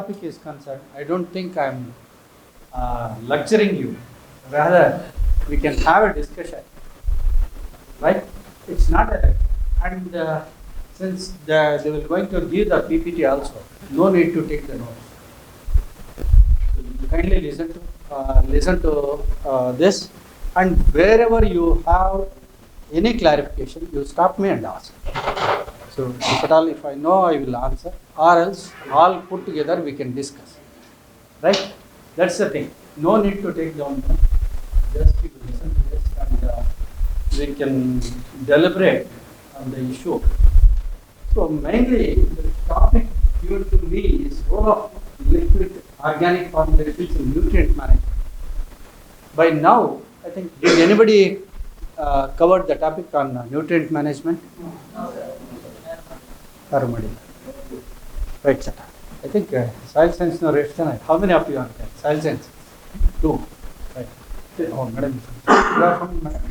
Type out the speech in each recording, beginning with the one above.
topic is concerned, I don't think I'm lecturing you. Rather, we can have a discussion, right? It's not a, and since they will going to give the PPT also, no need to take the notes. Kindly listen to this, and wherever you have any clarification, you stop me and ask. So if at all, if I know, I will answer, or else all put together we can discuss. Right? That's the thing. No need to take down. Just you listen to this, and we can deliberate on the issue. So mainly the topic given to me is role of liquid organic formulations in nutrient management. By now, I think, did anybody covered the topic on nutrient management? Right, sir. I think soil science no rest tonight. How many of you are there? Soil science? 2. Right. Oh, madam. You are from madam?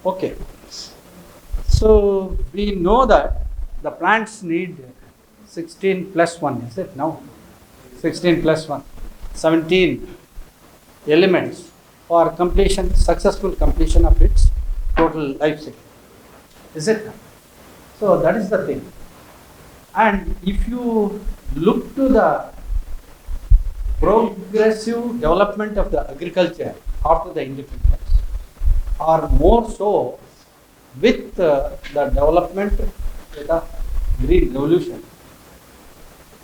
Okay. So we know that the plants need 16 plus 1, is it? No. 16 plus 1. 17 elements for completion, successful completion of its total life cycle. Is it? So that is the thing. And if you look to the progressive development of the agriculture after the independence, or more so with the development of the Green Revolution,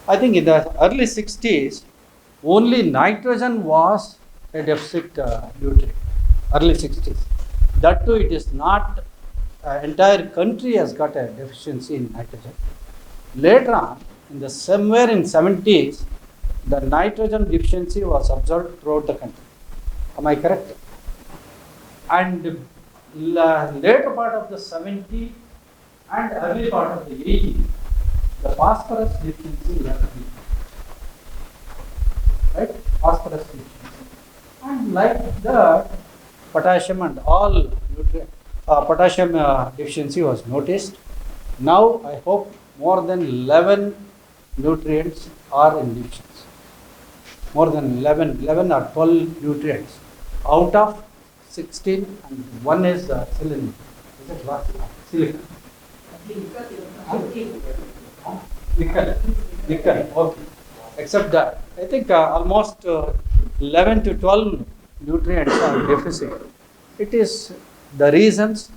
I think in the early 60s, only nitrogen was a deficit nutrient. Early 60s. That too, it is not, entire country has got a deficiency in nitrogen. Later on, somewhere in 70s, the nitrogen deficiency was observed throughout the country. Am I correct? And later part of the 70s and early part of the 80s, the phosphorus deficiency was big. Right? Phosphorus deficiency. And like that, potassium and all potassium deficiency was noticed. Now, I hope more than 11 nutrients are in deficiency. More than 11 or 12 nutrients out of 16, and one is selenium. Is it what? Silicon. Nickel. Okay. Except that, I think almost 11 to 12 nutrients are deficit. It is the reasons,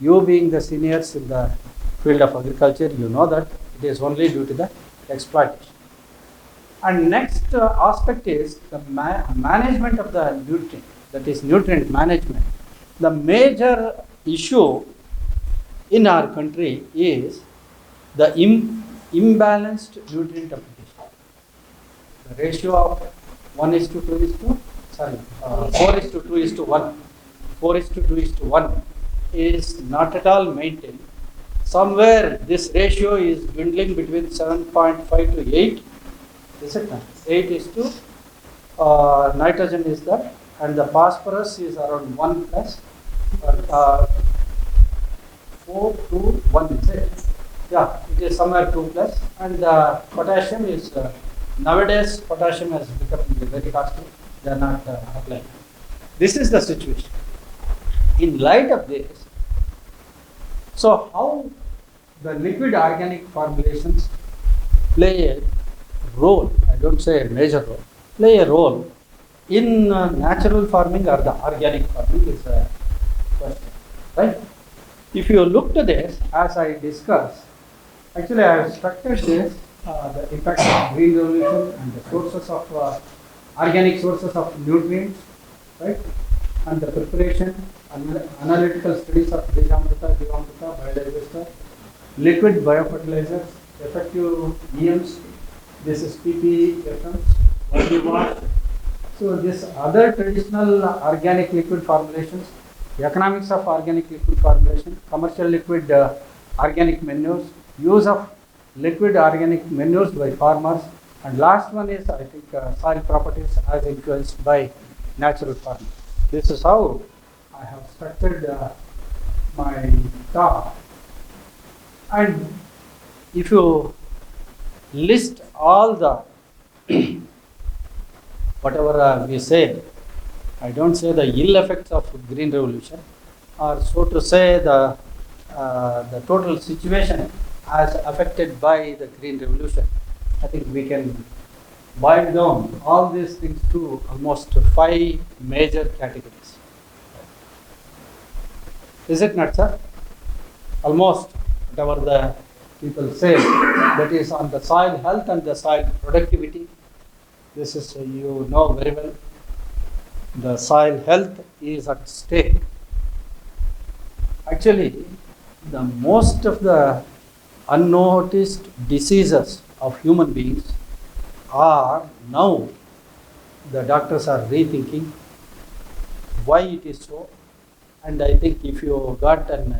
you being the seniors in the field of agriculture, you know that it is only due to the exploitation. And next aspect is the management of the nutrient, that is nutrient management. The major issue in our country is the imbalanced nutrient application. The ratio of 4:2:1. 4:2:1 is not at all maintained. Somewhere this ratio is dwindling between 7.5 to 8. Is it not? 8 is to nitrogen is that, and the phosphorus is around 1 plus 4 to 1, is it? Yeah, it is somewhere 2 plus, and the potassium is nowadays potassium has become very costly. They are not applying. This is the situation. In light of this, so how the liquid organic formulations play a role, I don't say a major role, play a role in natural farming or the organic farming is a question, right? If you look to this, as I discussed, actually I have structured this, the impact of Green Revolution and the sources of organic sources of nutrients, right? And the preparation, analytical studies of Bijamrita, Jivamrita, Biodigester, liquid biofertilizers, effective EMs, this is PPFMs, wash. So this other traditional organic liquid formulations, the economics of organic liquid formulation, commercial liquid organic manures, use of liquid organic manures by farmers, and last one is, I think, soil properties as influenced by natural farming. This is how I have structured my talk. And if you list all the whatever we say, I don't say the ill effects of green revolution, or so to say the total situation as affected by the green revolution. I think we can boil down all these things to almost 5 major categories. Is it not, sir? Almost whatever the people say, that is on the soil health and the soil productivity. This is, you know very well, the soil health is at stake. Actually, the most of the unnoticed diseases of human beings are now, the doctors are rethinking why it is so. And I think if you got an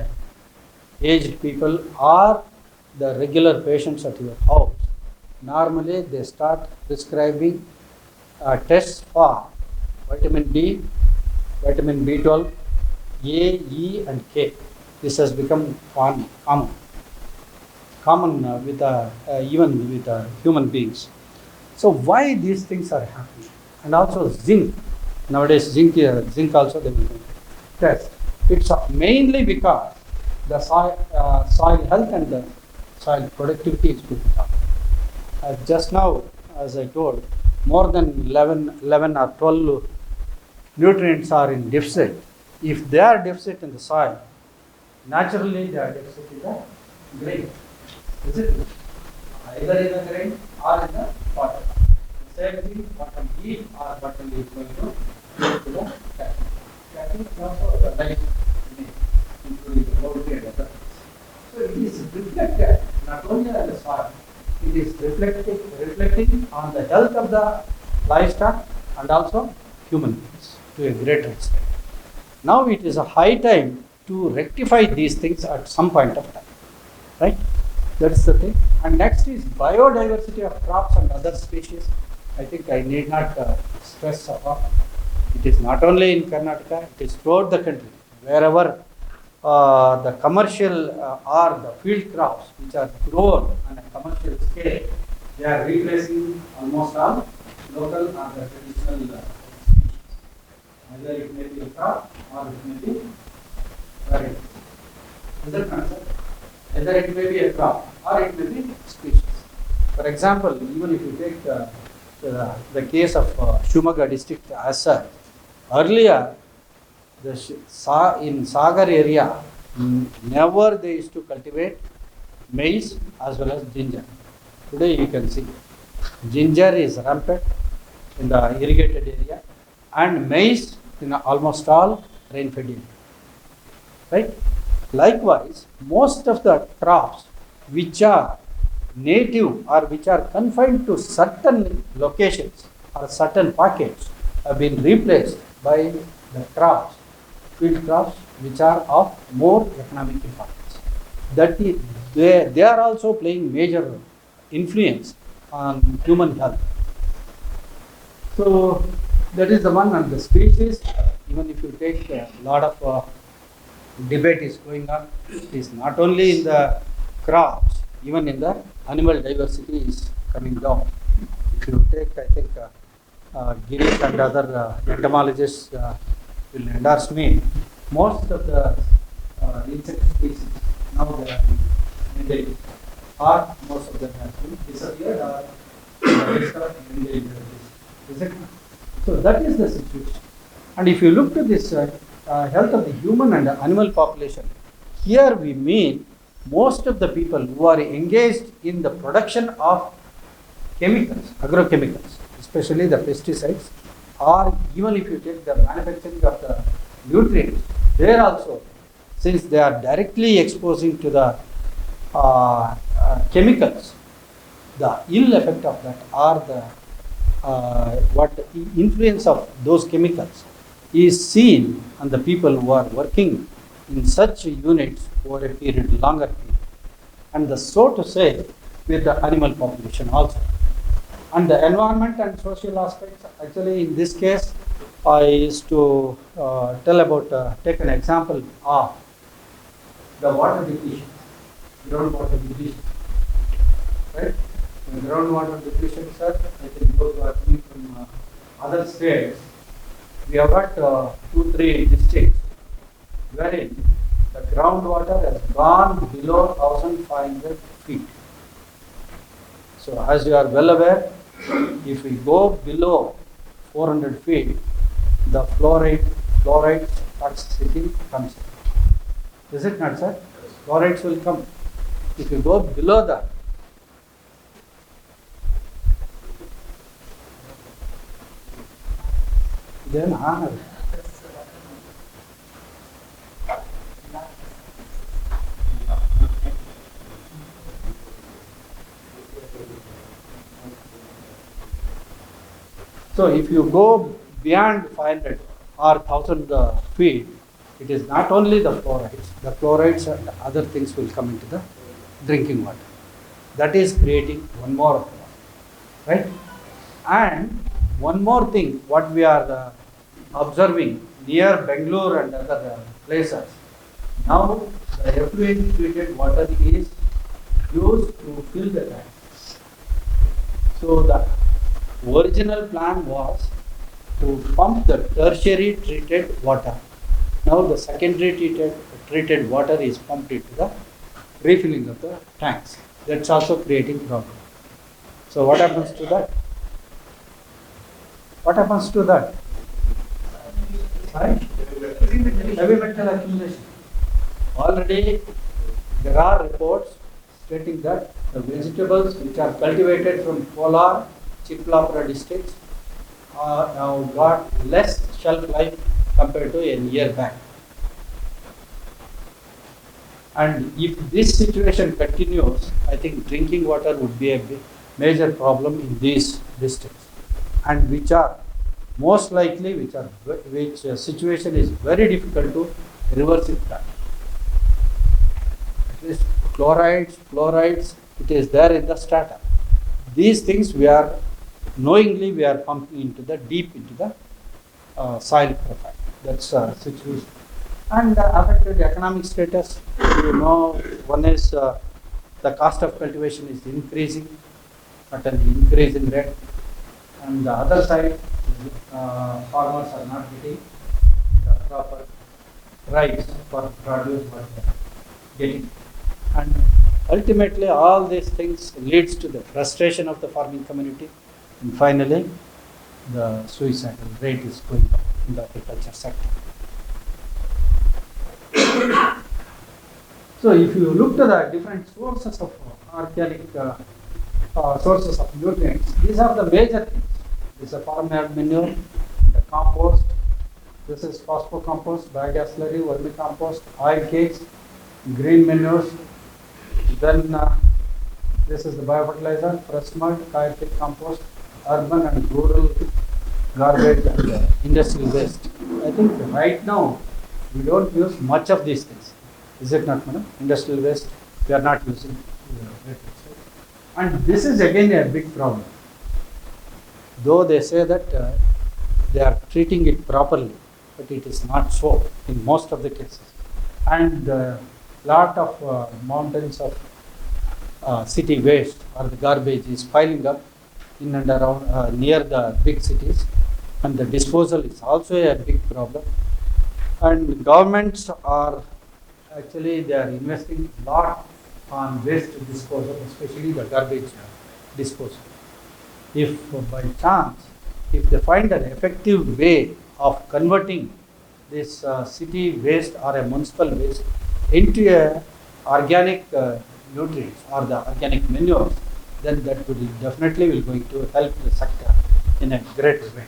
aged people or the regular patients at your house, normally they start prescribing tests for vitamin D, vitamin B12, A, E and K. This has become common with even with human beings. So why these things are happening? And also zinc. Nowadays zinc also they will test. It's mainly because the soil health and the soil productivity is going down. Just now, as I told, more than 11 or 12 nutrients are in deficit. If they are deficit in the soil, naturally they are deficit in the grain. Is it? Either in the grain or in the water. The same thing, what we eat or what we is going to go to the cattle. Cattle is also the life, including the poultry and other things. So it is reflected not only on the soil, it is reflecting on the health of the livestock and also human beings to a great extent. Now it is a high time to rectify these things at some point of time, right? That is the thing. And next is biodiversity of crops and other species. I think I need not stress upon. It is not only in Karnataka, it is throughout the country. Wherever the commercial or the field crops which are grown on a commercial scale, they are replacing almost all local or the traditional species. Either it may be a crop or it may be variety. Is that not, sir? Either it may be a crop or it may be species. For example, even if you take the case of Shumaga district as such, earlier in Sagar area, never they used to cultivate maize as well as ginger. Today you can see ginger is rampant in the irrigated area and maize in almost all rain-fed area. Right? Likewise, most of the crops which are native or which are confined to certain locations or certain pockets have been replaced by the crops, field crops, which are of more economic importance. That is, they are also playing major influence on human health. So that is the one. And the species, even if you take a lot of debate is going on, it is not only in the crops, even in the animal diversity is coming down. If you take, I think Girish and other entomologists will endorse me, most of the insect species now they are endangered, or most of them have been disappeared or endangered. Is it? So that is the situation. And if you look to this health of the human and animal population, here we mean most of the people who are engaged in the production of chemicals, agrochemicals, especially the pesticides, or even if you take the manufacturing of the nutrients, there also, since they are directly exposing to the chemicals, the ill effect of that or the what influence of those chemicals is seen on the people who are working in such units over a period, longer period, and the, so to say, with the animal population also. And the environment and social aspects, actually in this case, I used to tell about, take an example of the water depletion, groundwater depletion. right? Groundwater depletion, sir, I think those who are coming from other states, we have got 2, 3 districts wherein the groundwater has gone below 1500 feet. So as you are well aware, if we go below 400 feet, the fluoride toxicity comes in. Is it not, sir? Fluorides will come. If you go below that, then so if you go beyond 500 or 1000 feet, it is not only the fluorides and other things will come into the drinking water. That is creating one more, right? And one more thing, what we are observing near Bangalore and other places, now the effluent treated water is used to fill the tanks. So the original plan was to pump the tertiary treated water. Now the secondary treated water is pumped into the refilling of the tanks. That's also creating problem. So what happens to that? What happens to that? Right? Heavy metal accumulation. Already there are reports stating that the vegetables which are cultivated from Kolar, Chikmalapura districts now got less shelf life compared to a year back. And if this situation continues, I think drinking water would be a major problem in these districts, and which are most likely, which situation is very difficult to reverse it back. At least fluorides, it is there in the strata. These things we are knowingly pumping into the deep into the soil profile. That's a situation. And affected economic status, you know, one is the cost of cultivation is increasing at an increasing rate, and the other side, farmers are not getting the proper price for produce what they are getting. And ultimately all these things leads to the frustration of the farming community, and finally the suicidal rate is going up in the agriculture sector. So if you look to the different sources of organic sources of nutrients, these are the major things. This is farm manure, the compost, this is phosphocompost, biogas slurry, vermicompost, oil cakes, green manures, then this is the biofertilizer, fresh mud, coir pit compost, urban and rural garbage and industrial waste. I think right now we don't use much of these things. Is it not, madam? Industrial waste, we are not using. And this is again a big problem. Though they say that they are treating it properly, but it is not so in most of the cases. And lot of mountains of city waste or the garbage is piling up in and around near the big cities, and the disposal is also a big problem. And governments are actually, they are investing a lot on waste disposal, especially the garbage disposal. If by chance, if they find an effective way of converting this city waste or a municipal waste into a organic nutrients or the organic manures, then that will definitely going to help the sector in a great way.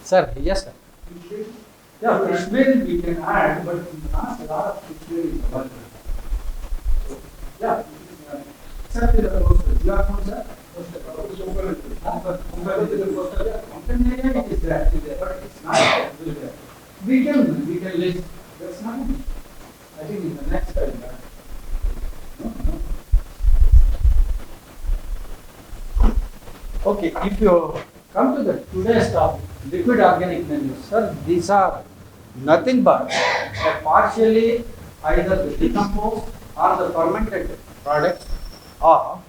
Sir, yes, sir. Yeah, fish meal we can add, but not a lot of fish meal is available. Yeah, sir, you are from sir? It is there, but it's not there. We can list. That's not. I think in the next time. No. Okay, if you come to the today's topic, liquid organic manure, sir, these are nothing but a partially either the decomposed or the fermented products, or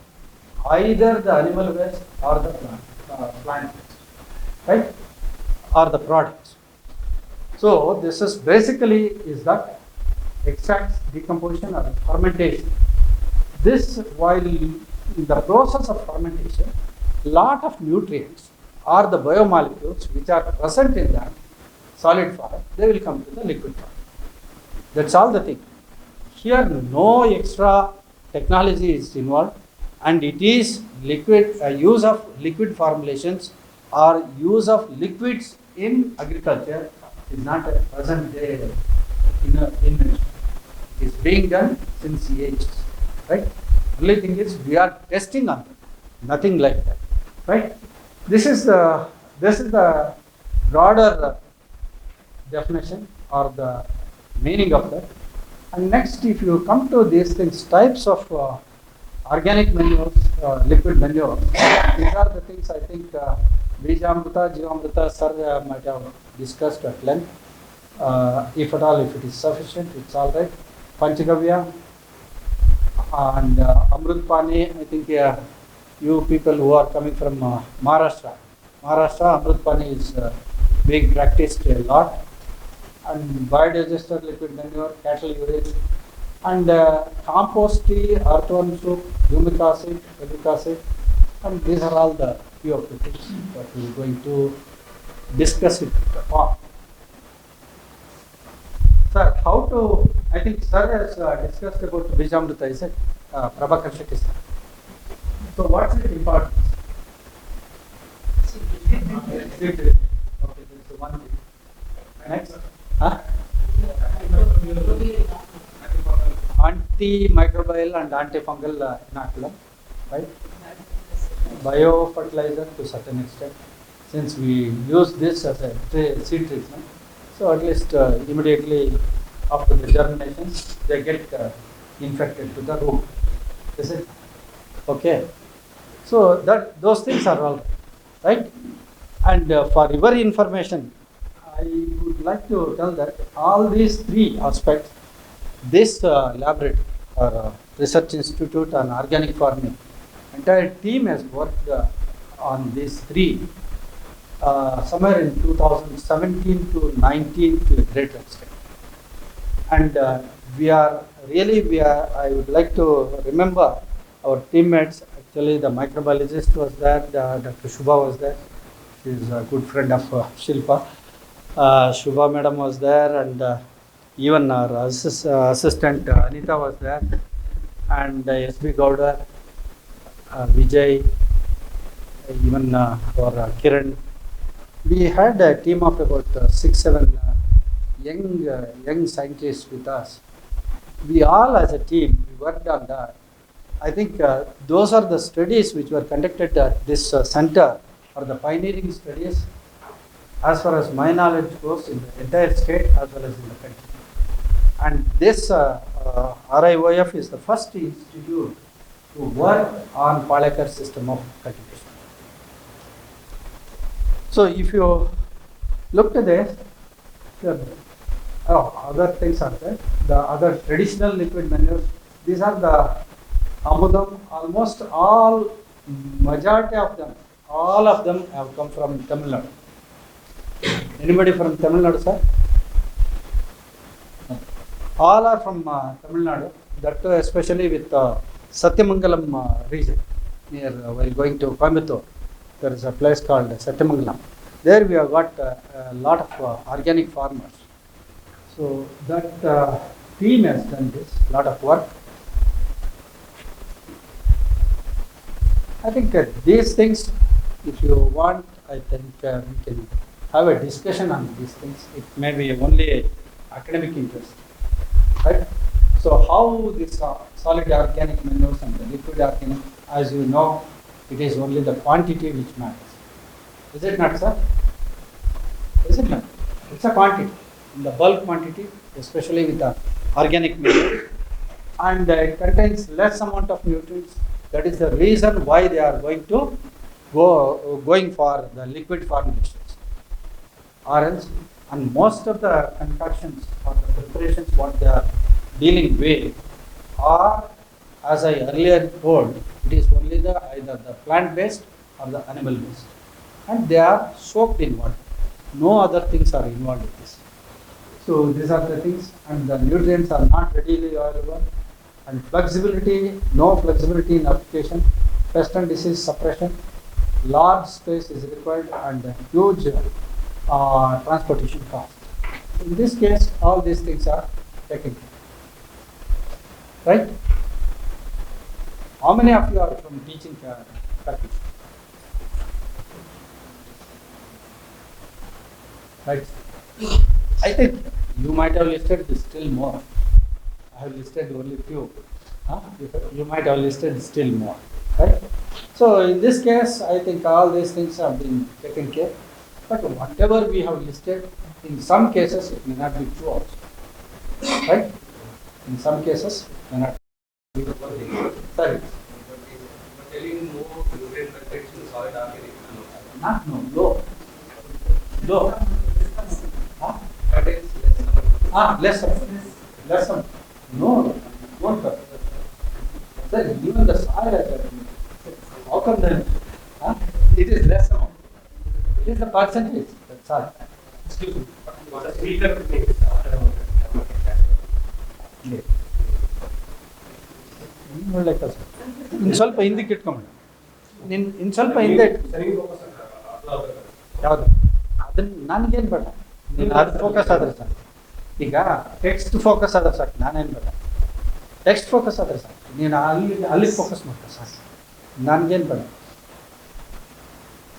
either the animal waste or the plant waste, right? Or the products. So this is basically is that extracts, decomposition or fermentation. This, while in the process of fermentation, lot of nutrients or the biomolecules which are present in the solid form, they will come to the liquid form. That's all the thing. Here no extra technology is involved, and it is liquid, use of liquid formulations or use of liquids in agriculture is not a present day invention. It is being done since ages, right? Only thing is we are testing on them, nothing like that, right? This is the broader definition or the meaning of that. And next, if you come to these things, types of organic manures, liquid manure, these are the things I think Bijamrita, Jivamrita, sir might have discussed at length. If at all, if it is sufficient, it's all right. Panchagavya and Amrut Pani, I think you people who are coming from Maharashtra, Amrut Pani is being practiced a lot. And biodigester liquid manure, cattle urine, and compost tea, earthworm soup, humic acid, fulvic acid, and these are all the few of the things that we are going to discuss it on. Sir, how to, I think sir has discussed about Bijamrita, is it? Prabhakar Shetty sir. So what's its importance? Okay, this is one thing. Next. Antimicrobial and antifungal inoculum, right? Biofertilizer to certain extent, since we use this as a seed treatment. So at least immediately after the germination, they get infected to the root. Is it? Okay. So those things are all right. And for your information, I would like to tell that all these three aspects, this laboratory or research institute on organic farming, entire team has worked on these three somewhere in 2017 to 19 to a great extent. And I would like to remember our teammates. Actually, the microbiologist was there, Dr. Shubha was there. She is a good friend of Shilpa. Shubha madam was there, and even our assistant Anita was there, and S.B. Gowda, Vijay, even or Kiran. We had a team of about 6-7 young scientists with us. We all as a team, we worked on that. I think those are the studies which were conducted at this center, or the pioneering studies, as far as my knowledge goes, in the entire state as well as in the country. And this RIOF is the first institute to work on polycar system of cultivation. So if you look at this, other things are there. The other traditional liquid manures, these are the Amudam. Almost all, majority of them, all of them have come from Tamil Nadu. Anybody from Tamil Nadu, sir? All are from Tamil Nadu. That too, especially with Satyamangalam region. Near while going to Coimbatore, there is a place called Satyamangalam. There we have got a lot of organic farmers. So that team has done this lot of work. I think these things, if you want, I think we can have a discussion on these things. It may be only academic interest, right? So how this solid organic manures and the liquid organic, as you know, it is only the quantity which matters. Is it not, sir? Is it not? It's a quantity, the bulk quantity, especially with the organic manure, and it contains less amount of nutrients. That is the reason why they are going for the liquid formulations. Or else, and most of the concoctions or the preparations what they are dealing with, or as I earlier told, it is only the either the plant based or the animal based, and they are soaked in water. No other things are involved in this. So these are the things, and the nutrients are not readily available, and flexibility, no flexibility in application, pest and disease suppression, large space is required, and a huge transportation cost. In this case, all these things are taken care, right? How many of you are from teaching faculty? Right. I think you might have listed still more. I have listed only few. Huh? You might have listed still more. Right? So in this case, I think all these things have been taken care. But whatever we have listed, in some cases it may not be true also. Right? In some cases it may not be true. Sorry. Not no, low. Low. Huh? Less. No, not that. Sir, even the soil, how come then? Huh? It is less amount. It is the percentage. That's all. Excuse me. ಇನ್ನು ಸ್ವಲ್ಪ ಹಿಂದಕ್ಕೆ ಇಟ್ಕೊಂಬಿಡ ಇನ್ನು ಸ್ವಲ್ಪ ಹಿಂದೆ ಯಾವುದು ಅದನ್ನ ನನಗೇನು ಬೇಡ ನೀನು ಅದು ಫೋಕಸ್ ಆದರೆ ಸಾಕು. ಈಗ ಟೆಕ್ಸ್ಟ್ ಫೋಕಸ್ ಆದರೆ ಸಾಕು, ನಾನೇನು ಬೇಡ. ಟೆಕ್ಸ್ಟ್ ಫೋಕಸ್ ಆದರೆ ಸಾಕು, ನೀನು ಅಲ್ಲಿಗೆ ಫೋಕಸ್ ಮಾಡ್ತಾರೆ ಸಾಕು, ನನಗೇನು ಬೇಡ.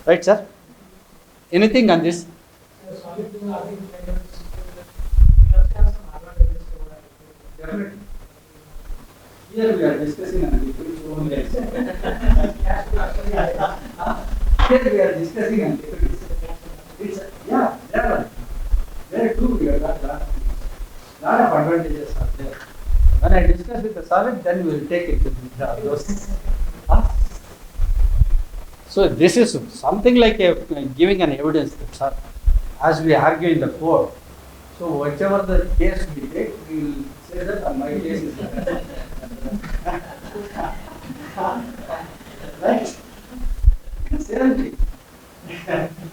Right sir? Anything on this? Definitely. Here we are discussing on liquids only. Here we are discussing on liquids. It's there too we are lot of advantages are there. When I discuss with the solid, then we will take it to those things. So this is something like giving an evidence that, sir, as we argue in the court. So whichever the case we take, we will say that my case is right. Seriously.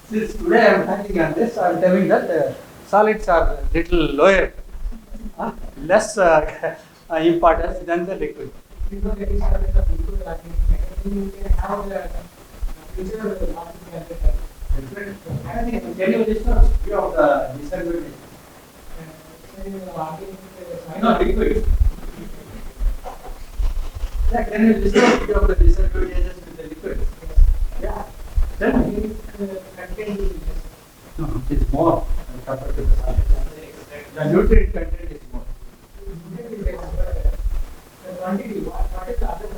Since today I am thinking on this, I am telling that solids are little lower, less importance than the liquid. Can you list out few of the disadvantages? No, liquid. Yeah, can you list out few of the disadvantages with the liquid? Yeah. Then no, it is more compared to the solid. The nutrient content is more. What is the other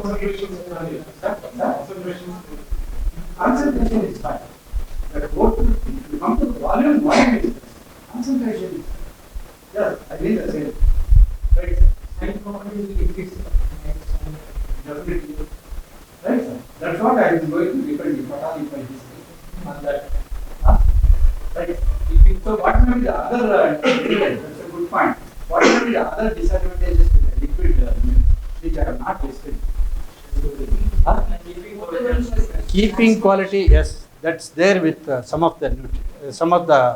concentration is fine. But total, if you come to the volume, concentration is fine. Yes, I mean the same. Right? Definitely. Right, sir? That's what I am going to depend if I disagree on that. Right? So what may be the other that's a good point. What may be the other disadvantages with the liquid which I have not listed? Keeping quality, yes, that's there with some of the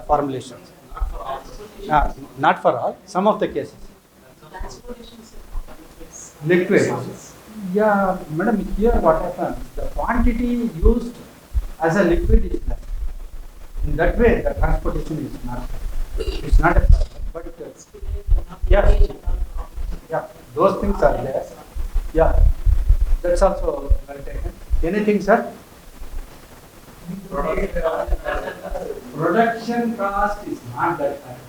formulations. Not for all, some of the cases. Liquid. Yeah, madam, here what happens, the quantity used as a liquid is less. In that way, the transportation is not a problem. But yeah, those things are there. Yeah, that's also well taken. Anything, sir? Production cost is not that high.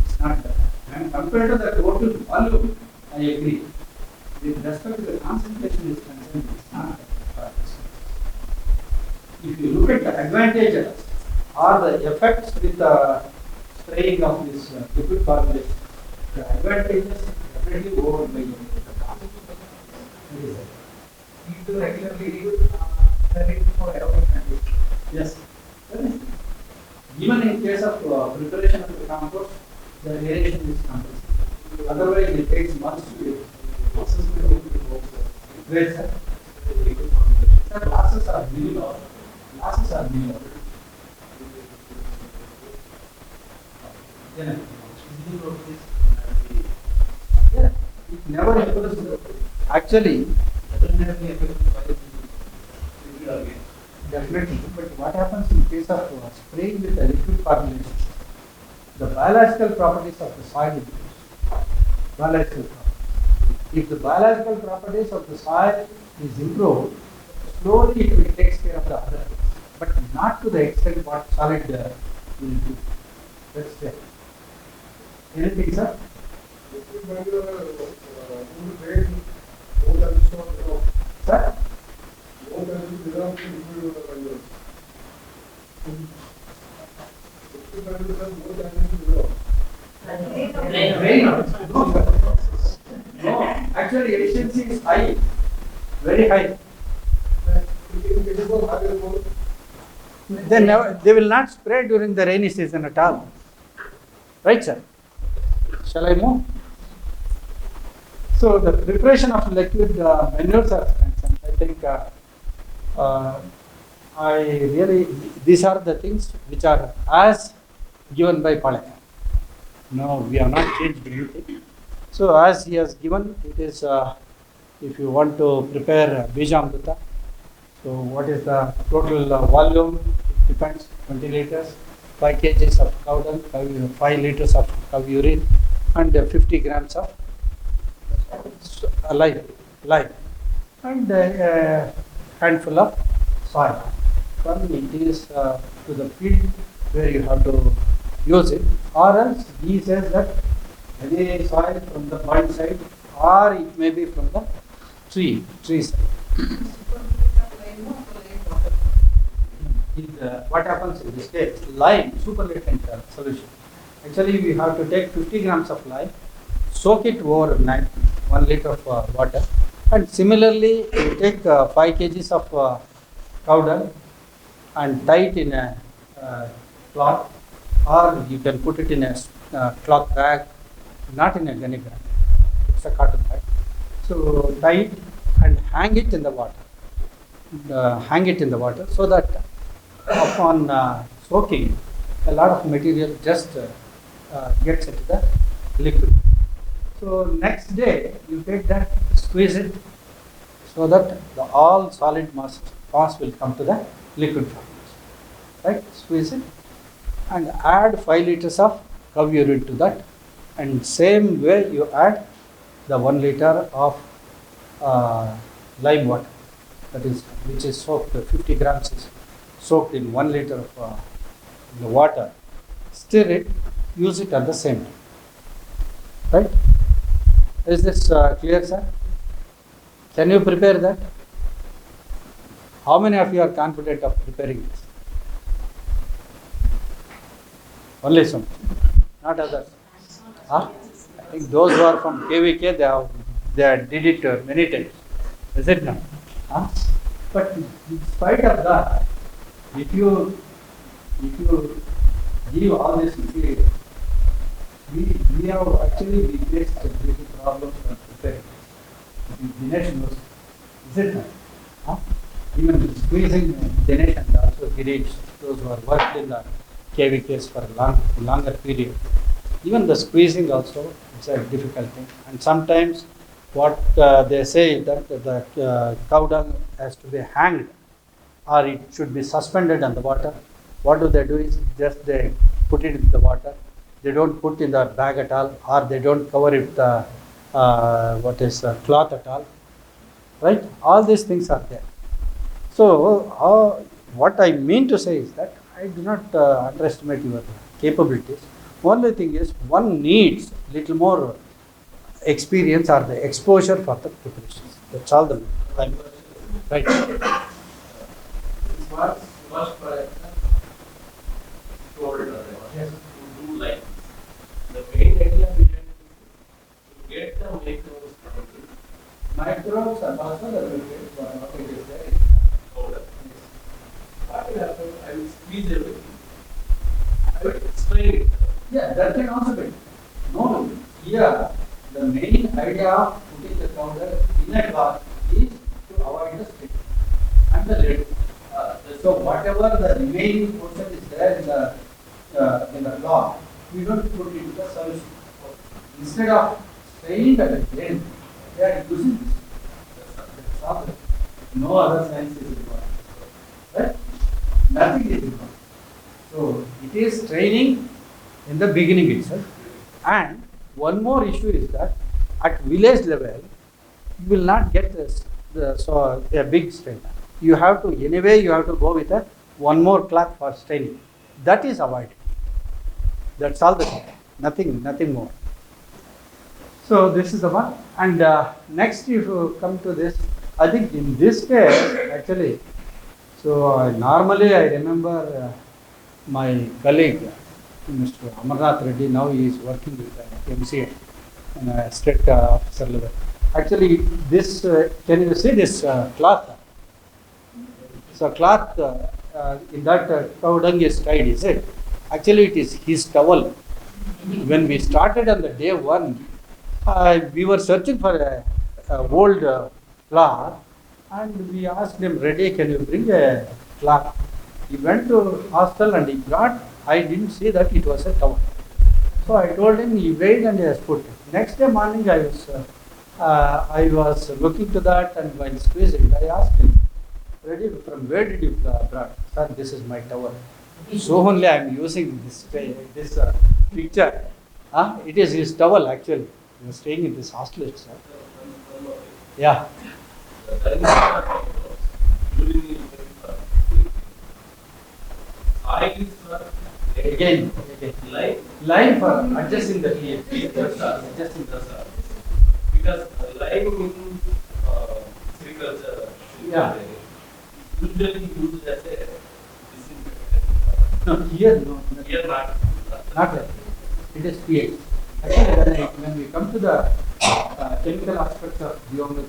It's not that high. And compared to the total volume, I agree. With respect to the concentration is concerned, it's not that high. If you look at the advantages or the effects with the spraying of this liquid formulation, the advantages definitely overweigh the cost. Need to regularly for aerobic conditions. Yes. Even in case of preparation of the compost, the aeration is compulsory. Otherwise, it takes months to get. Wait, sir. Sir, losses are minimal. Losses are minimal. Yeah. Yeah. It never improves. Actually, definitely. But what happens in case of spraying with a liquid formulation? The biological properties of the soil improves. Biological properties. If the biological properties of the soil is improved, slowly it will take care of the other things, but not to the extent what solid will do. That's fair. Anything, sir? Sir? Rain. No, sir. No, actually efficiency is high, very high. They will not spray during the rainy season at all. Right, sir? Shall I move? So the preparation of liquid manures are concerned. I think these are the things which are as given by Paleka. No, we have not changed anything. So as he has given, it is if you want to prepare Bijamrita, so what is the total volume? It depends, 20 liters, 5 kgs of cow dung, 5 liters of cow urine, and 50 grams of lime, and a handful of soil. Then it is to the field where you have to use it, or else he says that any soil from the point side, or it may be from the tree side. What happens in this case? Lime, superlatent solution. Actually, we have to take 50 grams of lime, soak it overnight, 1 liter of water, and similarly, you take 5 kgs of cow dung and tie it in a cloth, or you can put it in a cloth bag, not in a gunny bag, it's a cotton bag. So tie it and hang it in the water. So that upon soaking, a lot of material just gets into the liquid. So next day you take that, squeeze it, so that all solid mass will come to the liquid form. Right? Squeeze it and add 5 liters of cow urine to that, and same way you add the 1 liter of lime water, that is, which is soaked, 50 grams is soaked in 1 liter of the water. Stir it, use it at the same time. Right? Is this clear, sir? Can you prepare that? How many of you are confident of preparing this? Only some, not others. Huh? I think those who are from KVK, they did it many times. Is it not? Huh? But in spite of that, if you give all this material, we have actually faced little problems when preparing. Dinesh knows. Is it not? Huh? Even squeezing Dinesh and also Girish, those who are worked in the KVKs for a longer period. Even the squeezing also is a difficult thing. And sometimes what they say is that the cow dung has to be hanged, or it should be suspended on the water. What do? Is just they put it in the water. They don't put in the bag at all, or they don't cover it cloth at all. Right? All these things are there. So what I mean to say is that I do not underestimate your capabilities. Only thing is, one needs little more experience or the exposure for the preparations. That's all the time. Right. Yes. To do like the main idea we have to get the microbes from the Microbes are also the nutrients, what it is there. powder. What will happen? I will squeeze everything. I will explain it. Yeah, that can also be. No, here The main idea of putting the powder in a cloth is to avoid the stain and the lid. So whatever the remaining portion is there in the cloth, we don't put it into the solution. Instead of staying at the end, they are using this. That's all. No other science is required. Right? Nothing is required. So it is training in the beginning itself. And one more issue is that at village level, you will not get a big strain. You have to, anyway, you have to go with one more cloth for straining. That is avoided. That's all the thing. Nothing more. So this is the one. And next, if you come to this, I think in this case, actually, so normally I remember my colleague, Mr. Amarnath Reddy, now he is working with MCA in a state officer level. Actually, this, can you see this cloth? So cloth in that cow dung is tied, is it? Actually, it is his towel. When we started on the day one, we were searching for a old cloth, and we asked him, Reddy, can you bring a cloth? He went to hostel and he got, I didn't see that it was a towel. So I told him, he weighed and he has put it. Next day morning, I was looking to that, and while squeezing, I asked him, Reddy, from where did you brought? Sir, this is my towel. So only I am using this picture. It is his towel actually. He was staying in this hostel itself. Yeah. Again, line for adjusting the pH. Adjusting the because line in agriculture, yeah, usually used as a disinfectant. no, here no, Here not. not that. It is pH. Actually, when we come to the chemical aspects of geometry,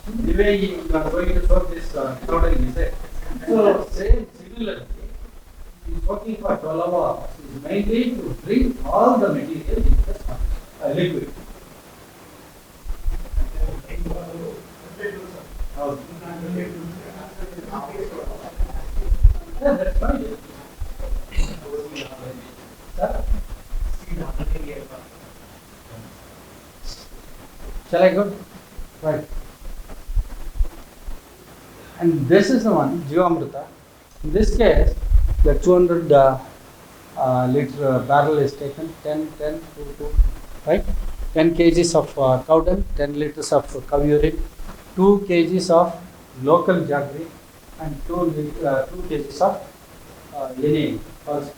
the way you are going to solve this powder, you say. So, same similarly, he is working for 12 hours. Is mainly to bring all the material into the liquid. Yeah, that's fine. Sir? Shall I go? Right. And this is the one, Jivamrita. In this case, the 200 liter barrel is taken, 10, 2, 2, right? 10 kgs of cow dung, 10 liters of cow urine, 2 kgs of local jaggery, and 2 kgs of any pulse.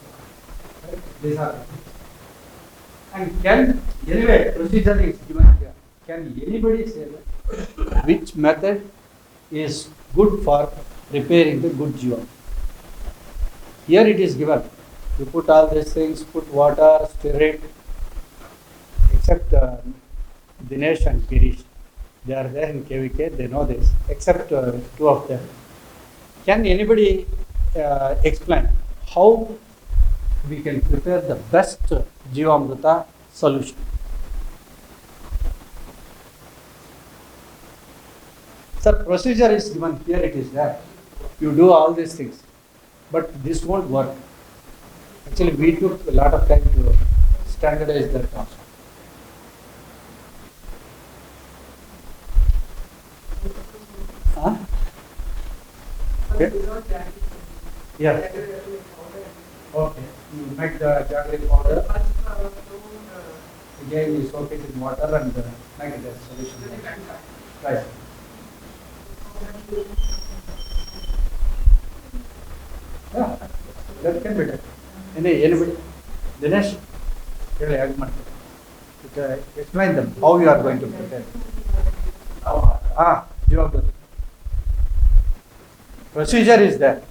Right? These are the things. And can, anyway, procedure is given here. Can anybody say that which method is good for preparing the good jiva? Here it is given. You put all these things, put water, stir it, except Dinesh and Girish. They are there in KVK, they know this, except 2 of them. Can anybody explain how we can prepare the best Jivamrita solution? Sir, procedure is given here, it is there. You do all these things, but this won't work. Actually, we took a lot of time to standardize that also. Huh? Okay. Yeah. Okay. You make the jaggery powder. Again, you soak it in water and make it a solution. Right. Yeah, that can be done. Anybody? Dinesh? Really, explain them how you are going to prepare. Jivamrita. Procedure is there.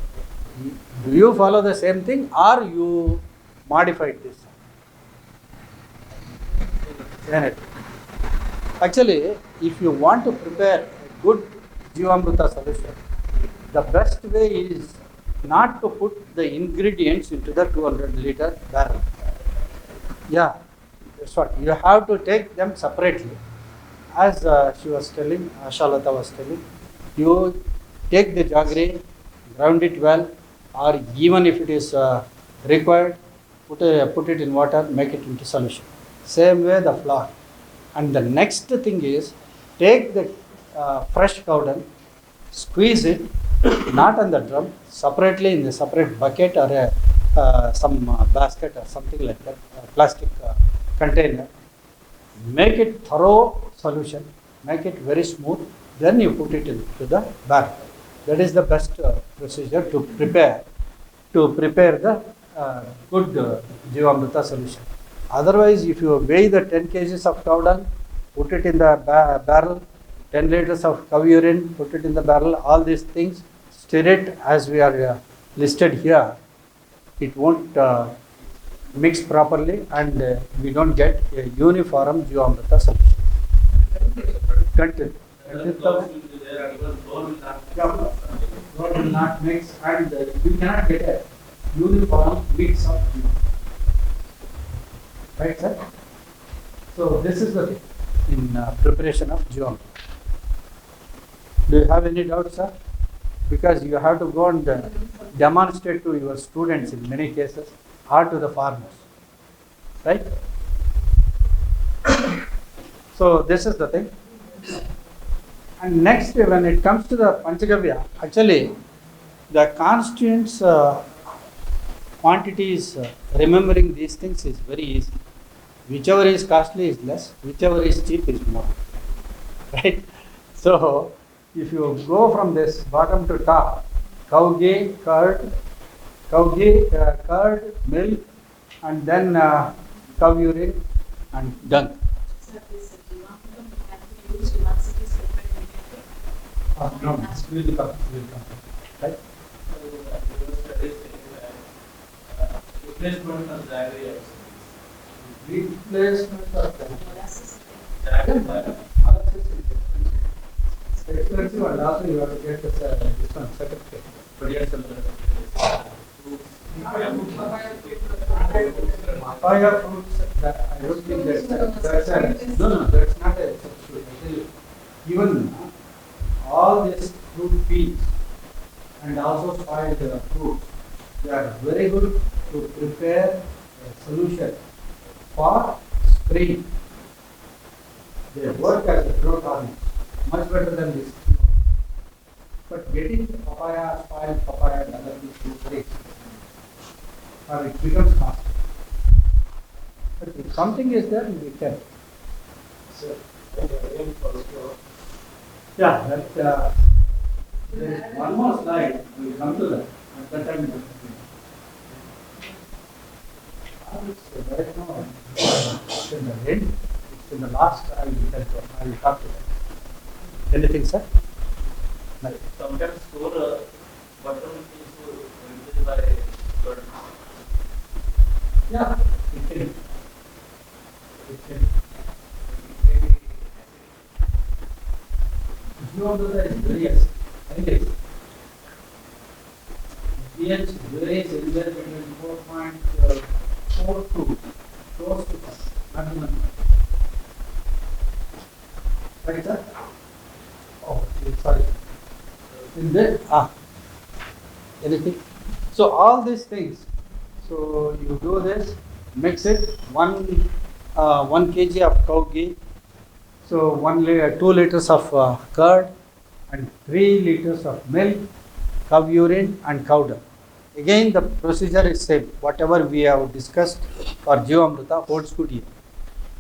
Do you follow the same thing or you modified this? Actually, if you want to prepare a good Jivamrita solution, the best way is not to put the ingredients into the 200-liter barrel. Yeah, that's what. You have to take them separately. As she was telling, Ashalata was telling, you take the jaggery, ground it well, or even if it is required, put it in water, make it into solution. Same way the flour. And the next thing is, take the fresh cow dung, squeeze it, not on the drum, separately in a separate bucket or some basket or something like that, plastic container. Make it thorough solution, make it very smooth, then you put it into the barrel. That is the best procedure to prepare the good Jivamrita solution. Otherwise, if you weigh the 10 kgs of cow dung, put it in the barrel, 10 liters of cow urine, put it in the barrel, all these things, stir it as we are listed here, it won't mix properly and we don't get a uniform Jivamrita solution. Content. Flour will not mix and you cannot get a uniform mix of Jivamrita. Right, sir? So this is the thing in preparation of Jivamrita. Do you have any doubts, sir? Because you have to go and demonstrate to your students in many cases or to the farmers. Right? So this is the thing. And next, when it comes to the Panchagavya, actually the constituents quantities, remembering these things is very easy. Whichever is costly is less, whichever is cheap is more. Right? So if you go from this bottom to top, cow ghee, curd, milk, and then cow urine and dung. No, we will come. Right? Replacement of jaggery. Replacement of Jaggery. expensive and also you have to get this one certificate. But yes, Papaya fruits, that I don't think that's no, that's not a substitute. I tell you, even all these fruit peels and also spoiled fruits, they are very good to prepare a solution for spraying. They work as a growth hormone, much better than this. But getting papaya, spoiled papaya and other things is very expensive, or it becomes costly. But if something is there, we can. sir, Yeah, that there is one more slide. We will come to that. At that time, right now, it's in the end. It's in the last. I will talk to that. Anything, sir? No. sometimes store butter is replaced by curd. Yeah, it can. It can. Jivamrita is very acid. Anyways, pH varies anywhere between 4.4 to close to 5, maximum. Right, sir? Oh, sorry. In there? Anything? So all these things. So you do this, mix it, 1 kg of cow ghee. So 2 liters of curd and 3 liters of milk, cow urine and cow dung. Again the procedure is same. Whatever we have discussed for Jivamrita holds good here.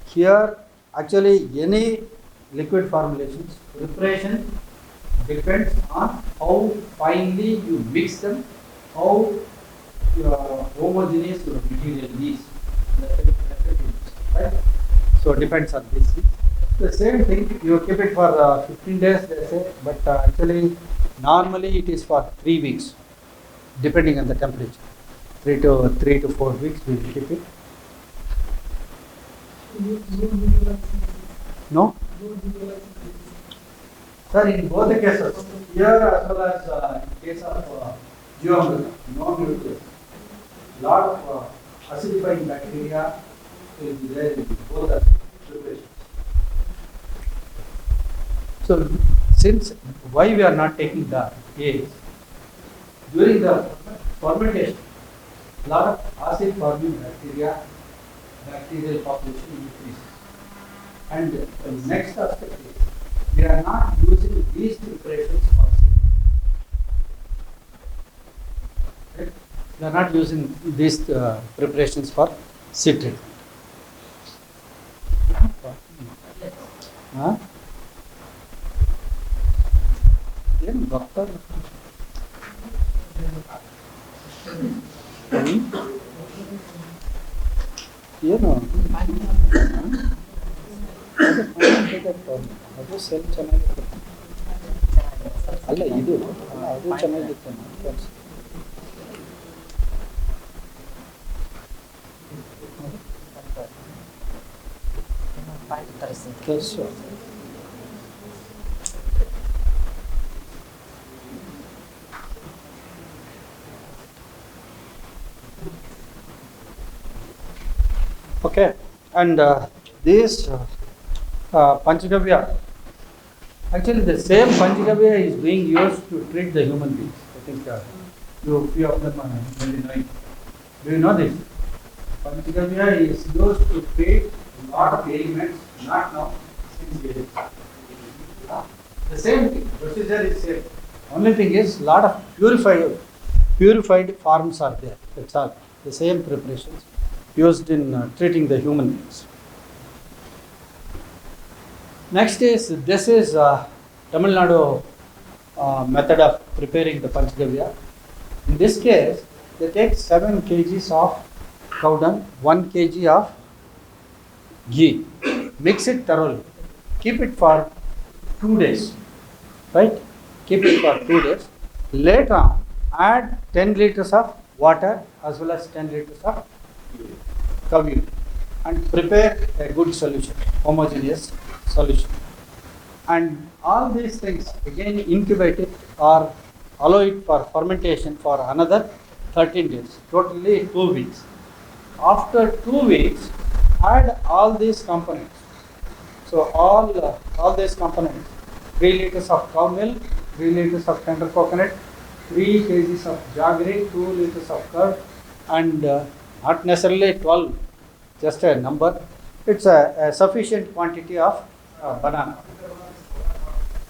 Here actually any liquid formulations, preparation depends on how finely you mix them, how homogeneous your material is. Right? So it depends on this. The same thing, you keep it for 15 days, they say, but actually, normally it is for 3 weeks, depending on the temperature. 3 to 4 weeks we will keep it. No? Sir, in both the cases, here as well as in case of Geomyl, no nucleus. Lot of acidifying bacteria will be there in both the preparations. So, since why we are not taking the is during the fermentation, lot of acid forming bacterial population increases. And the next aspect is we are not using these preparations for seed. Right? We are not using these preparations for seed treatment. Huh? ಏನು doctor? ಏನು ಅದು cell ಚೆನ್ನಾಗಿತ್ತು ಅಲ್ಲ ಇದು ಅದು ಚೆನ್ನಾಗಿತ್ತು ತರಿಸು Okay, and this Panchagavya, actually the same Panchagavya is being used to treat the human beings. I think few of them are very knowing. Do you know this? Panchagavya is used to treat a lot of ailments, not now, since years. The same thing, procedure is same. Only thing is lot of purified forms are there. That's all. The same preparations used in treating the human beings. Next is, this is Tamil Nadu method of preparing the Panchagavya. In this case, they take 7 kgs of cow dung, 1 kg of ghee, mix it thoroughly, keep it for 2 days, right? Keep it for 2 days. Later on, add 10 liters of water as well as 10 liters of cow urine and prepare a good solution, homogeneous solution. And all these things again incubate it or allow it for fermentation for another 13 days, totally 2 weeks. After 2 weeks, add all these components. So all these components, 3 liters of cow milk, 3 liters of tender coconut, 3 kgs of jaggery, 2 liters of curd, and not necessarily 12, just a number. It's a sufficient quantity of banana.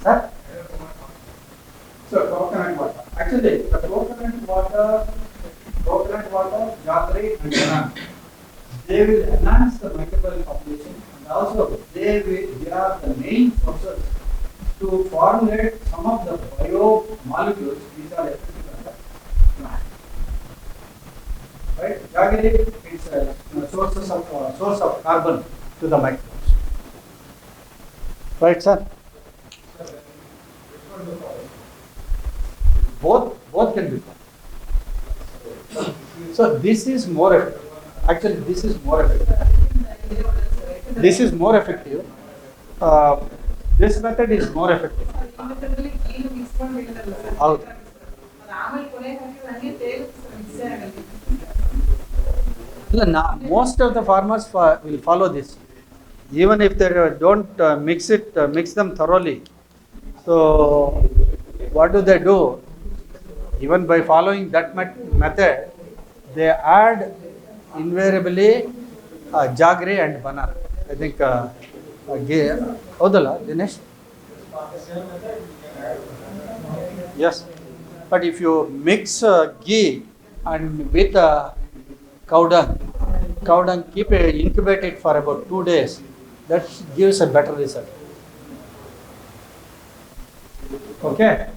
Sir? So coconut water. Actually, the coconut water, jaggery and banana, they will enhance the microbial population, and also they are the main sources to formulate some of the biomolecules which are effective on the plant. Right? Jaggery is a source of carbon to the microbes. Right, sir? Both can be done. So this is more effective. Actually, this is more effective. This is more effective. This method is more effective. Out. Most of the farmers will follow this, even if they don't mix them thoroughly. So what do? Even by following that method, they add invariably jaggery and banana. I think Odala, Dinesh? Yes. But if you mix ghee and with cow dung, incubate it for about 2 days, that gives a better result. Okay?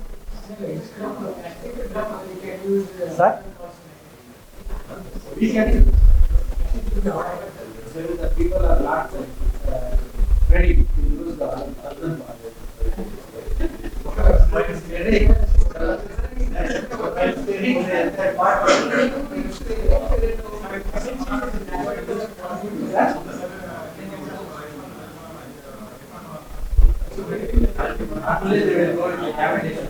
Sir? We can use. The people are not ready to use the urban part. Not only they will go into cavitation.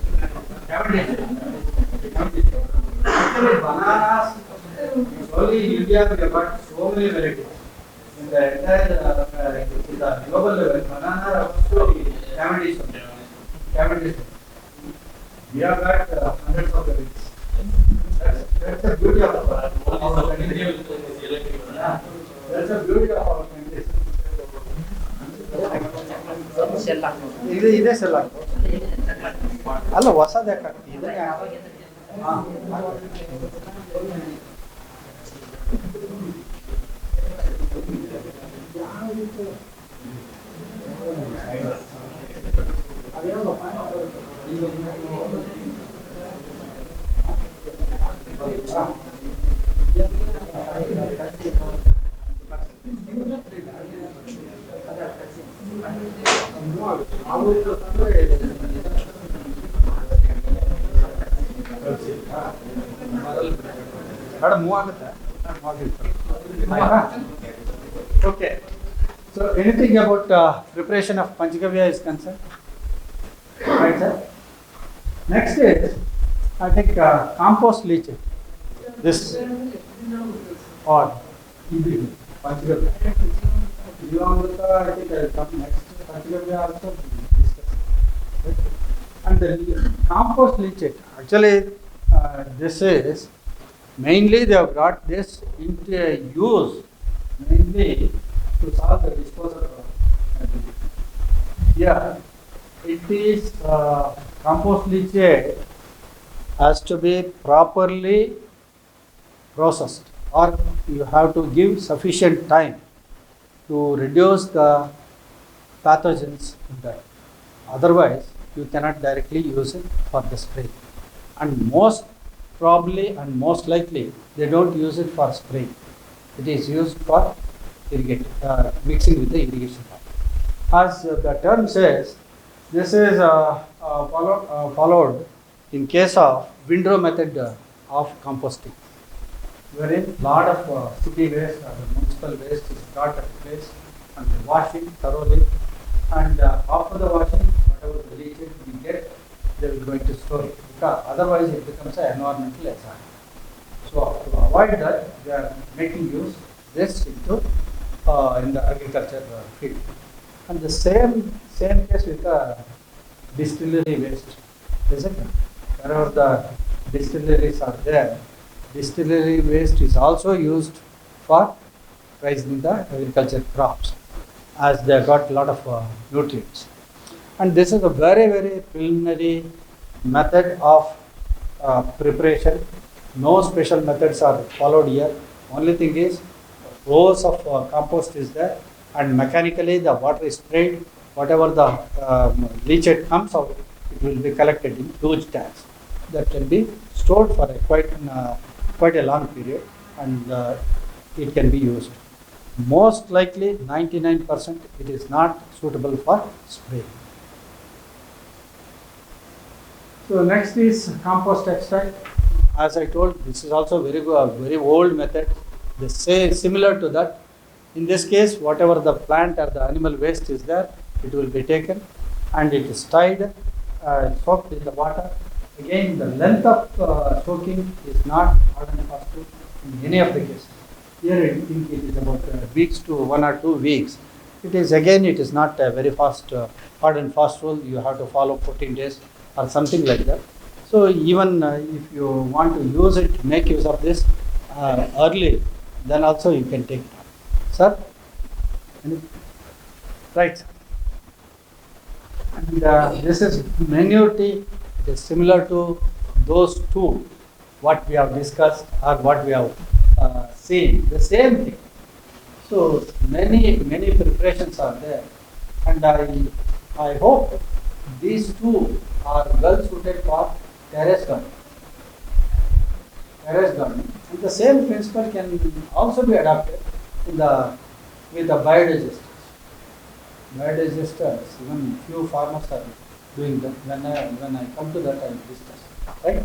bananas, only in India we have got so many varieties. In the entire in the global level, banana are also Cavendish. Cavendish. We have got hundreds of varieties. That's the beauty of our country. Yeah, that's the beauty of our country. ಇದೆ ಸೆಲ್ಲ ಅಲ್ಲ ಹೊಸದು ಯಾಕೆ ಇದನ್ನೇ ಹಾಂ move ಆಗುತ್ತೆ okay. So anything about preparation of Panchagavya is concerned? Right, sir? Next is, I think, compost leaching. This or Panchagavya. Jivamrita, I think I will come next. Panchagavya also discuss. Right? And the compost leaching, actually, this is mainly they have brought this into use mainly to solve the disposal problem. Yeah, it is compost leachate has to be properly processed, or you have to give sufficient time to reduce the pathogens in that. Otherwise, you cannot directly use it for the spray. And most probably and most likely, they don't use it for spraying. It is used for irrigating, mixing with the irrigation water. As the term says, this is followed in case of windrow method of composting, wherein lot of city waste or municipal waste is brought at place and washing thoroughly, and after the washing, whatever the leachate we get, they will going to store it, because otherwise it becomes an environmental hazard. So to avoid that, they are making use this into in the agriculture field. And the same case with the distillery waste, isn't it? Wherever the distilleries are there, distillery waste is also used for raising the agriculture crops, as they got a lot of nutrients. And this is a very, very preliminary method of preparation. No special methods are followed here. Only thing is, rows of compost is there, and mechanically the water is sprayed. Whatever the leachate comes out, it will be collected in huge tanks that can be stored for a quite a long period, and it can be used. Most likely, 99%, it is not suitable for spray. So next is compost extract. As I told, this is also very old method. They say similar to that. In this case, whatever the plant or the animal waste is there, it will be taken and it is tied, soaked in the water. Again, the length of soaking is not hard and fast rule in any of the cases. Here I think it is about weeks to 1 or 2 weeks. It is not a very fast, hard and fast rule. You have to follow 14 days or something like that. So even if you want to use it, make use of this early, then also you can take it up. Sir? Right. And this is manure tea. It is similar to those two, what we have discussed or what we have seen. The same thing. So many preparations are there, and I hope these two are well suited for terrace gardening. And the same principle can also be adopted with the biodigesters. Biodigesters, even few farmers are doing that. When I come to that, I will discuss. Right?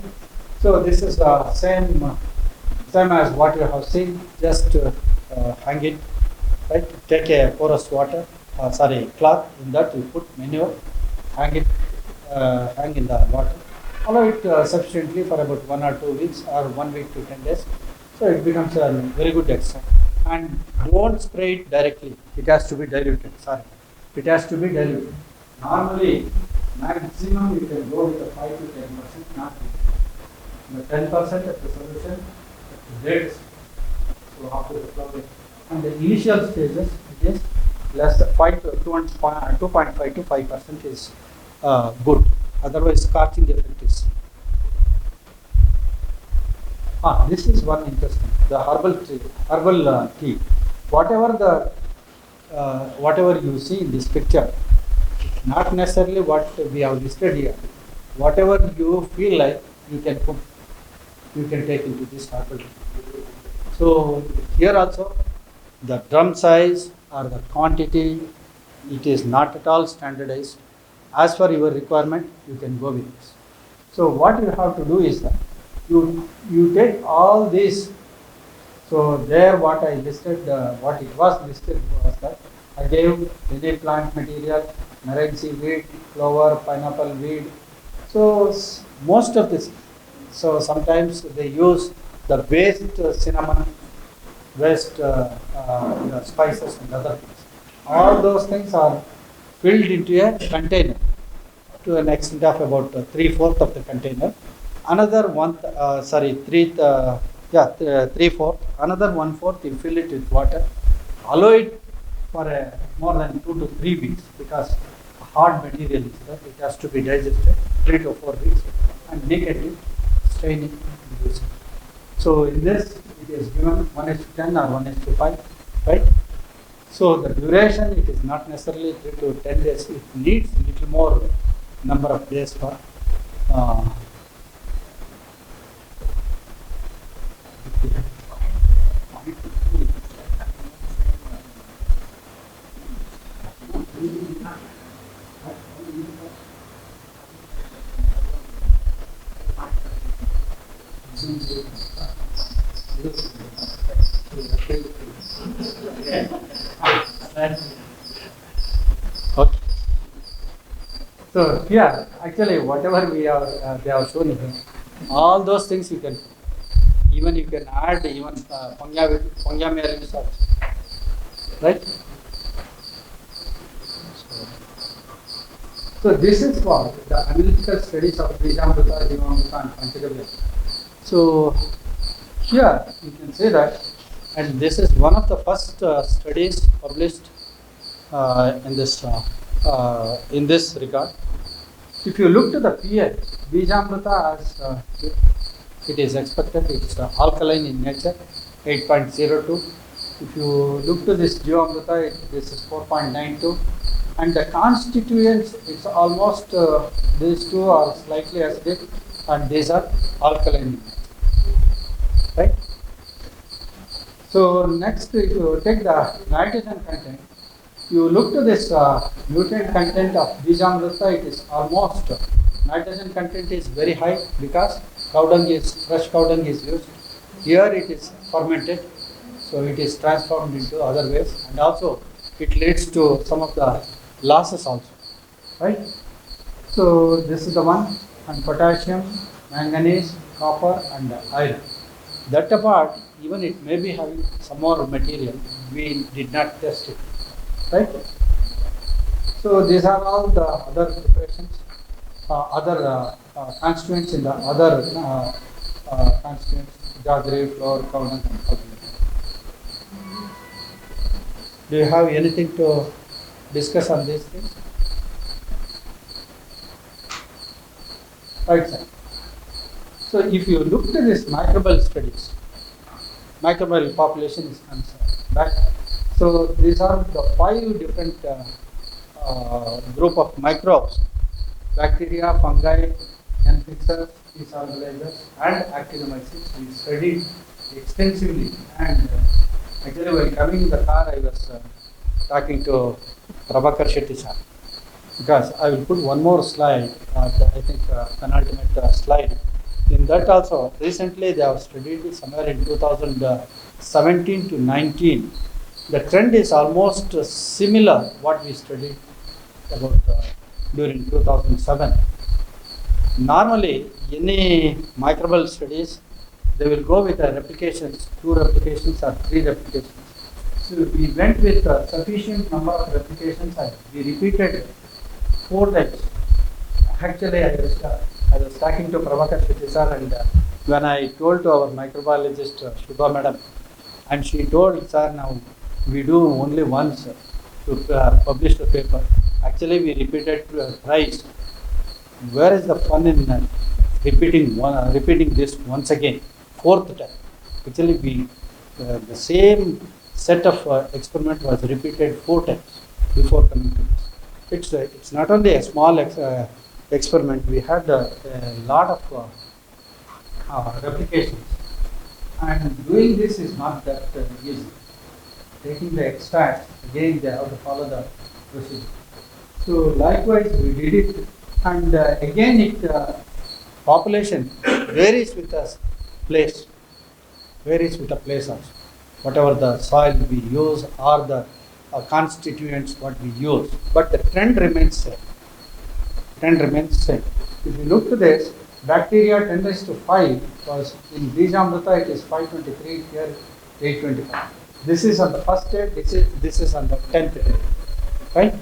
So this is same as what you have seen. Just hang it. Right? Take a porous water, cloth. In that you put manure. Hang in the water. allow it sufficiently for about 1 or 2 weeks or 1 week to 10 days. So it becomes a very good extract. And don't spray it directly. It has to be diluted. Sorry, it has to be diluted. Normally, maximum you can go with a 5 to 10%, not the 10% of the solution dead. So after the flowering, and the initial stages it is less 5 to 2.5 to 5% is good. Otherwise, scorching effect is. This is one interesting. The herbal tea. Whatever you see in this picture, not necessarily what we have listed here. Whatever you feel like, you can put, you can take into this herbal tea. So here also, the drum size or the quantity, it is not at all standardized. As per your requirement, you can go with this. So what you have to do is that you take all these. So there what I listed, what it was listed was that I gave any plant material, marine seaweed, clover, pineapple weed. So most of this, so sometimes they use the waste cinnamon, waste spices and other things. All those things are filled into a container to an extent of about 3/4 of the container. Another one, 3/4. Another 1/4 you fill it with water. Allow it for more than 2 to 3 weeks because hard material is there. It has to be digested 3 to 4 weeks, and naked it, strain it, and use it. So in this, it is given 1:10 or 1:5, right? So the duration, it is not necessarily 3 to 10 days. It needs little more number of days for okay. So here, actually, whatever we have, they have shown here, all those things you can, even you can add even Pangya Mary's also, right? So this is for the analytical studies of Bijamrita, Jivamrita and Panchagavya. So here you can say that, and this is one of the first studies published in this regard. If you look to the pH, Bijamrita, as it is expected, it is alkaline in nature, 8.02. If you look to this Jivamrita, this is 4.92. And the constituents, it's almost, these two are slightly acidic and these are alkaline, right? So next, if you take the nitrogen content, you look to this nutrient content of Bijamrita, it is almost, nitrogen content is very high because fresh cow dung is used. Here it is fermented, so it is transformed into other ways, and also it leads to some of the losses also, right? So this is the one, and potassium, manganese, copper and iron. That apart, even it may be having some more material, we did not test it, right? So these are all the other preparations, other constituents in the other constituents, jaggery, flour, cow dung and cow dung. Do you have anything to discuss on these things? Right, sir. So if you look to this microbial studies, microbial population is concerned, right? So these are the 5 different group of microbes: bacteria, fungi, infections, disorganizers, and actinomyces. We studied extensively, and actually while coming in the car, I was talking to Prabhakar Shetty sir, because I will put one more slide, I think penultimate slide. In that also, recently they have studied somewhere in 2017 to 19. The trend is almost similar what we studied about during 2007. Normally, any microbial studies, they will go with the replications, 2 replications or 3 replications. So we went with a sufficient number of replications and we repeated 4 times. Actually, I was talking to Prabhakar Shetty sir, and when I told to our microbiologist Shubha madam, and she told, sir, now we do only once to publish the paper. Actually, we repeated thrice. Where is the fun in repeating this once again, 4th time? Actually, the same set of experiment was repeated 4 times before coming to this. It's not only a small experiment. We had a lot of replications, and doing this is not that easy. Taking the extract again, they have to follow the procedure. So likewise, we did it, and again, population varies with the place, varies with the place also. Whatever the soil we use or the constituents what we use, but the trend remains same. Trend remains same. If you look to this, bacteria 10 raised to 5 was in Bijamrita, it is 523, here 825. This is on the first day, this is on the 10th day, right?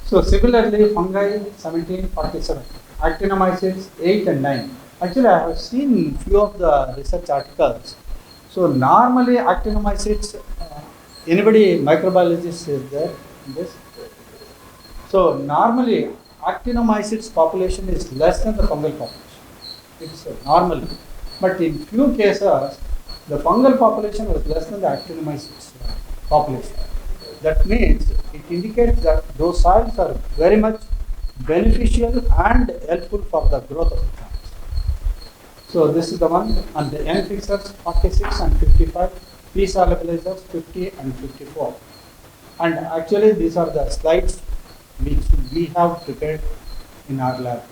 So similarly, fungi 1747, actinomycetes 8 and 9. Actually, I have seen few of the research articles. So normally actinomycetes, anybody microbiologist is there in this? So normally actinomycetes population is less than the fungal population. It's normal. But in few cases, the fungal population was less than the actinomycetes population. That means it indicates that those soils are very much beneficial and helpful for the growth of the plants. So this is the one, and the N fixers 46 and 55, P solubilizers 50 and 54. And actually these are the slides which we have prepared in our lab.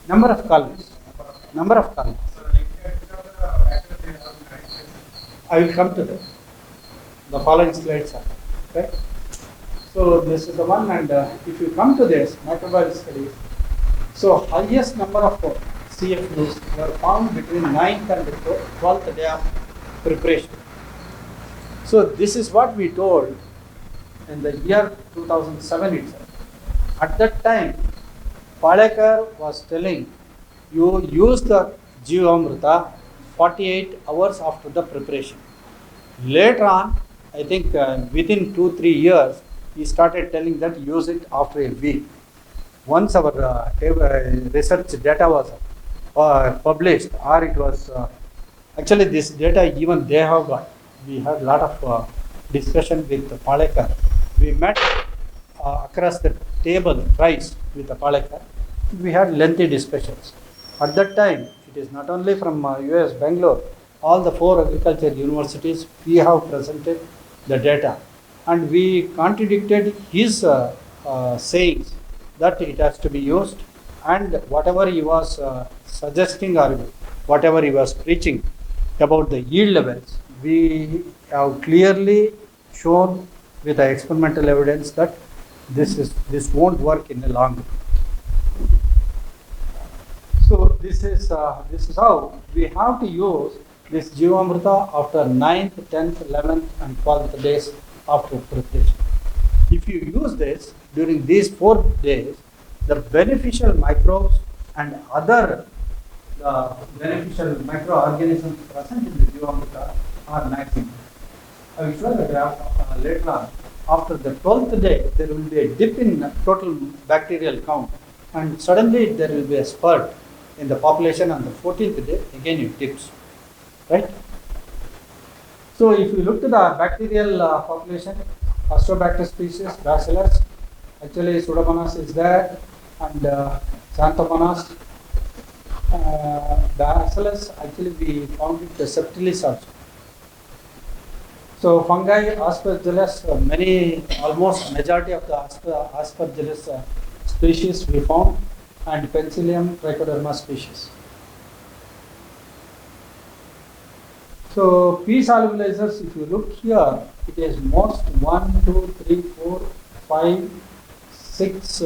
Number of columns. Number of columns. I will come to that. The following slides are, okay? So this is the one, and if you come to this microbial studies, so highest number of CFUs were found between 9th and 12th day of preparation. So this is what we told in the year 2007 itself. At that time, Palekar was telling you use the Jivamrita 48 hours after the preparation. Later on, I think within 2-3 years, he started telling that use it after a week. Once our research data was published, or it was actually this data even they have got. We had a lot of discussion with Palekar. We met across the table thrice with Palekar. We had lengthy discussions. At that time, it is not only from US, Bangalore, all the 4 agriculture universities, we have presented the data. And we contradicted his sayings that it has to be used, and whatever he was suggesting or whatever he was preaching about the yield levels, we have clearly shown with the experimental evidence that this won't work in the long run. So this is how we have to use this Jivamrita after 9th, 10th, 11th and 12th days after preparation. If you use this during these 4 days, the beneficial microbes and other beneficial microorganisms present in the Jivamrita are maximum. I will show the graph later on. After the 12th day, there will be a dip in total bacterial count, and suddenly there will be a spurt in the population on the 14th day, again it dips, right? So if you look to the bacterial population, Astrobacter species, Bacillus, actually Pseudomonas is there, and Xanthomonas, Bacillus, actually we found it the Septilis also. So fungi, Aspergillus, almost majority of the Aspergillus species we found, and Penicillium trichoderma species. So P solubilizers, if you look here, it is most 1, 2, 3, 4, 5, 6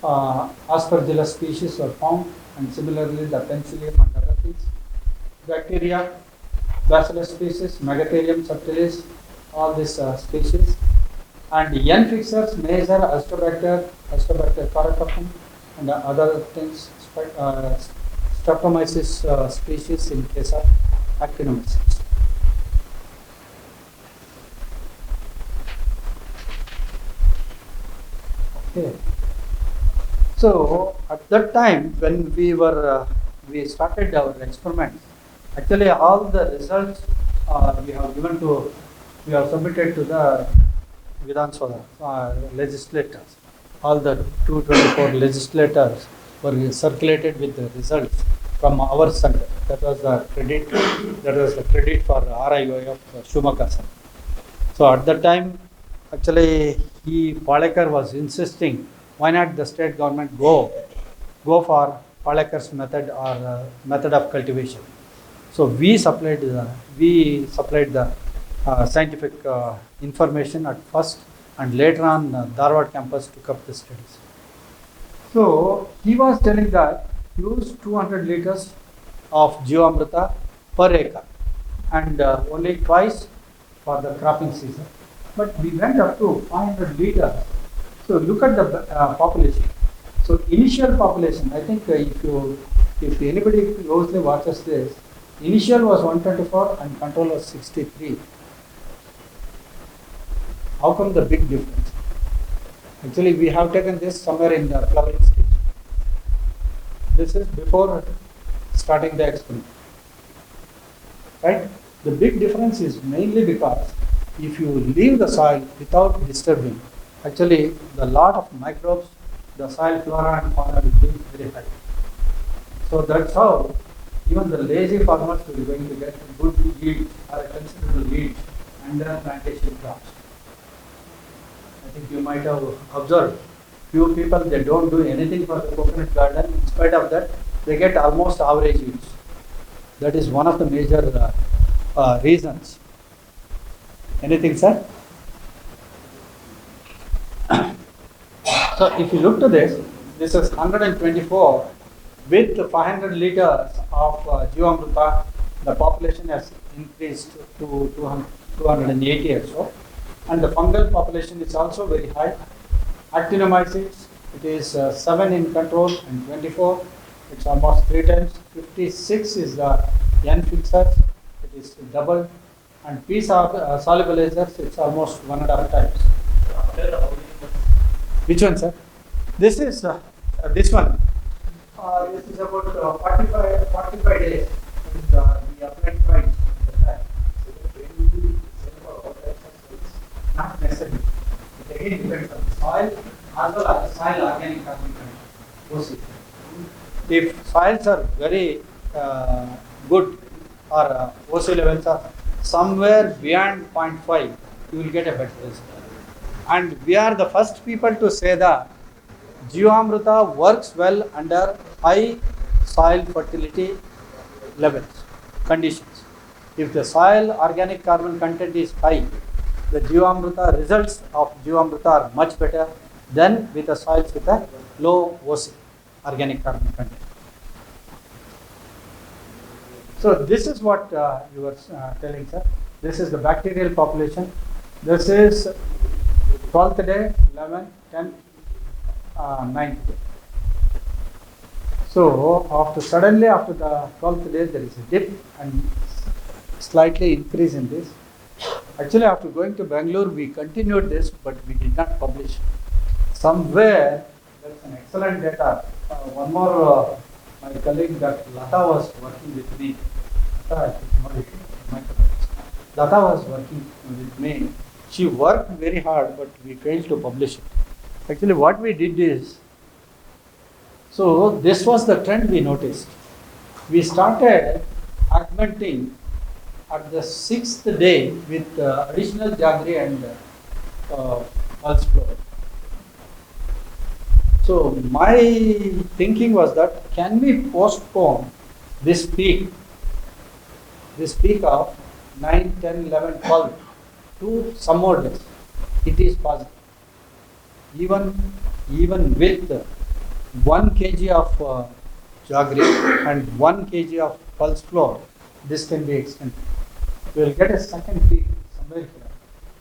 Aspergillus species are found, and similarly the Penicillium and other things. Bacteria, Bacillus species, Megatherium subtilis, all these species. And N fixers, major Astrobacter, Astrobacter coracopum, and other things, Streptomyces species in case of actinomyces. Okay. So at that time when we started our experiments, actually all the results we have submitted to the Vidhan Sabha legislators. All the 224 legislators were circulated with the results from our center. That was the credit. That was the credit for RIO of Shumaka Center. So at that time, actually, Palekar was insisting, why not the state government go for Palekar's method or method of cultivation. So we supplied the scientific information at first, and later on Dharwad campus took up the studies. So he was telling that use 200 liters of Jivamrita per acre, and only twice for the cropping season. But we went up to 500 liters. So look at the population. So initial population, I think if anybody closely watches this, initial was 124 and control was 63. How come the big difference? Actually, we have taken this somewhere in the flowering stage. This is before starting the experiment, right? The big difference is mainly because if you leave the soil without disturbing, actually the lot of microbes, the soil flora and fauna will be very high. So that's how even the lazy farmers will be going to get a good yield or a considerable yield under plantation crops. I think you might have observed few people, they don't do anything for the coconut garden. In spite of that, they get almost average yields. That is one of the major reasons. Anything, sir? So if you look to this is 124 with 500 liters of Jivamrita. The population has increased to 280 or so, and the fungal population is also very high. Actinomyces, it is 7 in control and 24. It's almost 3 times. 56 is the N fixers. It is double. And P solubilizers, it's almost 1.5 times. Which one, sir? This is this one. This is about 45 days. We applied twice. Not necessarily. It again depends on the soil as well as the soil organic carbon content. If soils are very good or OC levels are somewhere beyond 0.5, you will get a better result. And we are the first people to say that Jivamrita works well under high soil fertility levels, conditions. If the soil organic carbon content is high, the Jivamrita results of Jivamrita are much better than with the soils with a low OC, organic carbon content. So this is what you were telling, sir. This is the bacterial population. This is 12th day, 11th, 10th, 9th day. So suddenly after the 12th day there is a dip and slightly increase in this. Actually, after going to Bangalore, we continued this, but we did not publish. Somewhere there is an excellent data. One more, my colleague Dr. Lata was working with me. Lata was working with me. She worked very hard, but we failed to publish it. Actually, what we did is, so this was the trend we noticed. We started augmenting at the 6th day with additional jaggery and pulse flow. So my thinking was that can we postpone this peak this peak of 9, 10, 11, 12 to some more days, it is possible. Even with 1 kg of jaggery and 1 kg of pulse flow, this can be extended. You will get a second peak somewhere here.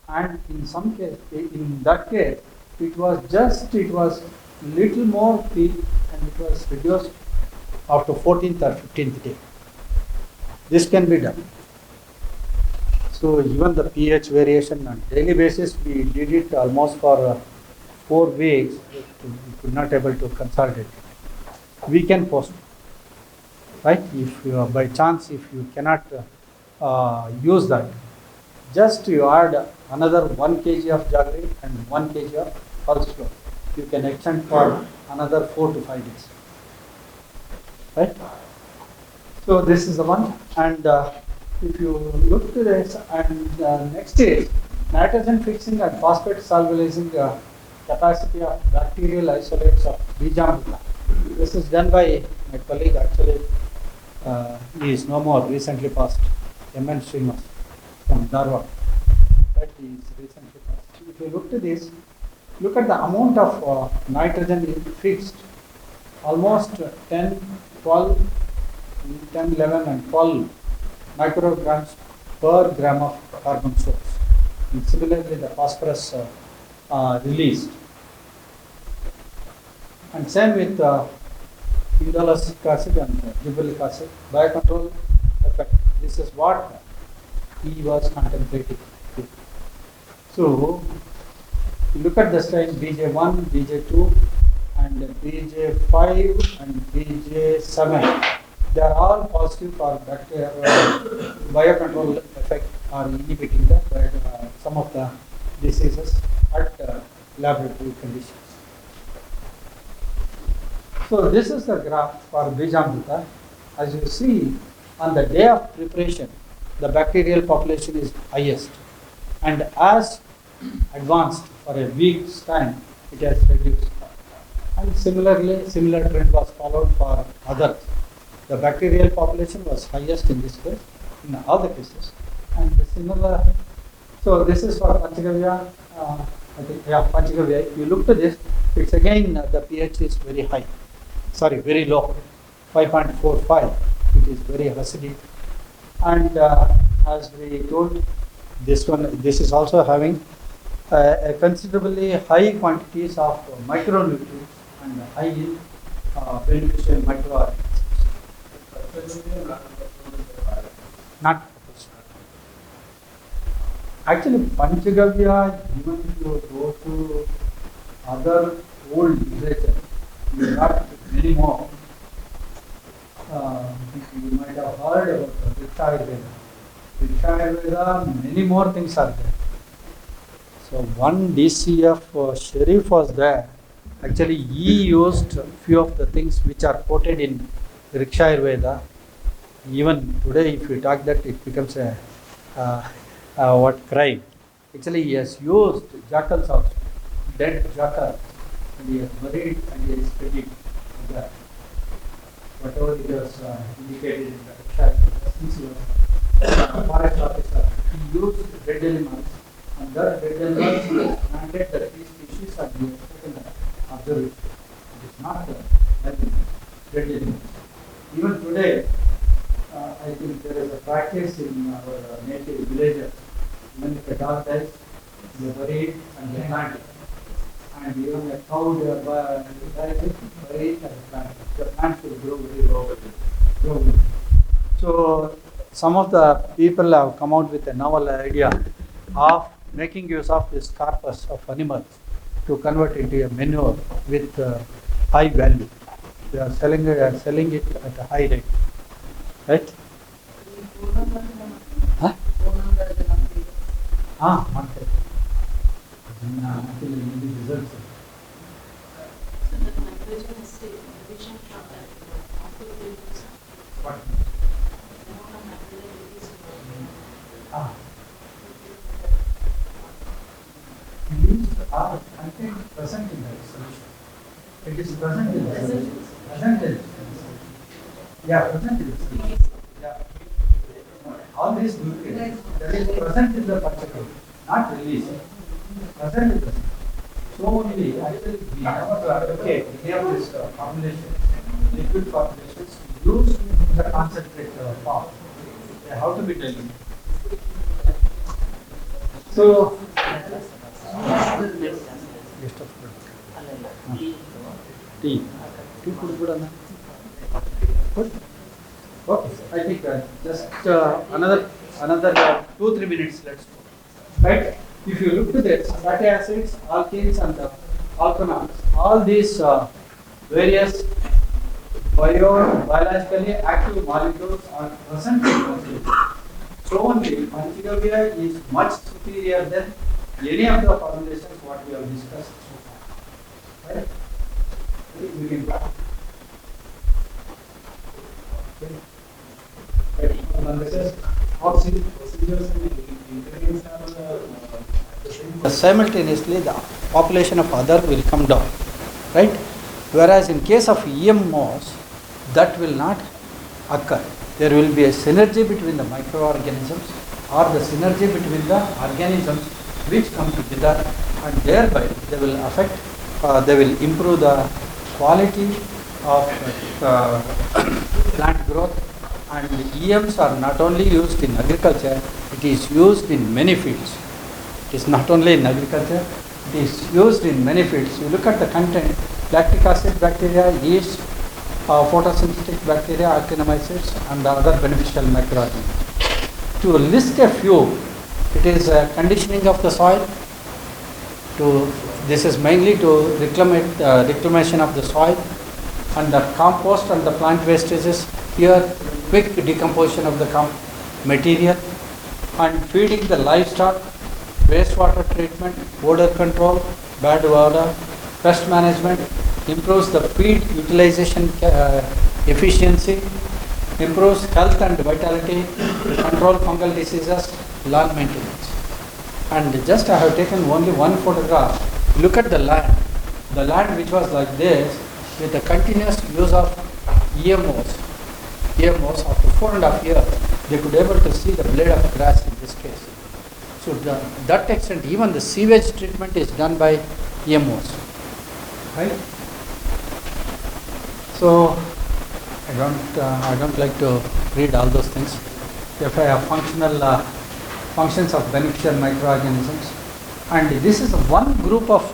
And in some case, in that case, it was little more peak and it was reduced after 14th or 15th day. This can be done. So even the pH variation on daily basis, we did it almost for 4 weeks. We could not able to consolidate. We can postpone, right? If you, by chance, if you cannot use that, just you add another 1 kg of jaggery and 1 kg of pulse flow. You can extend for another 4 to 5 days, right? So this is the one, and if you look to this, and next is nitrogen fixing and phosphate solubilizing capacity of bacterial isolates of Bijambuka. This is done by my colleague, actually, he is no more, recently passed, M.N. Srinivas from Dharwad. But he is recently passed. If you look to this, look at the amount of nitrogen fixed, almost 10, 12, 10, 11 and 12 micrograms per gram of carbon source. And similarly, the phosphorus released. And same with indolosic acid and gibberellic acid, biocontrol effect. This is what he was contemplating. So, look at the strain BJ1, BJ2 and BJ5 and BJ7. They are all positive for bacteria biocontrol effect or inhibiting some of the diseases at laboratory conditions. So this is the graph for Bijambuka. As you see, on the day of preparation, the bacterial population is highest, and as advanced for a week's time, it has reduced. And similarly, similar trend was followed for others. The bacterial population was highest in this case, in all the cases, and similar. So this is for Panchagavya. I think, yeah, Panchagavya. If you look to this, it's again the pH is very high. Sorry, very low, 5.45. It is very acidic, and as we told, this is also having a considerably high quantities of micronutrients and high in beneficial microorganisms. Not actually Panchagavya, even if you go to other old literature, you got many more. You might have heard about Riksha Ayurveda, many more things are there. So one DCF Sharif was there. Actually, he used few of the things which are quoted in Riksha Ayurveda. Even today, if you talk that, it becomes a what crime. Actually, he has used jackals also, dead jackals, and he has buried and he has studied that. Whatever it was indicated in the Riksha Ayurveda, since he was forest officer, he used dead animals, and that dead animals mandate that these species are being taken observed. It is not dead animals. Even today, I think there is a practice in our native villages. When the dog dies, they bury it and they plant it. And even a cow dies, bury it and plant it. The plant will grow very low. So some of the people have come out with a novel idea of making use of this carcass of animals to convert into a manure with high value. They are selling it at a high rate, right? Huh? One second. Until the results. What? These are content present in the solution. It is present in the solution. Present in the solution. Yeah, present in the solution. Yeah. all these nutrients that is present in the Panchakam, not released, present in the soil. So only actually we have to advocate any of this formulation, liquid formulations used in the concentrate form. They have to be diluted. So, tea. Tea good. Okay, I think just another 2-3 minutes. Let's go. Right? If you look to this, fatty acids, alkenes, and alkanols, all these various biologically active molecules are present in Panchagavya. So only Panchagavya is much superior than any of the formulations what we have discussed so far. Right? We can go. Simultaneously, the population of other will come down, right? Whereas in case of EMOs, that will not occur. There will be a synergy between the microorganisms or the synergy between the organisms which come together, and thereby they will affect, they will improve the quality of plant growth. And EMs are not only used in agriculture, it is used in many fields. It is not only in agriculture, it is used in many fields. You look at the content, lactic acid bacteria, yeast, photosynthetic bacteria, actinomycetes, and the other beneficial microorganisms. To list a few, it is conditioning of the soil. This is mainly to reclamation of the soil, and the compost and the plant wastages. Here, quick decomposition of the material, and feeding the livestock, wastewater treatment, odor control, bad odor, pest management, improves the feed utilization efficiency, improves health and vitality, control fungal diseases, lawn maintenance. And just I have taken only one photograph. Look at the land which was like this, with the continuous use of EMOs after 4.5 years, they could able to see the blade of grass in this case. So that extent, even the sewage treatment is done by EMOs, right? So I don't like to read all those things. If I have functions of beneficial microorganisms, and this is one group of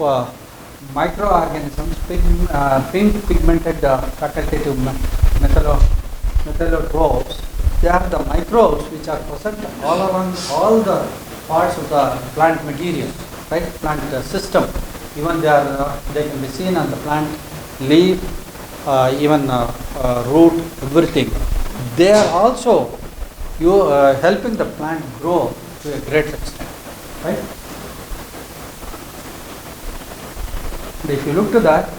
microorganisms, pink pigmented facultative methylotrophs. They are the microbes which are present all around all the parts of the plant material, right? Plant system. Even they can be seen on the plant leaf, even root, everything. They are also helping the plant grow to a great extent, right? And if you look to that,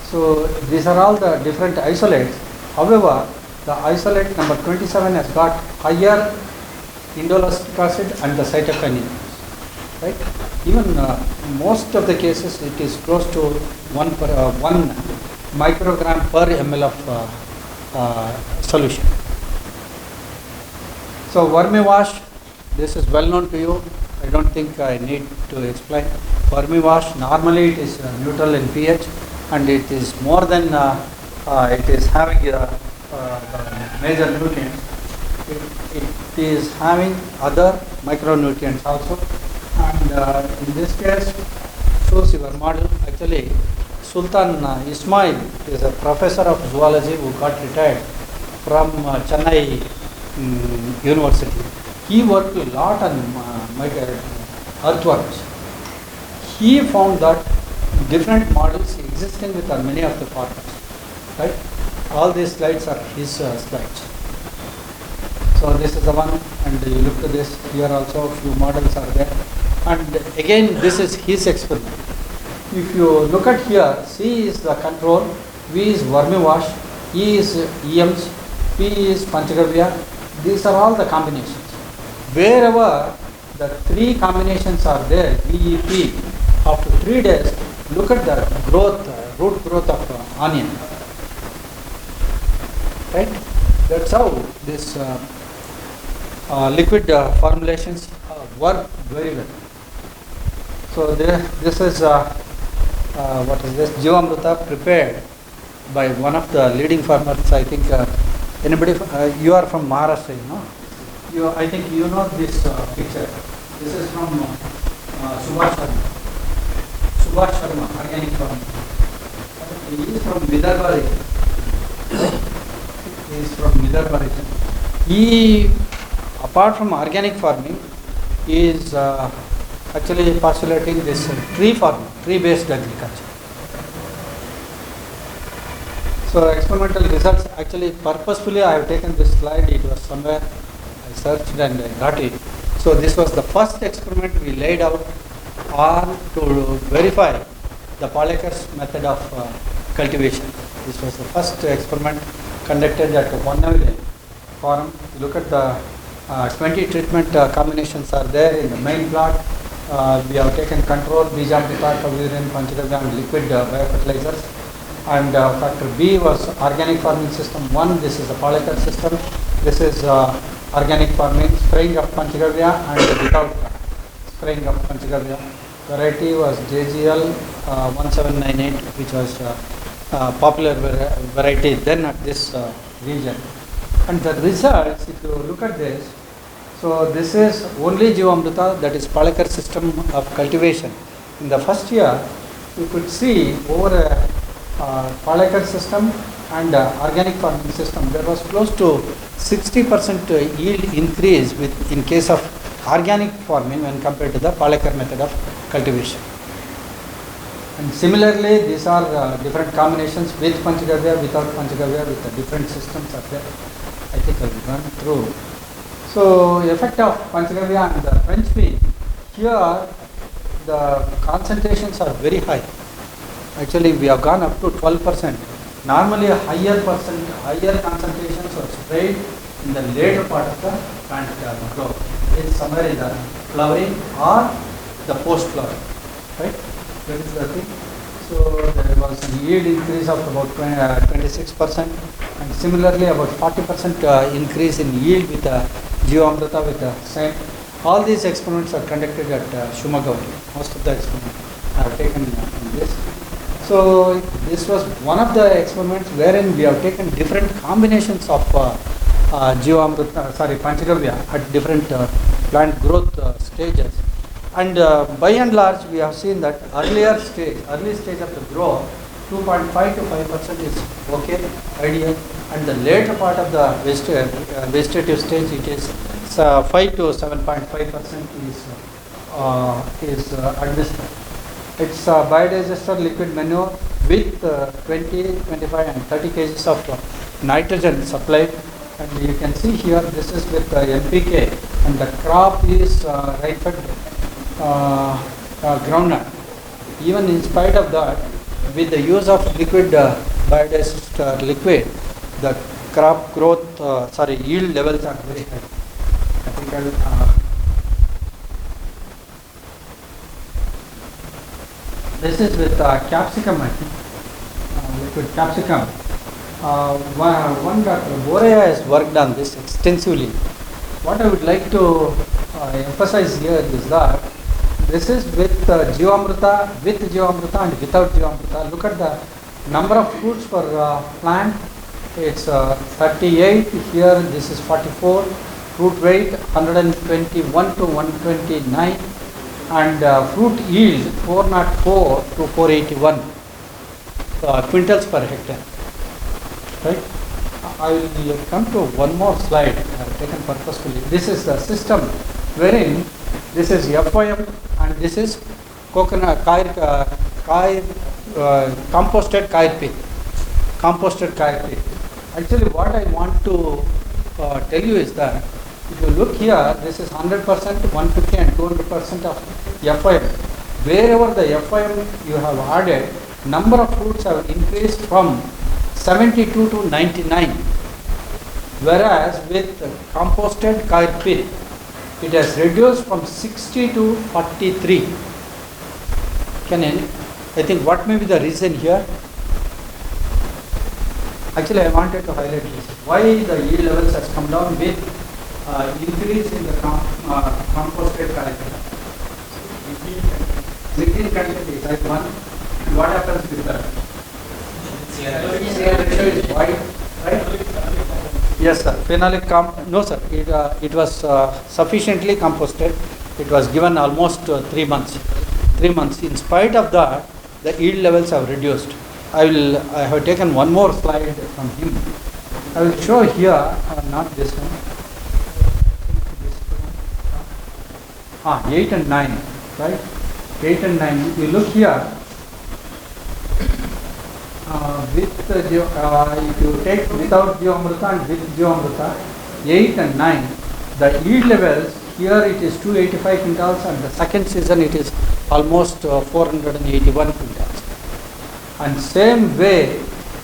so these are all the different isolates. However, the isolate number 27 has got higher indolactic acid and the cytokinin, right? Even most of the cases, it is close to 1 microgram per ml of solution. So vermiwash, this is well known to you. I don't think I need to explain. Vermiwash, normally it is neutral in pH, and it is more than it is having the major nutrients. It is having other micronutrients also, and in this case shows your model. Actually, Sultan Ismail is a professor of zoology who got retired from Chennai University. He worked a lot on earthworms. He found that different models existing with many of the farmers, right? All these slides are his slides. So this is the one, and you look to this, here also a few models are there. And again, this is his experiment. If you look at here, C is the control, V is vermiwash, E is EMs, P is Panchagavya. These are all the combinations. Wherever the three combinations are there, VEP, after 3 days, look at the growth, root growth of onion. Right? That's how this liquid formulations work very well. So this is what is this Jivamrita prepared by one of the leading farmers. I think anybody you are from Maharashtra, you know. I think you know this picture. This is from Subhash Sharma. Subhash Sharma, organic farmer. He is from Vidarbha region. He is from Vidarbha region. He, apart from organic farming, is actually postulating this tree farming, tree-based agriculture. So experimental results, actually purposefully I have taken this slide, it was somewhere, I searched and I got it. So this was the first experiment we laid out on to verify the Palekar's method of cultivation. This was the first experiment conducted at Vannavile forum. You look at the 20 treatment combinations are there in the main plot. We have taken control, Bijamrita, Kavirin, Panchagavya and liquid biofertilizers. And factor B was organic farming system 1. This is the Palekar system. This is organic farming, spraying of Panchagavya and without spraying of Panchagavya. Variety was JGL 1798, which was popular variety then at this region. And the results, if you look at this, so this is only Jivamrita, that is Palekar system of cultivation. In the first year, you could see over a Palekar system and organic farming system, there was close to 60% yield increase in case of organic farming when compared to the Palekar method of cultivation. And similarly, these are different combinations with Panchagavya, without Panchagavya, with the different systems are there. I think I will run through. So, effect of Panchagavya and the French bean, here the concentrations are very high. Actually, we have gone up to 12%. Normally, higher concentrations are sprayed in the later part of the plant growth. It's somewhere in the flowering or the post flowering, right? That is the thing. So there was a yield increase of about 26%, and similarly about 40% increase in yield with Jivamrita with the same. All these experiments are conducted at Shumaga. Most of the experiments are taken in this. So this was one of the experiments wherein we have taken different combinations of Panchagavya at different plant growth stages. And by and large, we have seen that early stage of the growth, 2.5 to 5% is okay, ideal, and the later part of the vegetative stage, it is 5 to 7.5% is advisable. It's biodigester liquid manure with 20, 25 and 30 kgs of nitrogen supplied, and you can see here this is with NPK, and the crop is right-fed groundnut. Even in spite of that, with the use of liquid biodigester liquid, the crop growth, yield levels are very high. I think I'll this is with capsicum, I think, liquid capsicum. One Dr. Borea has worked on this extensively. What I would like to emphasize here is that this is with Jivamrita, and without Jivamrita. Look at the number of fruits per plant. It's 38 here, this is 44. Fruit weight 121 to 129. And fruit yield 404 to 481 quintals per hectare. Right? I will come to one more slide I have taken purposefully. This is the system wherein this is FOM and this is coconut composted kair pit. Actually, what I want to tell you is that if you look here, this is 100%, 150 and 200% of FOM. Wherever the FOM you have added, number of fruits have increased from 72 to 99. Whereas with composted kair pit, it has reduced from 60 to 43. I think what may be the reason here? Actually, I wanted to highlight this. Why the yield levels has come down with increase in the composted curriculum. Nickel content is like 1, and what happens with that? CR ratio is wide, right? Yes, sir. Phenolic no, sir. It was sufficiently composted. It was given almost 3 months. 3 months. In spite of that, the yield levels have reduced. I have taken one more slide from him. I will show here, not this one. 8 and 9, right? 8 and 9. You look here. If you take without Jivamrita and with Jivamrita, 8 and 9, the yield levels, here it is 285 quintals, and the second season it is almost 481 quintals. And same way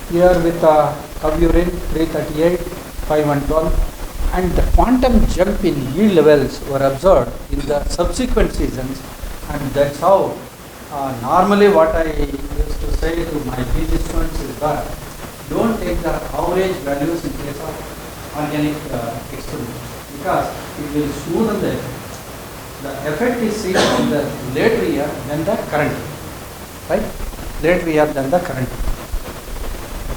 here with Kavyurin 338, 512, and the quantum jump in yield levels were observed in the subsequent seasons, and that's how normally what I used to say to my PG students is that don't take the average values in case of organic experiments, because it will smoothen the effect. The effect is seen in the later year than the current year, right? Later year than the current year.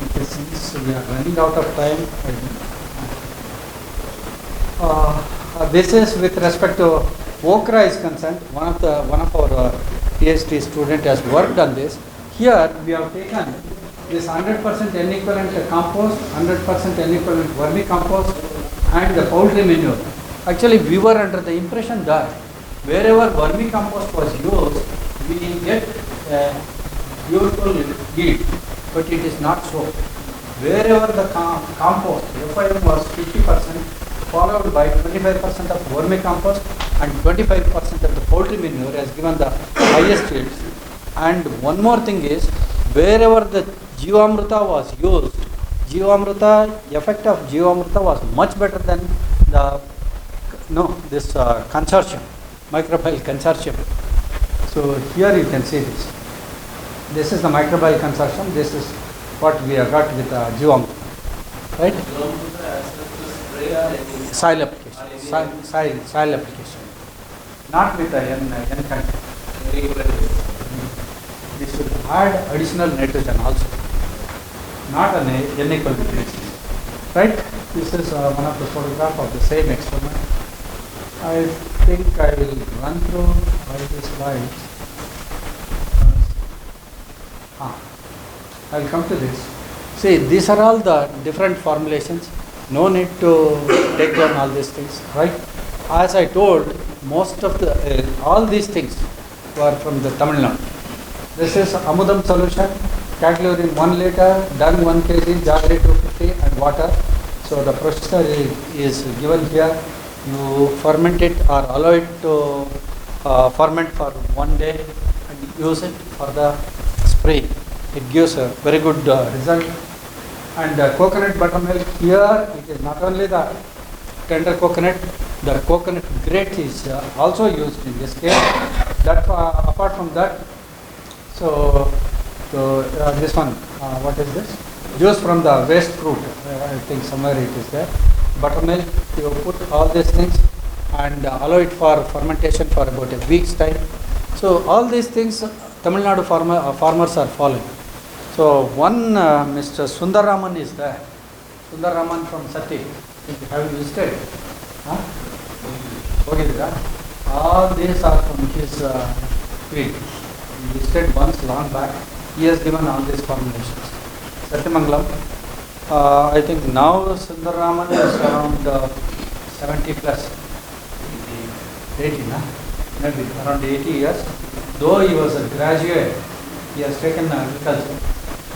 Okay, since we are running out of time, this is with respect to okra is concerned. One of our PhD student has worked on this. Here we have taken this 100% N-equivalent compost, 100% N-equivalent vermicompost, and the poultry manure. Actually, we were under the impression that wherever vermicompost was used, we get beautiful yield, but it is not so. Wherever the compost, FIM was 50%, followed by 25% of vermicompost and 25% of the poultry manure has given the highest yields. And one more thing is, wherever the Jivamrita was used, effect of Jivamrita was much better than the consortium, microbial consortium. So here you can see this. This is the microbial consortium. This is what we have got with Jivamrita, right? Soil application, soil application, not with the N content. This should add additional nitrogen also, not an N-equivalent basis, right? This is one of the photographs of the same experiment. I think I will run through all these slides. I will come to this. See, these are all the different formulations. No need to take down all these things, right? As I told, most of the all these things were from the Tamil Nadu. This is Amudam solution, Caglurin 1 liter, dung 1 kg, jaggery 250 and water. So the procedure is given here. You ferment it or allow it to ferment for 1 day and use it for the spray. It gives a very good result. And coconut buttermilk, here it is not only the tender coconut, the coconut grit is also used in this case. That apart from that, so this one, what is this? Juice from the waste fruit. I think somewhere it is there. Buttermilk, you put all these things and allow it for fermentation for about a week's time. So all these things Tamil Nadu farmers are following. So one Mr. Sundaraman is there. Sundaraman from Sati. Have you visited? Huh? All these are from his field. He visited once long back. He has given all these formulations. Satyamangalam. I think now Sundaraman is around 70 plus. 80, maybe around 80 years. Though he was a graduate, he has taken agriculture.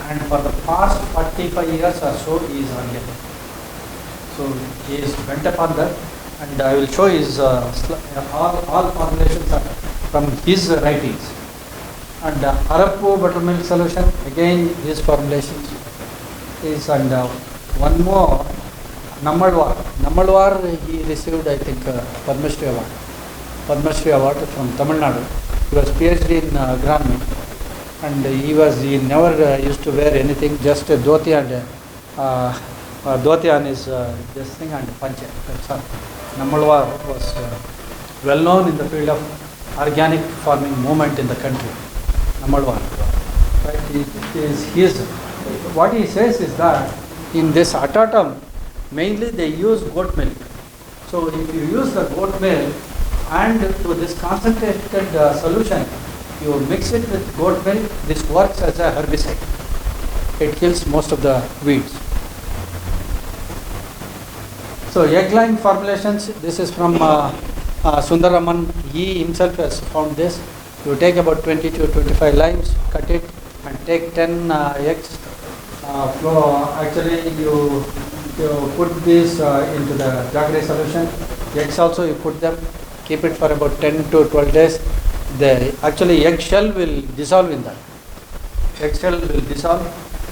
And for the past 45 years or so, he is organic. So he is bent upon that, and I will show his all formulations are from his writings. And Harappu buttermilk solution, again his formulations is, and one more Nammalwar. Nammalwar, he received, I think, Padma Shri Award from Tamil Nadu. He was PhD in agronomy, and he never used to wear anything, just a dhoti and dhoti on his this thing and pancha. That's all. Nammalwar was well known in the field of organic farming movement in the country. Nammalwar. Right? What he says is that in this atatam, mainly they use goat milk. So if you use the goat milk and to this concentrated solution, you mix it with goat milk, this works as a herbicide. It kills most of the weeds. So egg line formulations, this is from Sundaraman. He himself has found this. You take about 20 to 25 limes, cut it and take 10 eggs. Actually you put this into the jaggery solution. Eggs also you put them, keep it for about 10 to 12 days. The actually egg shell will dissolve in that. Egg shell will dissolve.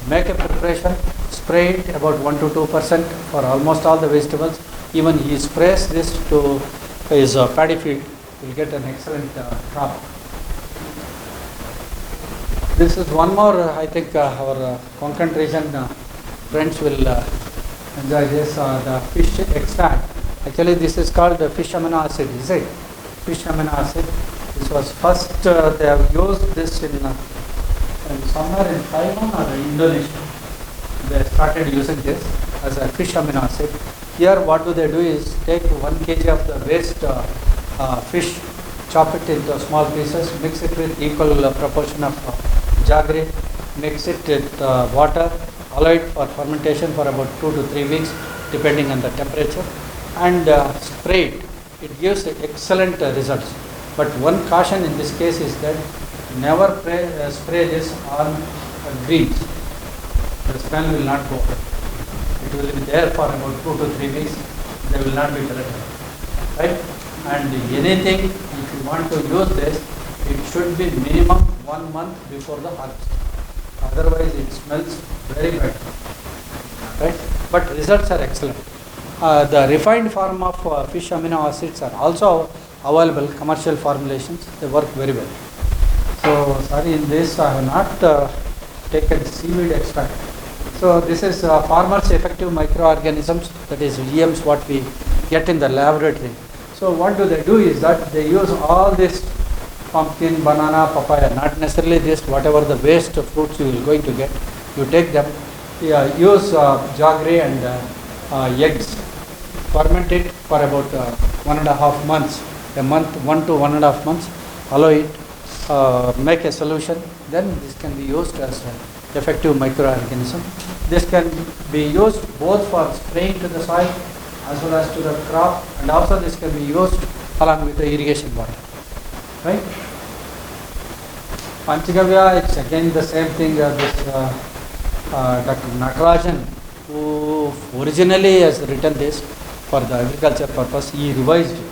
Make a preparation, spray it about 1 to 2% for almost all the vegetables. Even he sprays this to his paddy field, will get an excellent crop. This is one more, I think our Konkan region friends will enjoy this, the fish extract. Actually this is called fish amino acid, is it? Fish amino acid. This was first, they have used this in somewhere in Taiwan or Indonesia. They started using this as a fish amino acid. Here what do they do is take 1 kg of the waste fish, chop it into small pieces, mix it with equal proportion of jaggery, mix it with water, allow it for fermentation for about 2 to 3 weeks depending on the temperature, and spray it. It gives excellent results. But one caution in this case is that never spray this on greens. The smell will not go. It will be there for about 2 to 3 weeks. They will not be developed. Right? And anything, if you want to use this, it should be minimum 1 month before the harvest. Otherwise, it smells very bad. Right? But results are excellent. The refined form of fish amino acids are also available, commercial formulations. They work very well. So, sorry, in this I have not taken seaweed extract. So, this is farmers' effective microorganisms, that is EMs, what we get in the laboratory. So, what do they do is that they use all this pumpkin, banana, papaya, not necessarily this, whatever the waste fruits you will going to get, you take them, use jaggery and eggs, ferment it for about 1.5 months, a month, 1 to 1.5 months, allow it, make a solution, then this can be used as an effective microorganism. This can be used both for spraying to the soil as well as to the crop, and also this can be used along with the irrigation water. Right? Panchagavya, it's again the same thing. This Dr. Natarajan, who originally has written this for the agriculture purpose, he revised it.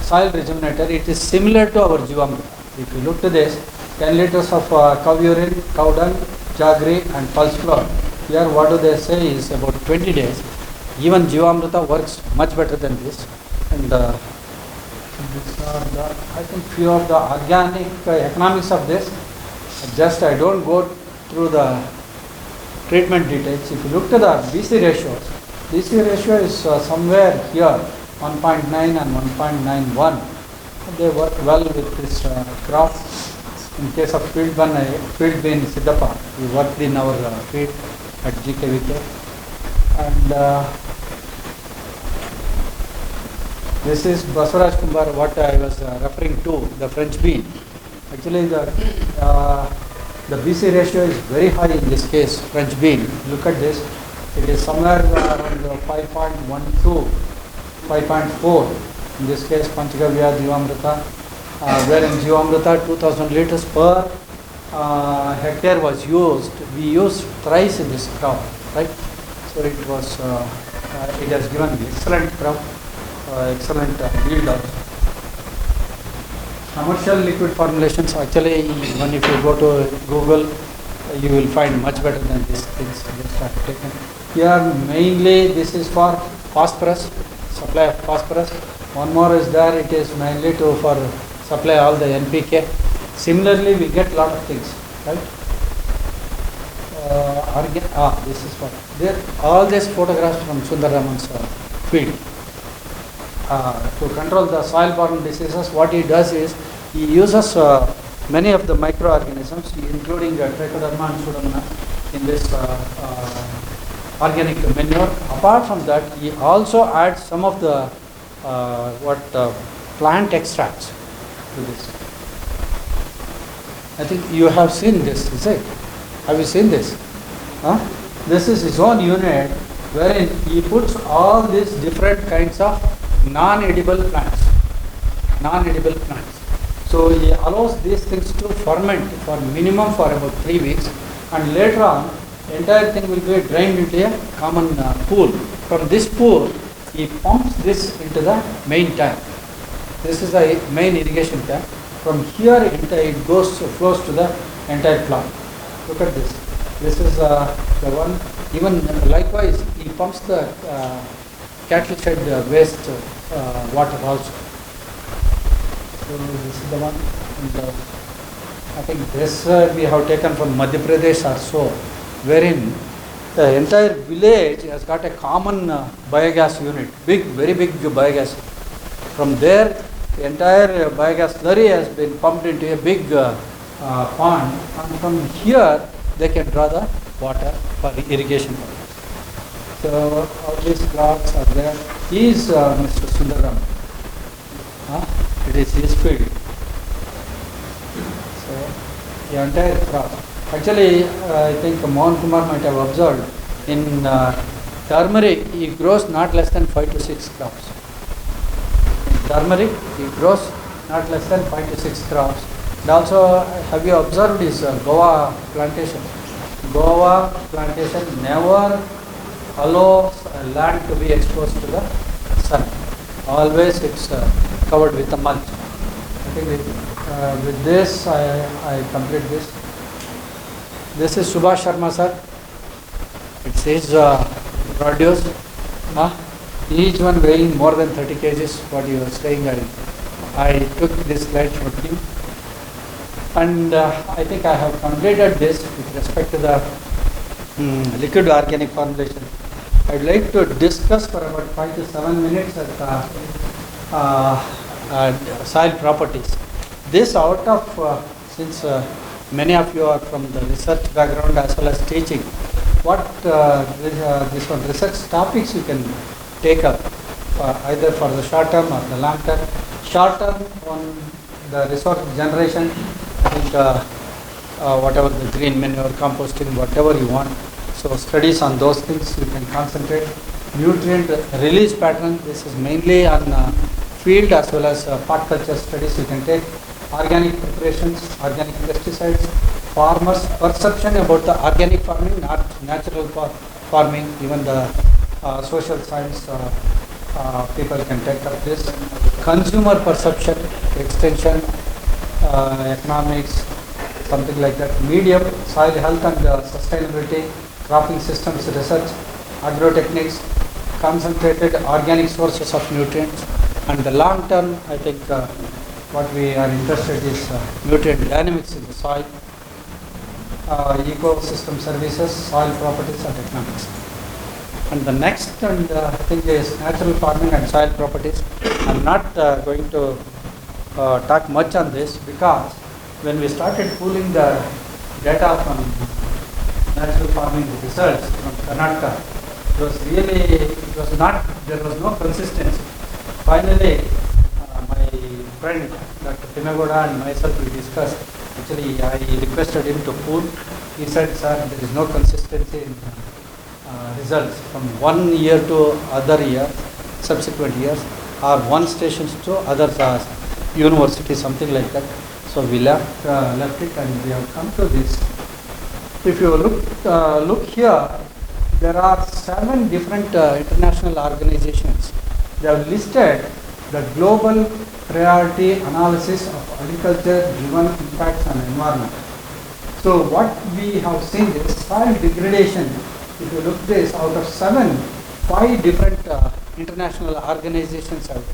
Soil rejuvenator, it is similar to our Jivamrita. If you look to this, 10 liters of cow urine, cow dung, jaggery and pulse flour. Here what do they say is about 20 days. Even Jivamrita works much better than this. And these are the, I think, few of the organic economics of this. Just I don't go through the treatment details. If you look to the BC ratios, BC ratio is somewhere here 1.9 and 1.91. They work well with this crop. In case of field bean Siddhappa, we worked in our field at GKVK. And this is Baswaraj Kumbar, what I was referring to, the French bean. Actually, the BC ratio is very high in this case, French bean. Look at this. It is somewhere around 5.12, 5.4. In this case, Panchagavya, Jivamrita, wherein Jivamrita 2000 liters per hectare was used. We used thrice in this crop, right? So it was, it has given excellent crop, excellent yield also. Commercial liquid formulations, actually, even if you go to Google, you will find much better than these things just are taken. Here, mainly this is for phosphorus, supply of phosphorus. One more is there, it is mainly for supply all the NPK. Similarly, we get lot of things, right? This is what. All these photographs from Sundaraman's field. To control the soil-borne diseases, what he does is he uses many of the microorganisms, including Trichoderma and Pseudomonas, in this organic manure. Apart from that, he also adds some of the plant extracts to this. I think you have seen this, is it? Have you seen this? This is his own unit wherein he puts all these different kinds of non-edible plants. Non-edible plants. So he allows these things to ferment for minimum for about 3 weeks, and later on entire thing will be drained into a common pool. From this pool he pumps this into the main tank. This is the main irrigation tank. From here it flows to the entire plant. Look at this. This is the one. Even likewise, he pumps the cattle shed waste water also. So this is the one. And, I think this we have taken from Madhya Pradesh or so, wherein the entire village has got a common biogas unit, very big biogas. From there, the entire biogas slurry has been pumped into a big pond, and from here they can draw the water for irrigation purpose. So all these plots are there. He is Mr. Sundaram. It is his field. So the entire crop. Actually, I think Mohan Kumar might have observed in turmeric he grows not less than 5 to 6 crops. In turmeric he grows not less than 5 to 6 crops. And also, have you observed his guava plantation? Guava plantation never allows land to be exposed to the sun. Always it's covered with a mulch. I think with this I complete this. This is Subhash Sharma sir. It's his produce. Each one weighing more than 30 kgs. What you were saying, I took this slide from him. And I think I have completed this with respect to the liquid organic formulation. I would like to discuss for about 5 to 7 minutes soil properties. This out of, since many of you are from the research background as well as teaching, what this one research topics you can take up either for the short term or the long term. Short term on the resource generation, I think whatever the green manure, composting, whatever you want. So studies on those things you can concentrate. Nutrient release pattern, this is mainly on field as well as pot culture studies you can take. Organic preparations, organic pesticides, farmers' perception about the organic farming, not natural farming, even the social science people can take up this. Consumer perception, extension, economics, something like that. Medium, soil health and sustainability, cropping systems research, agrotechnics, concentrated organic sources of nutrients. And the long term, I think what we are interested is nutrient dynamics in the soil, ecosystem services, soil properties and economics. And the next thing is natural farming and soil properties. I'm not going to talk much on this because when we started pulling the data from natural farming results from Karnataka, there was no consistency. Finally, my friend Dr. Pimagoda and myself we discussed. Actually, I requested him to pull. He said, sir, there is no consistency in results from one year to other year, subsequent years, or one stations to other university, something like that. So we left it and we have come to this. If you look here, there are 7 different international organizations. They have listed the global priority analysis of agriculture-driven impacts on environment. So what we have seen is soil degradation. If you look this, out of 7, 5 different international organizations have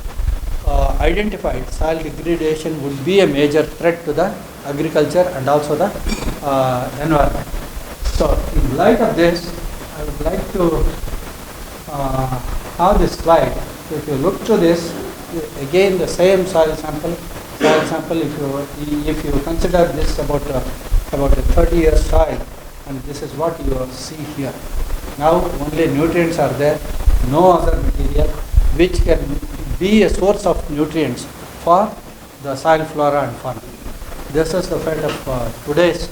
identified soil degradation would be a major threat to the agriculture and also the environment. So in light of this, I would like to have this slide. If you look to this, again the same soil sample. If you consider this about a 30-year soil, and this is what you see here. Now only nutrients are there, no other material which can be a source of nutrients for the soil flora and fauna. This is the fate of today's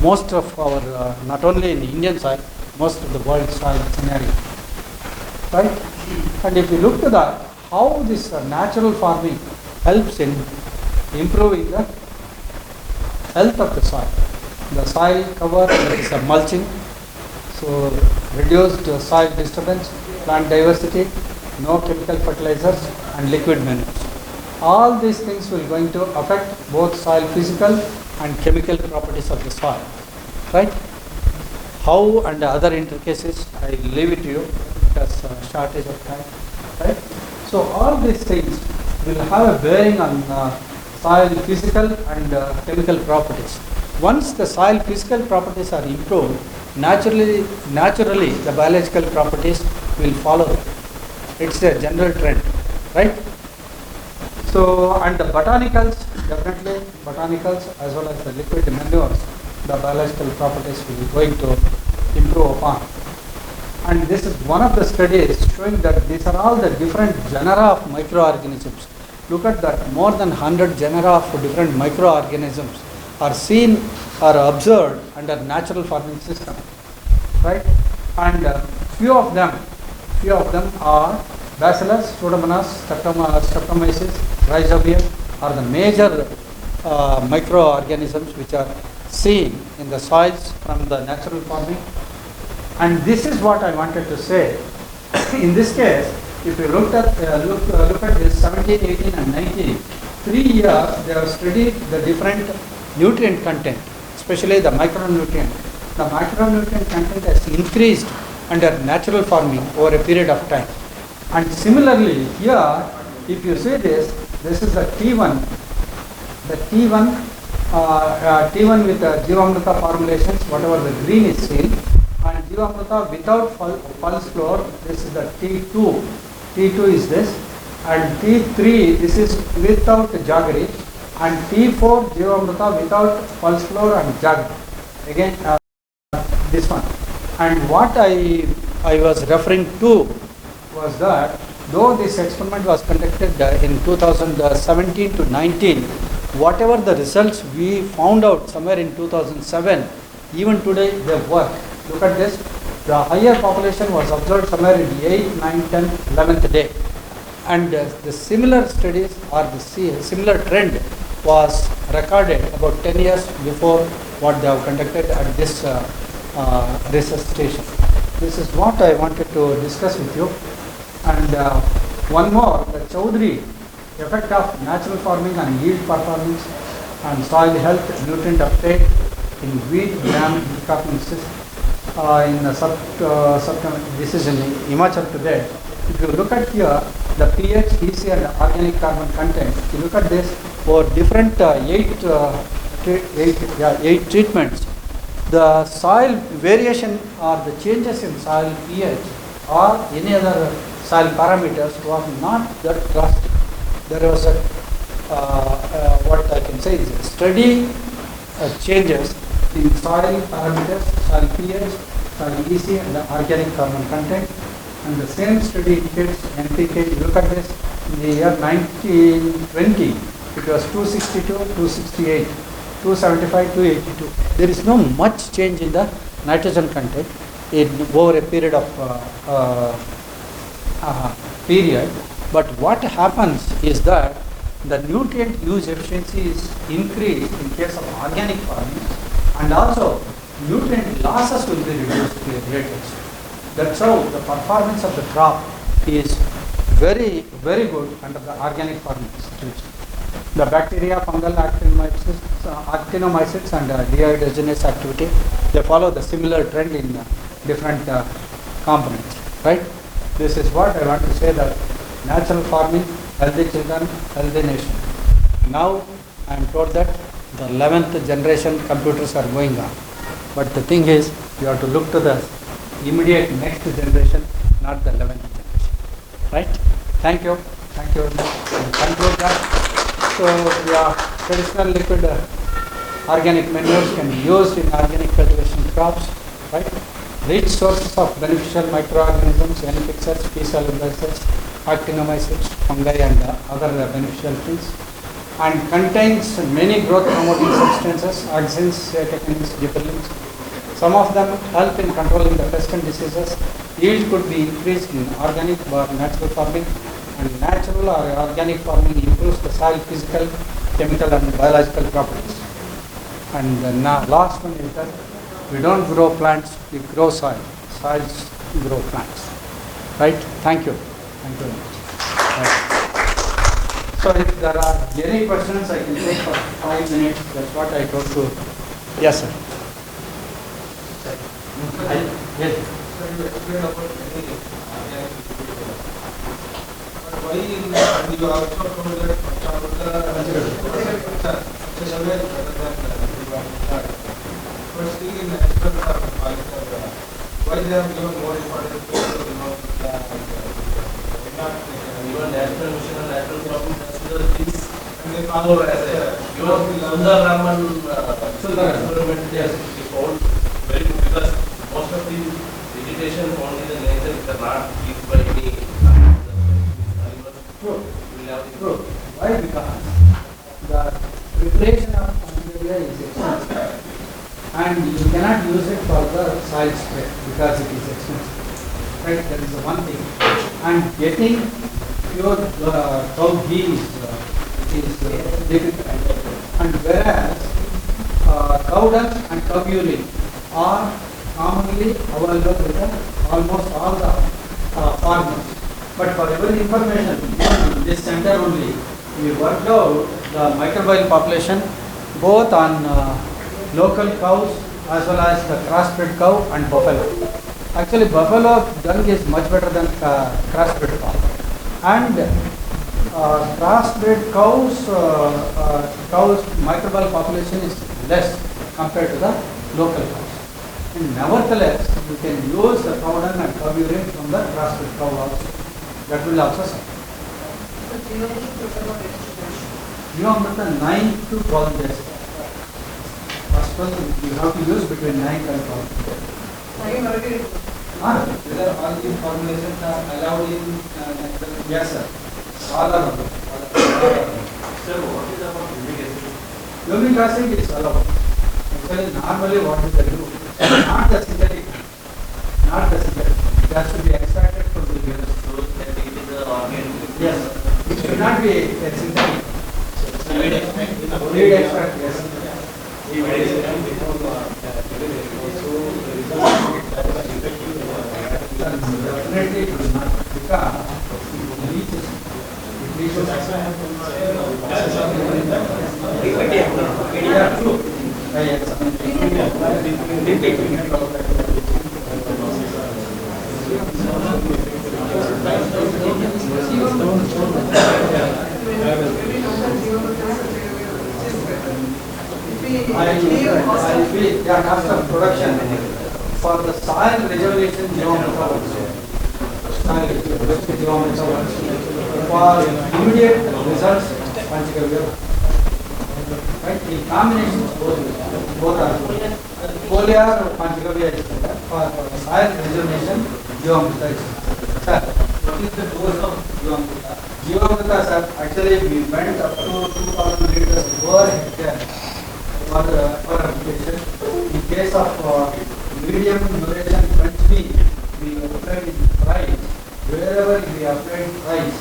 most of our, not only in Indian soil, most of the world soil scenario. Right? And if you look to that, how this natural farming helps in improving the health of the soil. The soil cover, there is a mulching, so reduced soil disturbance, plant diversity, no chemical fertilizers and liquid manures. All these things will going to affect both soil physical and chemical properties of the soil. Right? How and other intricacies, I leave it to you because shortage of time. Right? So all these things will have a bearing on soil physical and chemical properties. Once the soil physical properties are improved, naturally the biological properties will follow that. It's a general trend, right? So, and the botanicals, definitely botanicals as well as the liquid manures, the biological properties will be going to improve upon. And this is one of the studies showing that these are all the different genera of microorganisms. Look at that, more than 100 genera of different microorganisms are seen or observed under natural farming system, right? And few of them are Bacillus, Pseudomonas, Streptomyces, Rhizobium are the major microorganisms which are seen in the soils from the natural farming. And this is what I wanted to say. In this case, if you look at this 17, 18 and 19, 3 years they have studied the different nutrient content, especially the micronutrient. The micronutrient content has increased under natural farming over a period of time. And similarly here, if you see this is the T1, T1 with the Jivamrita formulations, whatever the green is seen, and Jivamrita without pulse floor, this is the T2. T2 is this, and T3, this is without jaggery, and T4 Jivamrita without pulse floor and jaggery. Again, this one. And what I was referring to was that though this experiment was conducted in 2017 to 19, whatever the results we found out somewhere in 2007, even today they work. Look at this. The higher population was observed somewhere in the 8th, 9th, 10th, 11th day. And the similar studies or the similar trend was recorded about 10 years before what they have conducted at this research station. This is what I wanted to discuss with you. And one more, the Chaudhary effect of natural farming on yield performance and soil health, nutrient uptake in wheat gram decopling system. In this is in Himachal Pradesh. If you look at here, the pH, EC and organic carbon content, if you look at this, for different 8 treatments, the soil variation or the changes in soil pH or any other soil parameters were not that drastic. There was a what I can say is a steady changes in soil parameters, soil pH, soil EC and the organic carbon content. And the same study indicates NPK. Look at this, in the year 1920, it was 262, 268, 275, 282. There is no much change in the nitrogen content in over a period of period. But what happens is that the nutrient use efficiency is increased in case of organic farming, and also nutrient losses will be reduced to a great extent. That's how the performance of the crop is very, very good under the organic farming situation. The bacteria, fungal actinomycetes and dehydrogenase activity, they follow the similar trend in different components, right? This is what I want to say, that natural farming, healthy children, healthy nation. Now I am told that the 11th generation computers are going on. But the thing is, you have to look to the immediate next generation, not the 11th generation. Right? Thank you. Thank you. We'll conclude that. So, yeah, traditional liquid organic manures can be used in organic cultivation crops. Right? Rich sources of beneficial microorganisms, N-fixers, P solubilizers, actinomycetes, fungi, and other beneficial trees, and contains many growth promoting substances, auxins, catechins, gibberellins. Some of them help in controlling the pest and diseases. Yield could be increased in organic or natural farming, and natural or organic farming improves the soil physical, chemical, and biological properties. And the last one is that we don't grow plants, we grow soil. Soils grow plants. Right? Thank you. Thank you very much. Right. So if there are any questions, I can take for 5 minutes. That's what I told to. Yes, sir. Yes. Why you also told that but still in experts are why they have given more importance to even national mission and national government consider this and they follow as a even Sundar Raman experiment Yes. is found very good because most of the vegetation found in the nature is not used by any animals. True. We have True. Why? Because the preparation of bacteria is expensive, and you cannot use it for the soil spray because it is expensive. Right? That is the one thing. And getting pure cow ghee is difficult. And whereas cow dung and cow urine are commonly available with almost all the farmers. But for your information, in this center only, we worked out the microbial population both on local cows as well as the crossbred cow and buffalo. Actually, buffalo dung is much better than crossbred cow. And crossbred cows microbial population is less compared to the local cows. And nevertheless, you can use the cow dung and cow urine from the crossbred cow also. That will also serve. You have 9 to 12 days. First one, you have to use between 9 and 12 days. whether all these formulations are allowed in Yes, sir. All are allowed. Sir, what is about humic acid? Humic acid is allowed. Actually, normally what do they do? Not the synthetic. Not the synthetic. It has to be extracted from the urine. So that it is the organic. Yes. It should not be a synthetic. Lead extract, yes. Definitely it will not, because it reaches. Yeah, true. I feel cost of production for the soil rejuvenation geometer for immediate results Panchagavya. Right? The combinations both are good. Foliar or Panchagavya is better. For soil rejuvenation geometer is better. Sir, what is the dose of geometer? Geometer, sir, actually we went up to 2000 liters per hectare for application. In case of medium duration French bean, we applied in rice. Wherever we applied rice,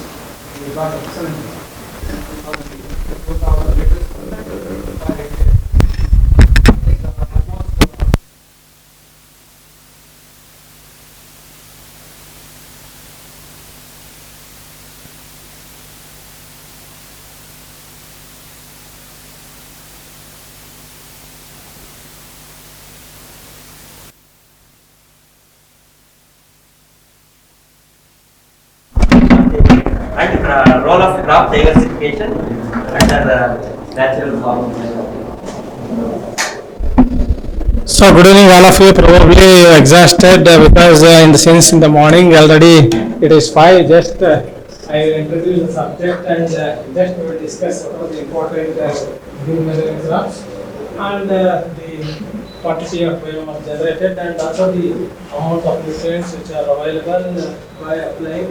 we got excellent results. 2000 liters per hectare. It's almost and role of crop diversification under natural farming. So good evening all of you, probably exhausted because since in the morning already it is 5, just I will introduce the subject and just we will discuss what are the important green measuring graphs and the quantity of biomass generated and also the amount of nutrients which are available by applying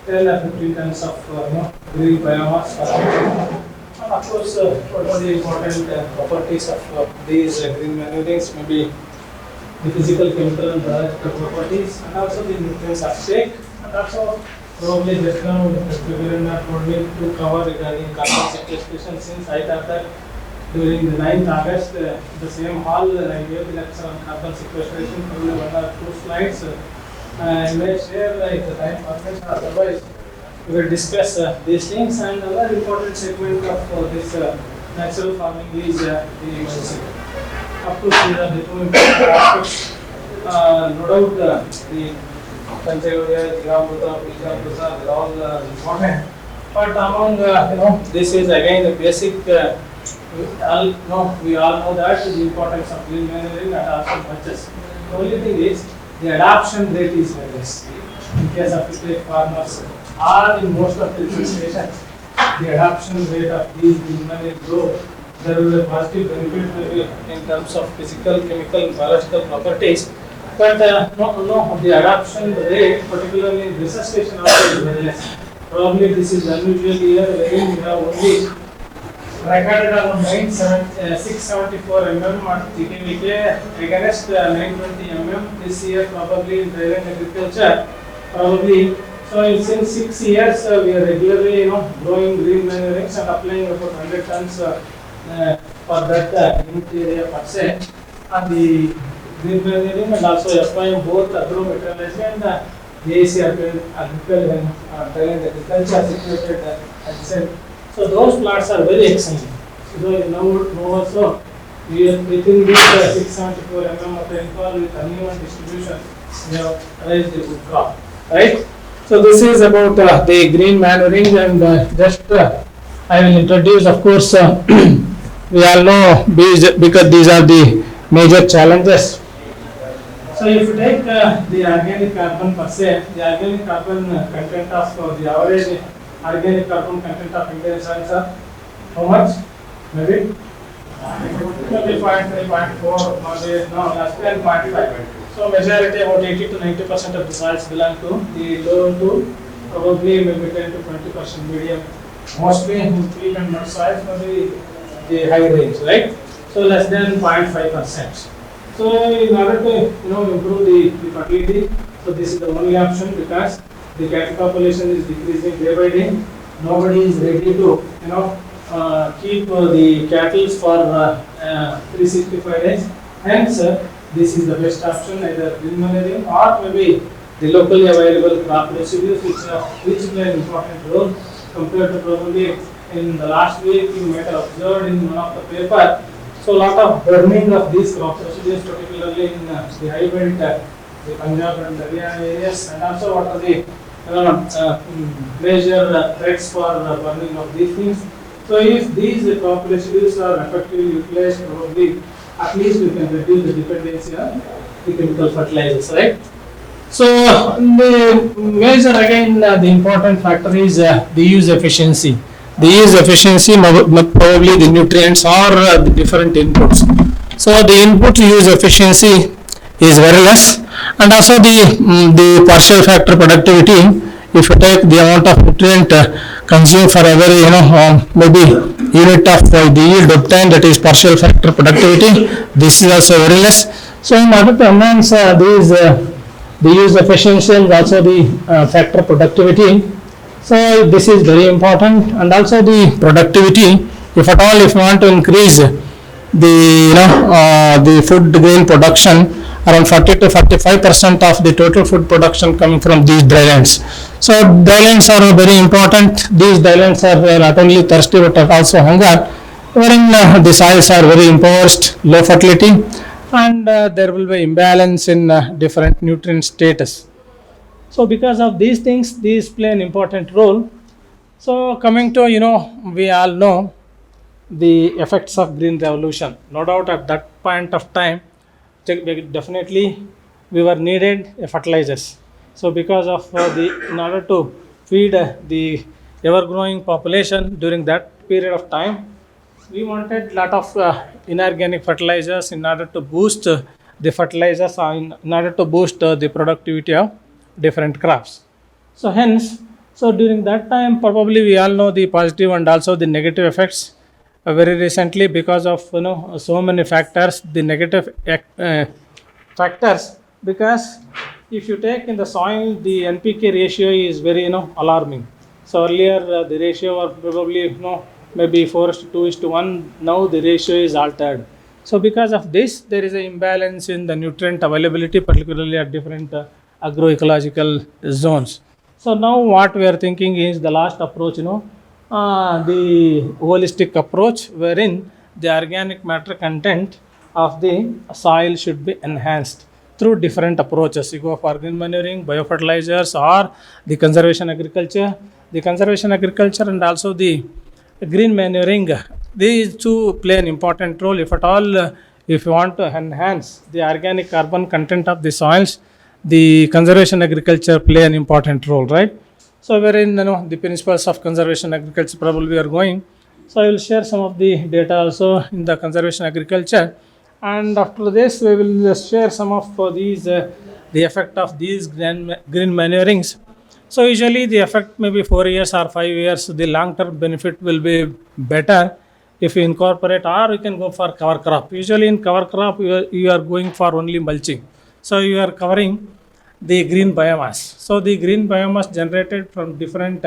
10 or 15 tons of green biomass per hectare. And of course, what are the important properties of these green manurings? Maybe the physical, chemical, and biological properties, and also the nutrients uptake, and also probably just now Mr. Virendra told me to cover regarding carbon sequestration, since I thought that during the 9th August, the same hall, I gave the lecture on carbon sequestration, probably 1 or 2 slides. I may share like the time permits, otherwise we will discuss these things. And another important segment of this natural farming is the medicine. Of course, these are the two important aspects. No doubt the Panchavya, Jigamruta, Bijamruta, they are all important. But among this is again the basic. We all know that the importance of green manuring and also mulches. The only thing is the adoption rate is very less. In case of the farmers, or in most of the stations, the adoption rate of these green manuring low. There will be a positive benefit in terms of physical, chemical, and biological properties. But the adoption rate, particularly in resuscitation, also is very less. Probably this is unusual year wherein we have only recorded around 674 mm at GKVK against 920 mm this year, probably in dairy and agriculture. Probably, so since 6 years we are regularly growing green manurings and applying about 100 tons for that unit area per se. And the green manuring and also applying both agro-meteorology and AEC agriculture situated at the same. So those plots are very excellent. So now also within this 674 mm of rainfall with uneven distribution, we have raised a good crop, right? So this is about the green manuring, and just I will introduce. Of course, we all know because these are the major challenges. So if you take the organic carbon per se, the organic carbon content of the average organic carbon content of Indian soils are how much? Maybe 0.3, 0.4, maybe no, less than 0.5. So majority about 80 to 90% of the soils belong to the low to probably maybe 10 to 20% medium. Mostly in peat and mud soils, maybe the high range, right? So less than 0.5%. So in order to improve the fertility, so this is the only option, because the cattle population is decreasing day by day. Nobody is ready to keep the cattle for 365 days. Hence, this is the best option, either green manuring or maybe the locally available crop residues, which play an important role compared to probably in the last week you might have observed in one of the paper. So a lot of burning of these crop residues, particularly in the high belt, the Punjab and Haryana areas, and also what are the major threats for burning of these things. So if these crop residues are effectively utilized, probably at least we can reduce the dependency on the chemical fertilizers, right? So the major again the important factor is the use efficiency. The use efficiency, probably the nutrients or the different inputs. So the input use efficiency is very less, and also the partial factor productivity. If you take the amount of nutrient consumed for every maybe unit of the yield obtained, that is partial factor productivity, this is also very less. So in order to enhance the use efficiency and also the factor productivity, so this is very important. And also the productivity, if at all if you want to increase the food grain production, around 40 to 45% of the total food production coming from these drylands. So drylands are very important. These drylands are not only thirsty but also hunger, wherein the soils are very impoverished, low fertility, and there will be imbalance in different nutrient status. So because of these things, these play an important role. So coming to we all know the effects of green revolution. No doubt at that point of time, definitely we were needed fertilizers. So because of in order to feed the ever growing population during that period of time, we wanted lot of inorganic fertilizers in order to boost the fertilizers in order to boost the productivity of different crops. So hence, so during that time, probably we all know the positive and also the negative effects. Very recently, because of so many factors, the negative factors. Because if you take in the soil, the NPK ratio is very alarming. So earlier the ratio was probably maybe 4:2:1. Now the ratio is altered. So because of this, there is an imbalance in the nutrient availability, particularly at different agroecological zones. So now what we are thinking is the last approach, the holistic approach, wherein the organic matter content of the soil should be enhanced through different approaches. You go for green manuring, biofertilizers, or the conservation agriculture. The conservation agriculture and also the green manuring, these two play an important role. If at all, if you want to enhance the organic carbon content of the soils, the conservation agriculture play an important role, right? So wherein the principles of conservation agriculture probably we are going. So I will share some of the data also in the conservation agriculture, and after this we will share some of these the effect of these green manurings. So usually the effect may be 4 years or 5 years. The long term benefit will be better if you incorporate, or you can go for cover crop. Usually in cover crop you are going for only mulching. So you are covering the green biomass. So the green biomass generated from different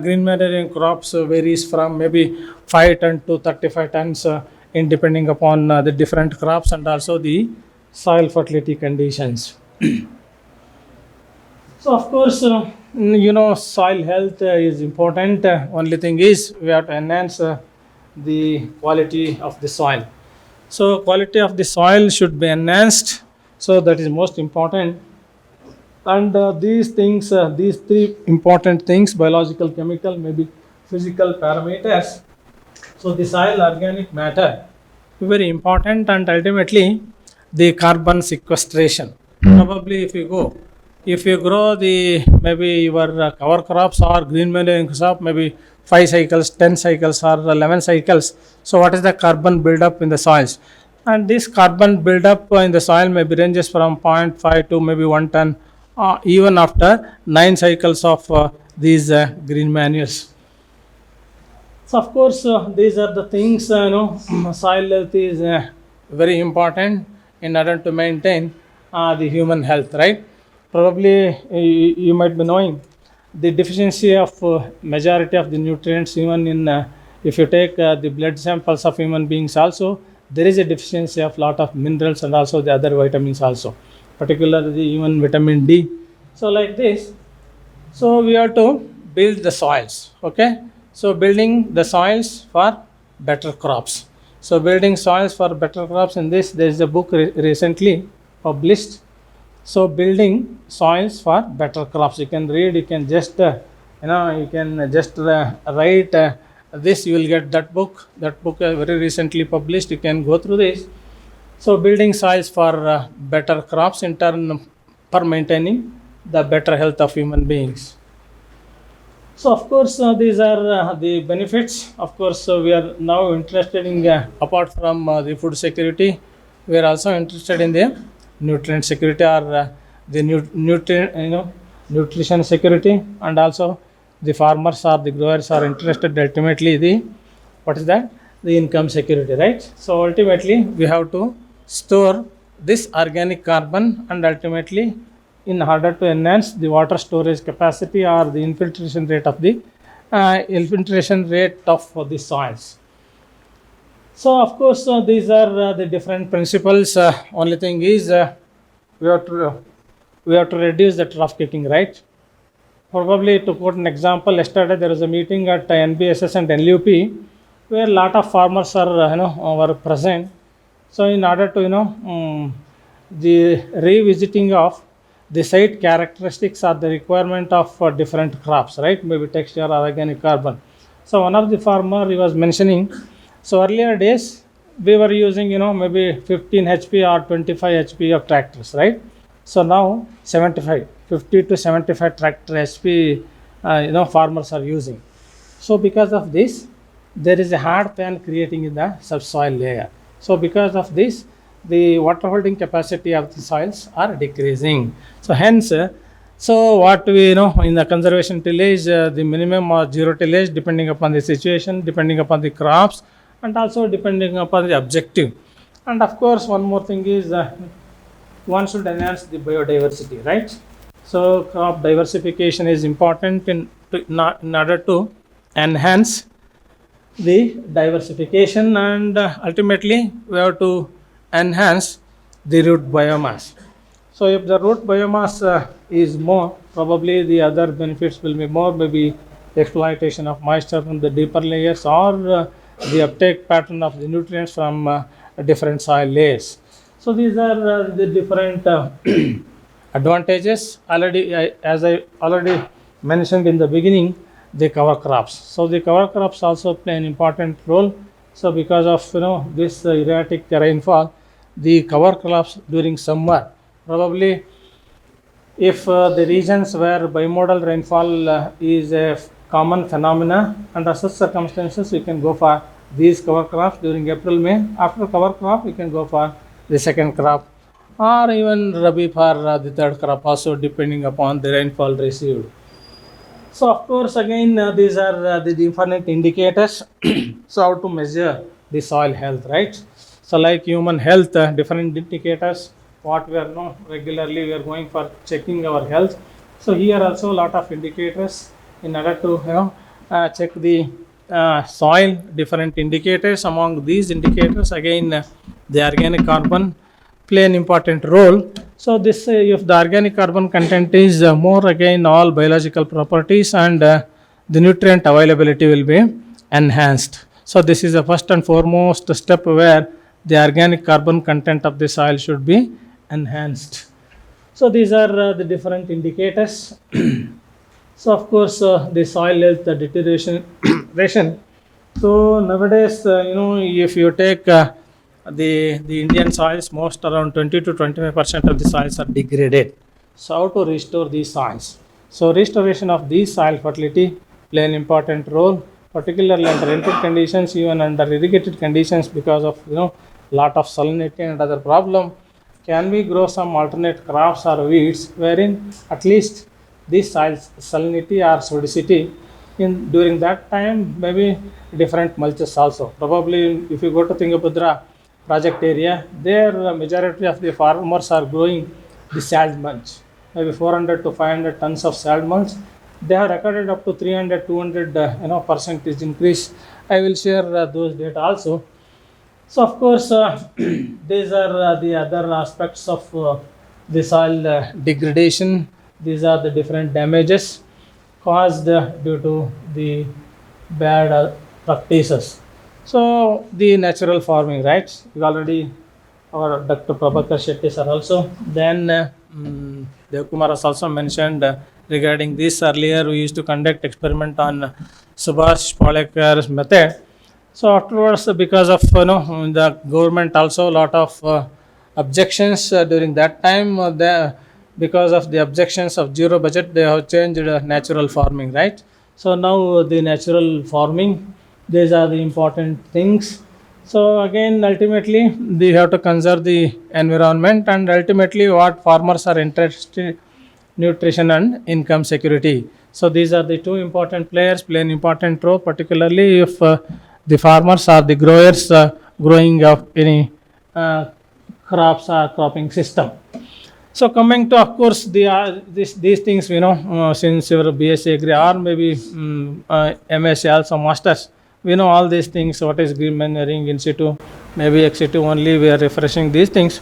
green manuring crops varies from maybe 5 ton to 35 tons in depending upon the different crops and also the soil fertility conditions. So of course, soil health is important. Only thing is we have to enhance the quality of the soil. So quality of the soil should be enhanced. So that is most important. And these things, these three important things: biological, chemical, maybe physical parameters. So the soil organic matter very important, and ultimately the carbon sequestration. Probably if you grow the maybe your cover crops or green manuring crop, maybe 5 cycles, 10 cycles, or 11 cycles. So what is the carbon buildup in the soils? And this carbon buildup in the soil maybe ranges from 0.5 to maybe 1 ton, even after 9 cycles of these green manures. So of course, these are the things, soil health is very important in order to maintain the human health, right? Probably you might be knowing the deficiency of majority of the nutrients, even in if you take the blood samples of human beings also, there is a deficiency of lot of minerals and also the other vitamins also, particularly even vitamin D. So like this, so we have to build the soils, okay? So building the soils for better crops. So building soils for better crops, in this there is a book recently published. So building soils for better crops. You can read, you can just you can just write this, you will get that book. That book very recently published. You can go through this. So building soils for better crops in turn for maintaining the better health of human beings. So of course these are the benefits. Of course we are now interested in apart from the food security, we are also interested in the nutrient security, or the nutrition security, and also the farmers or the growers are interested ultimately the what is that, the income security, right? So ultimately we have to store this organic carbon, and ultimately in order to enhance the water storage capacity or the infiltration rate of the the soils. So of course these are the different principles. Only thing is we have to reduce the trough kicking, right? Probably to quote an example, yesterday there was a meeting at NBSS and LUP where a lot of farmers are were present. So in order to the revisiting of the site characteristics or the requirement of different crops, right? Maybe texture or organic carbon. So one of the farmer he was mentioning, so earlier days we were using maybe 15 HP or 25 HP of tractors, right? So now 75, 50 to 75 tractor HP, farmers are using. So because of this, there is a hard pan creating in the subsoil layer. So because of this, the water holding capacity of the soils are decreasing. So hence, so what we know in the conservation tillage, the minimum or zero tillage depending upon the situation, depending upon the crops, and also depending upon the objective. And of course, one more thing is one should enhance the biodiversity, right? So crop diversification is important in order to enhance the diversification, and ultimately we have to enhance the root biomass. So if the root biomass is more, probably the other benefits will be more, maybe exploitation of moisture from the deeper layers, or the uptake pattern of the nutrients from different soil layers. So these are the different advantages. As I already mentioned in the beginning, the cover crops. So the cover crops also play an important role. So because of this erratic rainfall, the cover crops during summer, probably if the regions where bimodal rainfall is a common phenomena, under such circumstances we can go for these cover crops during April, May. After cover crop we can go for the second crop, or even Rabi for the third crop also, depending upon the rainfall received. So of course again these are the different indicators. So how to measure the soil health, right? So like human health, different indicators what we are regularly we are going for checking our health. So here also a lot of indicators in order to check the soil, different indicators. Among these indicators again the organic carbon play an important role. So this if the organic carbon content is more, again all biological properties and the nutrient availability will be enhanced. So this is the first and foremost step where the organic carbon content of the soil should be enhanced. So these are the different indicators. So of course the soil health deterioration. So nowadays if you take the Indian soils, most around 20 to 25% of the soils are degraded. So how to restore these soils? So restoration of these soil fertility play an important role, particularly under input conditions, even under irrigated conditions, because of lot of salinity and other problem. Can we grow some alternate crops or weeds wherein at least this soil's salinity or sodicity during that time, maybe different mulches also. Probably if you go to Tungabhadra project area, there majority of the farmers are growing the salt mulch, maybe 400 to 500 tons of salt mulch. They have recorded up to 300 200 percentage increase. I will share those data also. So of course these are the other aspects of the soil degradation. These are the different damages caused due to the bad practices. So the natural farming, right? We already, our Dr. Prabhakar Shetty sir also, then Dev Kumar has also mentioned regarding this earlier. We used to conduct experiment on Subhash Palekar's method. So afterwards, because of the government also a lot of objections during that time, because of the objections of zero budget, they have changed natural farming, right? So now the natural farming, these are the important things. So again, ultimately, they have to conserve the environment, and ultimately what farmers are interested, nutrition and income security. So these are the two important players, play an important role, particularly if the farmers are the growers growing of any crops or cropping system. So coming to, of course, these things, since your BSc Agri or maybe MSc also masters, we know all these things, what is green manuring in situ, maybe ex situ only we are refreshing these things.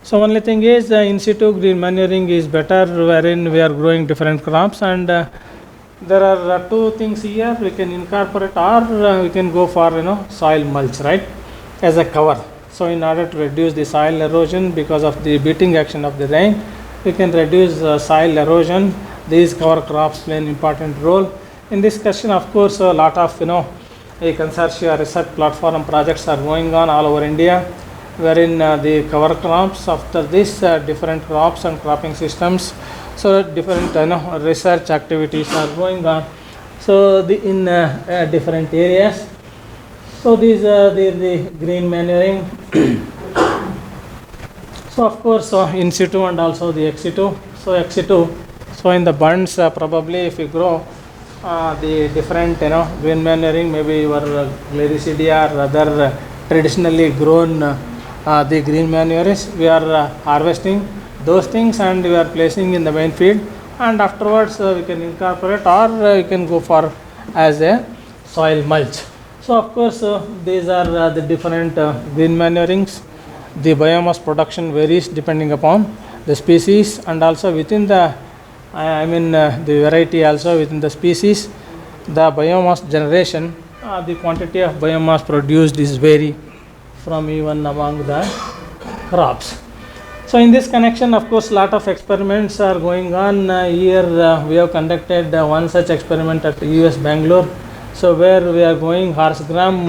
So only thing is in situ green manuring is better, wherein we are growing different crops, and there are two things here we can incorporate, or we can go for soil mulch, right, as a cover. So in order to reduce the soil erosion because of the beating action of the rain, we can reduce soil erosion. These cover crops play an important role. In this question, of course, a lot of a consortia research platform projects are going on all over India, wherein the cover crops after this different crops and cropping systems. So different research activities are going on. So in different areas. So these are the green manuring. So of course in situ and also the ex situ. So ex situ. So in the bunds probably if you grow the different green manuring, maybe your glycidia or other traditionally grown the green manures, we are harvesting those things and we are placing in the main field, and afterwards we can incorporate or you can go for as a soil mulch. So of course these are the different green manurings. The biomass production varies depending upon the species and also within the the variety also within the species. The biomass generation, the quantity of biomass produced is vary from even among the crops. So in this connection, of course, lot of experiments are going on. Here we have conducted one such experiment at US Bangalore. So where we are going horse gram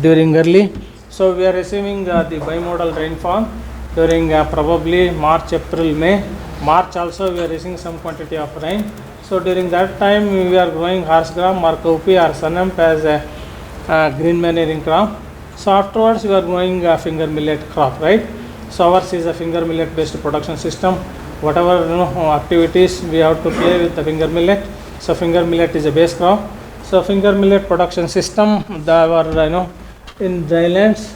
during early. So we are receiving the bimodal rainfall during probably March, April, May. March also we are receiving some quantity of rain. So during that time we are growing horse gram or cowpea or sunamp as a green manuring crop. So afterwards we are growing finger millet crop, right? So ours is a finger millet based production system. Whatever activities we have to play with the finger millet. So finger millet is a base crop. So finger millet production system, in drylands.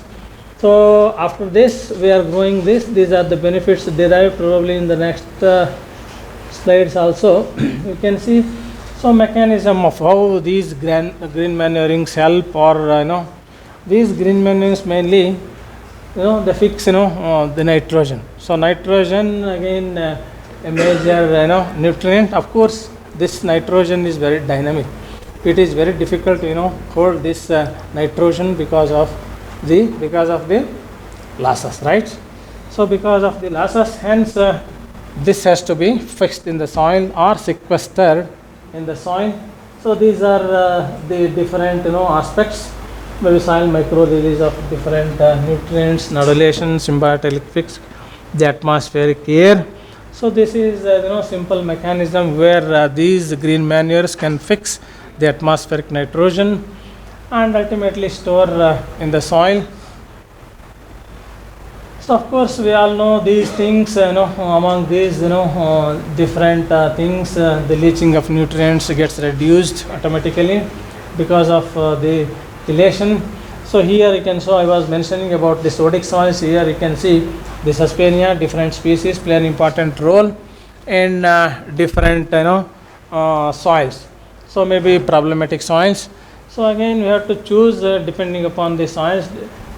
So after this we are growing this. These are the benefits derived probably in the next slides also. You can see so mechanism of how these green manurings help, or these green manures mainly they fix the nitrogen. So nitrogen again a major nutrient. Of course this nitrogen is very dynamic. It is very difficult to hold this nitrogen because of the losses, right? So because of the losses, hence this has to be fixed in the soil or sequestered in the soil. So these are the different aspects. Maybe soil micro release of different nutrients, nodulation, symbiotic fix, the atmospheric air. So this is simple mechanism where these green manures can fix the atmospheric nitrogen and ultimately store in the soil. So of course we all know these things. Among these different things, the leaching of nutrients gets reduced automatically because of the chelation. So here you can show, I was mentioning about the sodic soils. Here you can see the Suspenia, different species play an important role in different soils. So maybe problematic soils. So again we have to choose depending upon the soils.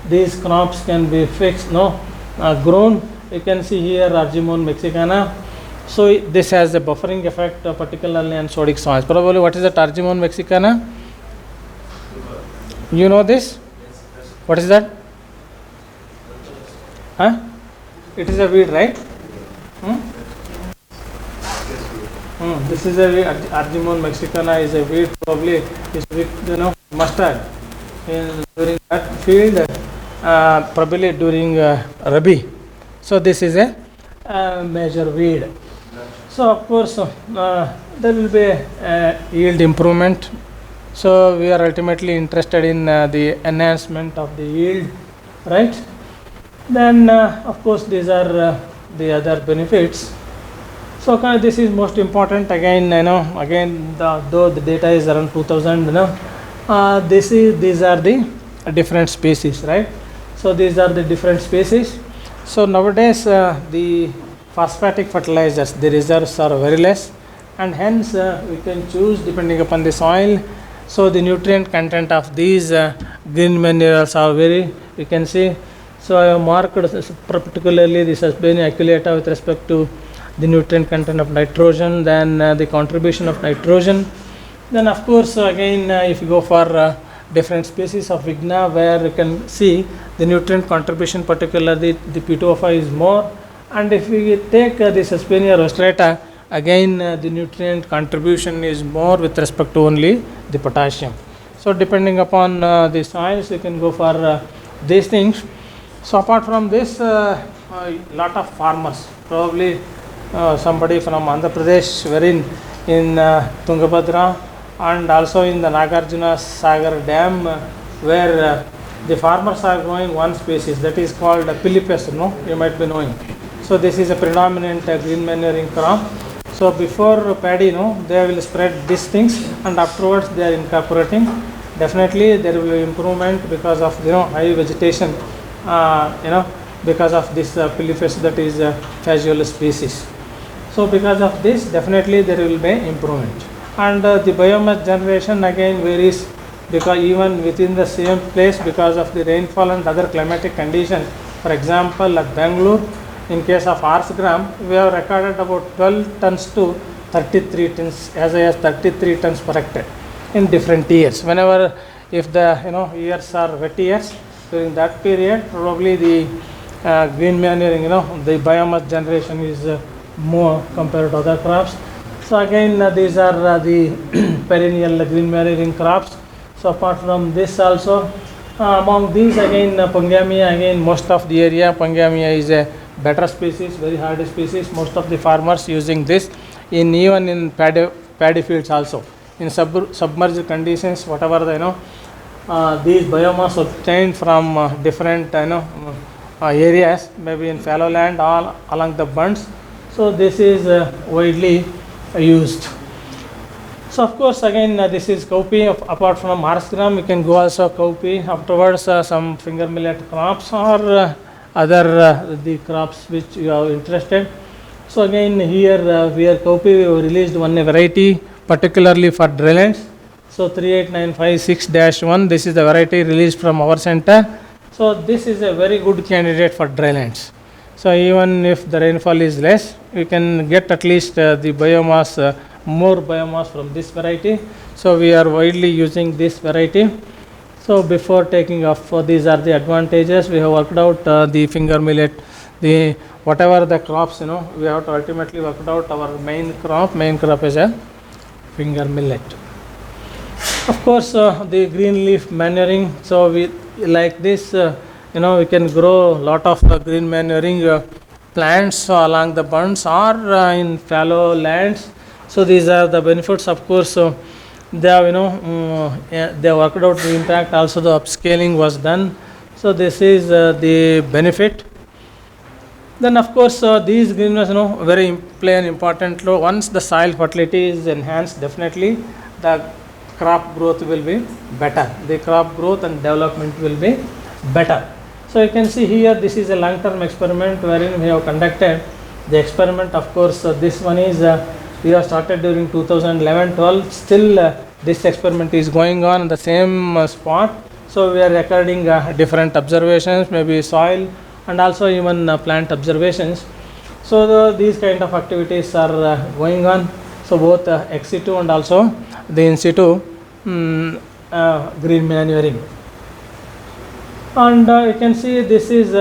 These crops can be fixed, grown. You can see here Argemone mexicana. So this has a buffering effect, particularly on sodic soils. Probably what is that Argemone mexicana? You know this? What is that? It is a weed, right? This is a weed. Argemone mexicana is a weed. Probably is with mustard during that field. Probably during Rabi. So this is a major weed. So of course there will be a yield improvement. So we are ultimately interested in the enhancement of the yield, right? Then of course these are the other benefits. So this is most important. Again though the data is around 2000, these are the different species, right? So these are the different species. So nowadays the phosphatic fertilizers, the reserves are very less, and hence we can choose depending upon the soil. So the nutrient content of these green minerals are very, you can see. So I have marked particularly the Suspenia aculeata with respect to the nutrient content of nitrogen, then the contribution of nitrogen. Then of course again if you go for different species of Vigna, where you can see the nutrient contribution, particularly the P2O5 is more. And if we take the Suspenia rostrata, again the nutrient contribution is more with respect to only the potassium. So depending upon the soils, you can go for these things. So apart from this, lot of farmers, probably somebody from Andhra Pradesh, wherein in Tungabhadra and also in the Nagarjuna Sagar Dam, where the farmers are growing one species that is called Philippus, no? You might be knowing. So this is a predominant green manuring crop. So before paddy, they will spread these things, and afterwards they are incorporating. Definitely there will be improvement because of high vegetation, because of this Philippus, that is a fasciole species. So because of this, definitely there will be improvement. And the biomass generation again varies, because even within the same place, because of the rainfall and other climatic conditions. For example, at Bangalore, in case of Rs gram, we have recorded about 12 tons to 33 tons, as high as 33 tons per hectare in different years. Whenever, if the years are wet years, during that period, probably the green manuring, the biomass generation is more compared to other crops. So again, these are the perennial green manuring crops. So apart from this also, among these again, Pangamia, again most of the area, Pangamia is a better species, very hardy species. Most of the farmers using this even in paddy fields also. In submerged conditions, whatever these biomass obtained from different areas, maybe in fallow land all along the bunds. So this is widely used. So of course again this is cowpea. Apart from Rs gram, you can go also cowpea. Afterwards some finger millet crops or other the crops which you are interested. So again here we are cowpea, we have released one variety particularly for drylands. So 38956-1, this is the variety released from our center. So this is a very good candidate for drylands. So even if the rainfall is less, you can get at least the biomass, more biomass from this variety. So we are widely using this variety. So before taking off, these are the advantages. We have worked out the finger millet, the whatever the crops, we have to ultimately work out our main crop. Main crop is a finger millet. Of course, the green leaf manuring. So we like this, we can grow lot of green manuring plants along the bunds or in fallow lands. So these are the benefits. Of course, they have they worked out the impact. Also, the upscaling was done. So this is the benefit. Then of course these greenhouse play an important role. Once the soil fertility is enhanced, definitely the crop growth will be better. The crop growth and development will be better. So you can see here, this is a long-term experiment wherein we have conducted the experiment. Of course this one is we have started during 2011-12. Still this experiment is going on the same spot. So we are recording different observations, maybe soil and also even plant observations. So these kind of activities are going on. So both ex situ and also the in situ green manuring. And you can see this is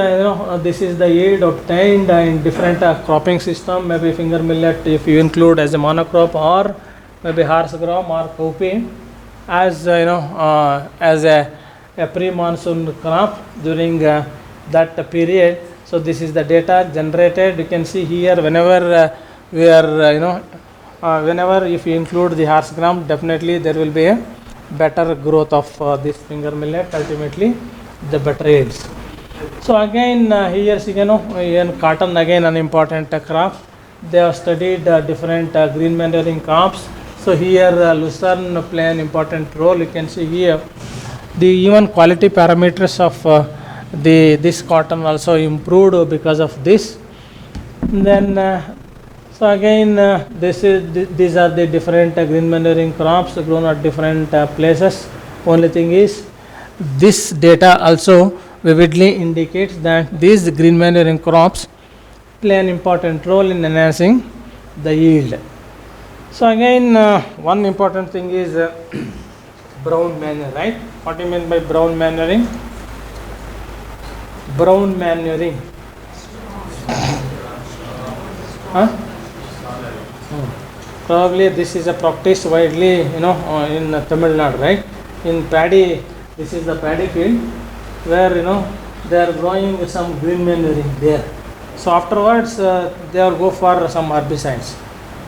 this is the yield obtained in different cropping system, maybe finger millet if you include as a monocrop, or maybe horse gram or cowpea as as a pre-monsoon crop during that period. So this is the data generated. You can see here, whenever we are whenever if you include the horse gram, definitely there will be a better growth of this finger millet, ultimately the better yields. So again here in cotton, again an important crop. They have studied different green manuring crops. So here lucerne play an important role. You can see here the even quality parameters of this cotton also improved because of this. Then so again these are the different green manuring crops grown at different places. Only thing is, this data also vividly indicates that these green manuring crops play an important role in enhancing the yield. So again one important thing is brown manure, right? What do you mean by brown manuring? Brown manuring. Probably this is a practice widely, in Tamil Nadu, right? In paddy, this is the paddy field where they are growing some green manure there. So afterwards, they will go for some herbicides.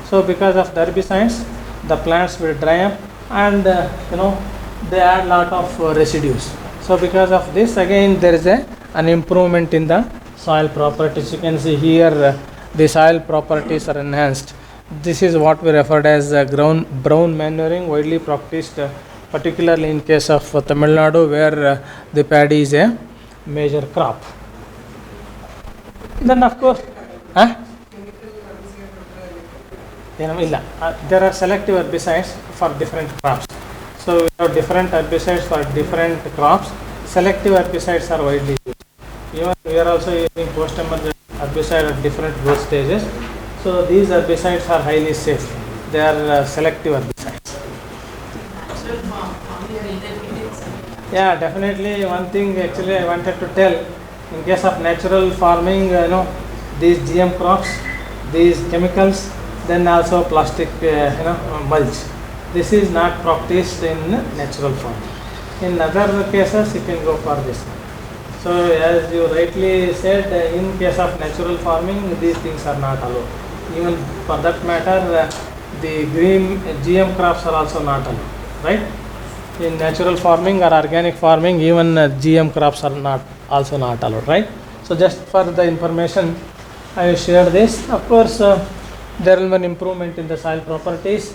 So because of the herbicides, the plants will dry up, and they add lot of residues. So because of this, again there is an improvement in the soil properties. You can see here the soil properties are enhanced. This is what we referred as brown manuring, widely practiced, particularly in case of Tamil Nadu, where the paddy is a major crop. Then of course, there are selective herbicides for different crops. So we have different herbicides for different crops. Selective herbicides are widely used. Even we are also using post-emergent herbicide at different growth stages. So these herbicides are highly safe. They are selective herbicides. Yeah, definitely. One thing actually I wanted to tell, in case of natural farming, these GM crops, these chemicals, then also plastic, mulch. This is not practiced in natural farming. In other cases, you can go for this. So as you rightly said, in case of natural farming, these things are not allowed. Even for that matter, the green GM crops are also not allowed, right? In natural farming or organic farming, even GM crops are also not allowed, right? So just for the information, I shared this. Of course, there will be an improvement in the soil properties.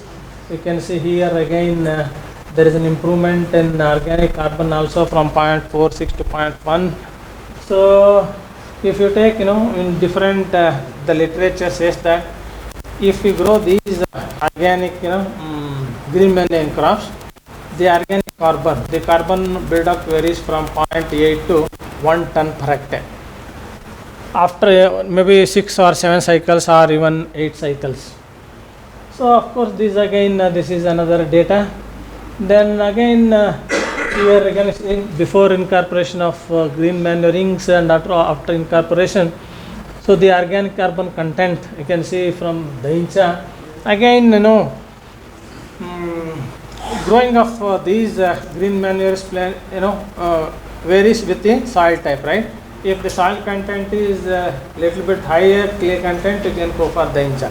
You can see here again, there is an improvement in organic carbon also from 0.46 to 0.1. So if you take, in different, the literature says that if you grow these organic, green manure crops, the organic the carbon buildup varies from 0.8 to 1 ton per hectare. After maybe 6 or 7 cycles or even 8 cycles. So of course this again, this is another data. Then again, here again before incorporation of green manurings and after incorporation, so the organic carbon content you can see from Daincha. Again, growing of these green manures plant, varies with the soil type, right? If the soil content is little bit higher clay content, you can go for Daincha.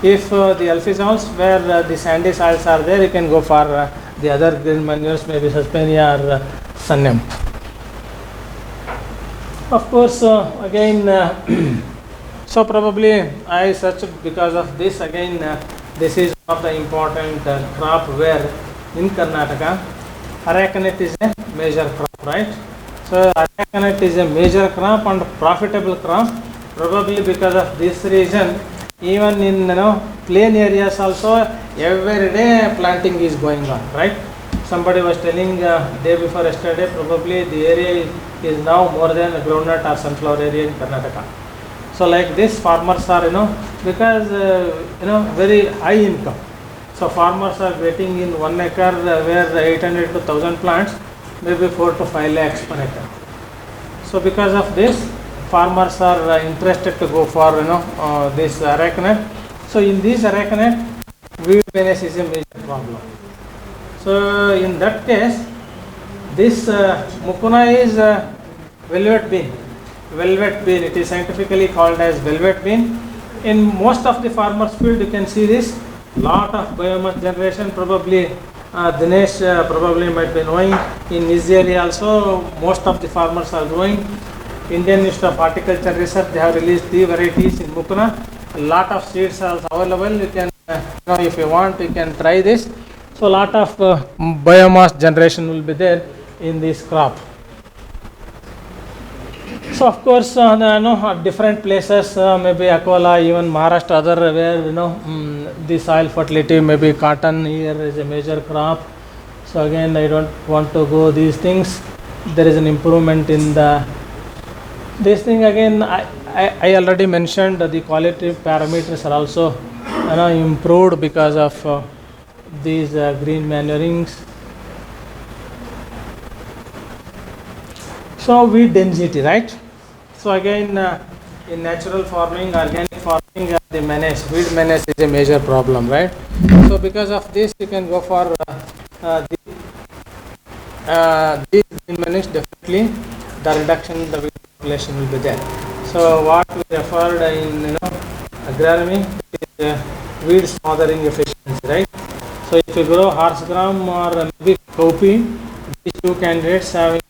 If the alphizols where the sandy soils are there, you can go for the other green manures, maybe Suspenia or Sunnyam. Of course, again, so probably I searched because of this. Again, this is one of the important crop where in Karnataka, arecanut is a major crop, right? So arecanut is a major crop and profitable crop. Probably because of this reason, even in plain areas also, every day planting is going on, right? Somebody was telling day before yesterday, probably the area is now more than a groundnut or sunflower area in Karnataka. So like this, farmers are, because very high income. So farmers are getting in 1 acre where 800 to 1000 plants, maybe 4 to 5 lakhs per acre. So because of this, farmers are interested to go for this arecanut. So in this arecanut, weed menace is a major problem. So in that case, this mucuna is velvet bean. Velvet bean, it is scientifically called as velvet bean. In most of the farmers field, you can see this lot of biomass generation. Probably Dinesh probably might be knowing. In his area also, most of the farmers are growing. Indian Institute of Horticulture Research, they have released 3 varieties in mucuna. A lot of seeds are available. You can, if you want, you can try this. So lot of biomass generation will be there in this crop. So of course, at different places, maybe Akola, even Maharashtra, other where the soil fertility, maybe cotton here is a major crop. So again, I don't want to go these things. There is an improvement in this thing. Again, I already mentioned the qualitative parameters are also improved because of these green manurings. So weed density, right? So again, in natural farming, organic farming, the menace, weed menace is a major problem, right? So because of this, you can go for this weed menace. Definitely, the reduction in the weed population will be there. So what we referred in agronomy is weed smothering efficiency, right? So if you grow horse gram or maybe cowpea, these two candidates have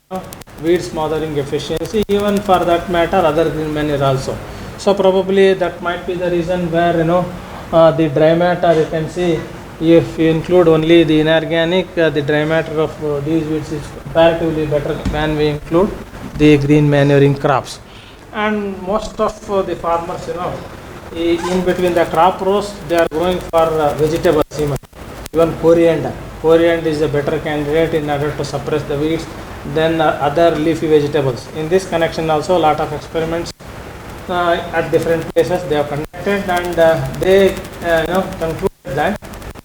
weed smothering efficiency. Even for that matter, other green manure also. So probably that might be the reason where the dry matter, you can see, if you include only the inorganic, the dry matter of these weeds is comparatively better when we include the green manuring crops. And most of the farmers, in between the crop rows, they are going for vegetables even coriander. Coriander is a better candidate in order to suppress the weeds than other leafy vegetables. In this connection also, a lot of experiments at different places they have conducted, and they concluded that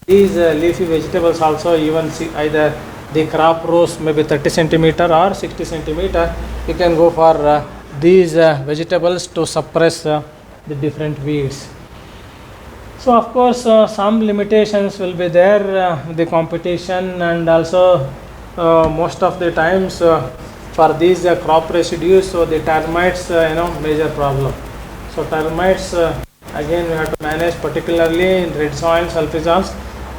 these leafy vegetables also, even see either the crop rows maybe 30 centimeter or 60 centimeter, you can go for these vegetables to suppress the different weeds. So of course some limitations will be there, the competition, and also most of the times for these crop residues, so the termites major problem. So termites again we have to manage, particularly in red soil sulfisols.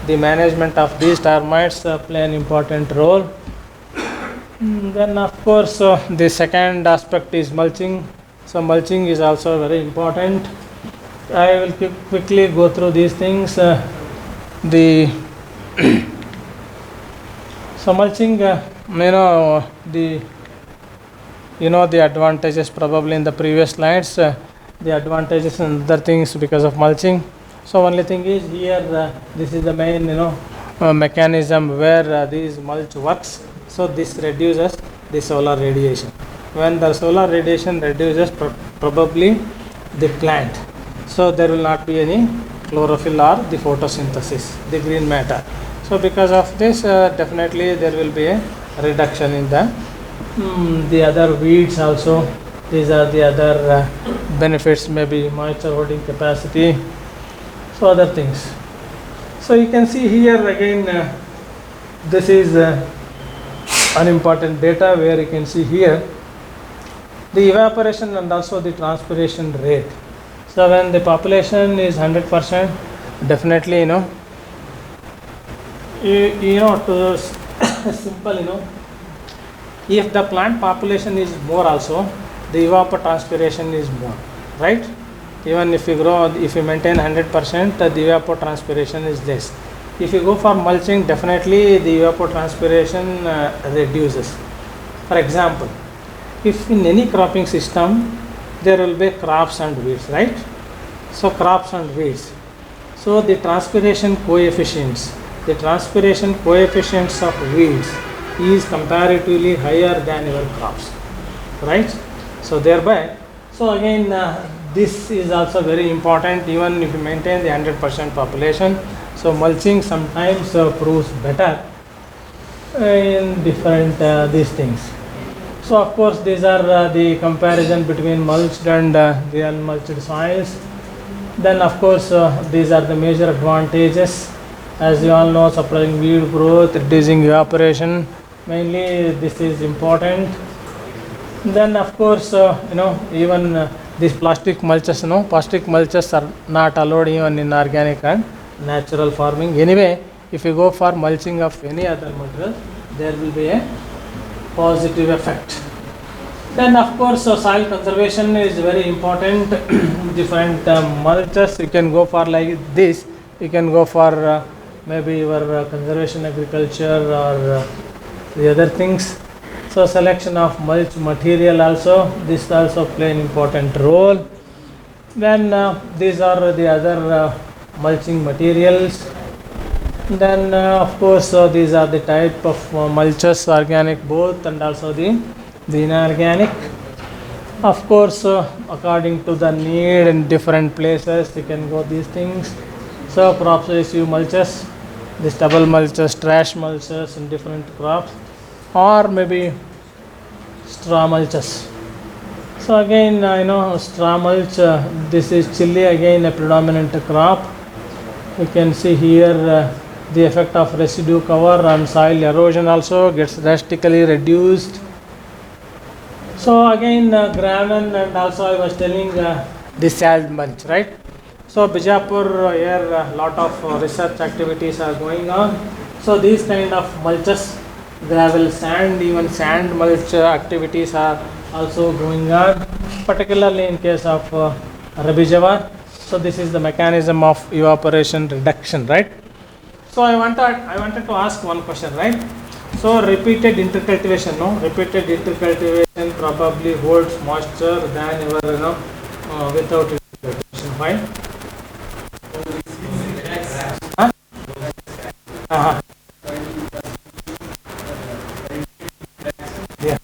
The management of these termites play an important role. Then of course the second aspect is mulching. So mulching is also very important. I will quickly go through these things. So mulching, the advantages probably in the previous slides, the advantages and other things because of mulching. So only thing is here, this is the main mechanism where this mulch works. So this reduces the solar radiation. When the solar radiation reduces, probably the plant, so there will not be any chlorophyll or the photosynthesis, the green matter. So because of this, definitely there will be a reduction in the other weeds also. These are the other benefits, maybe moisture holding capacity, so other things. So you can see here again, this is an important data where you can see here the evaporation and also the transpiration rate. So when the population is 100%, definitely to simple, if the plant population is more also, the evapotranspiration is more, right? Even if you maintain 100%, the evapotranspiration is less. If you go for mulching, definitely the evapotranspiration reduces. For example, if in any cropping system there will be crops and weeds, right? So crops and weeds. So the transpiration coefficients of weeds is comparatively higher than your crops, right? So thereby, so again this is also very important even if you maintain the 100% population. So mulching sometimes proves better in different these things. So of course these are the comparison between mulched and the unmulched soils. Then of course these are the major advantages. As you all know, suppressing weed growth, reducing evaporation, mainly this is important. Then of course even these plastic mulches, plastic mulches are not allowed even in organic and natural farming. Anyway, if you go for mulching of any other material, there will be a positive effect. Then of course soil conservation is very important. Different mulches you can go for like this. You can go for maybe your conservation agriculture or the other things. So selection of mulch material also, this also play an important role. Then these are the other mulching materials. Then of course these are the type of mulches, organic both and also the inorganic. Of course according to the need in different places you can go these things. So crop specific mulches, the stubble mulches, trash mulches in different crops, or maybe straw mulches. So So again, straw mulch, this is chili, again a predominant crop. You can see here the effect of residue cover and soil erosion also gets drastically reduced. So again, gravel, and also I was telling the salt mulch, right? So Bijapur here a lot of research activities are going on. So these kind of mulches, gravel, sand, even sand mulch activities are also going on, particularly in case of Rabi Jawar. So this is the mechanism of evaporation reduction, right? So I wanted to ask one question, right? So repeated intercultivation, no? Repeated intercultivation probably holds moisture than ever, without intercultivation. Fine. Huh? Uh-huh. Yeah.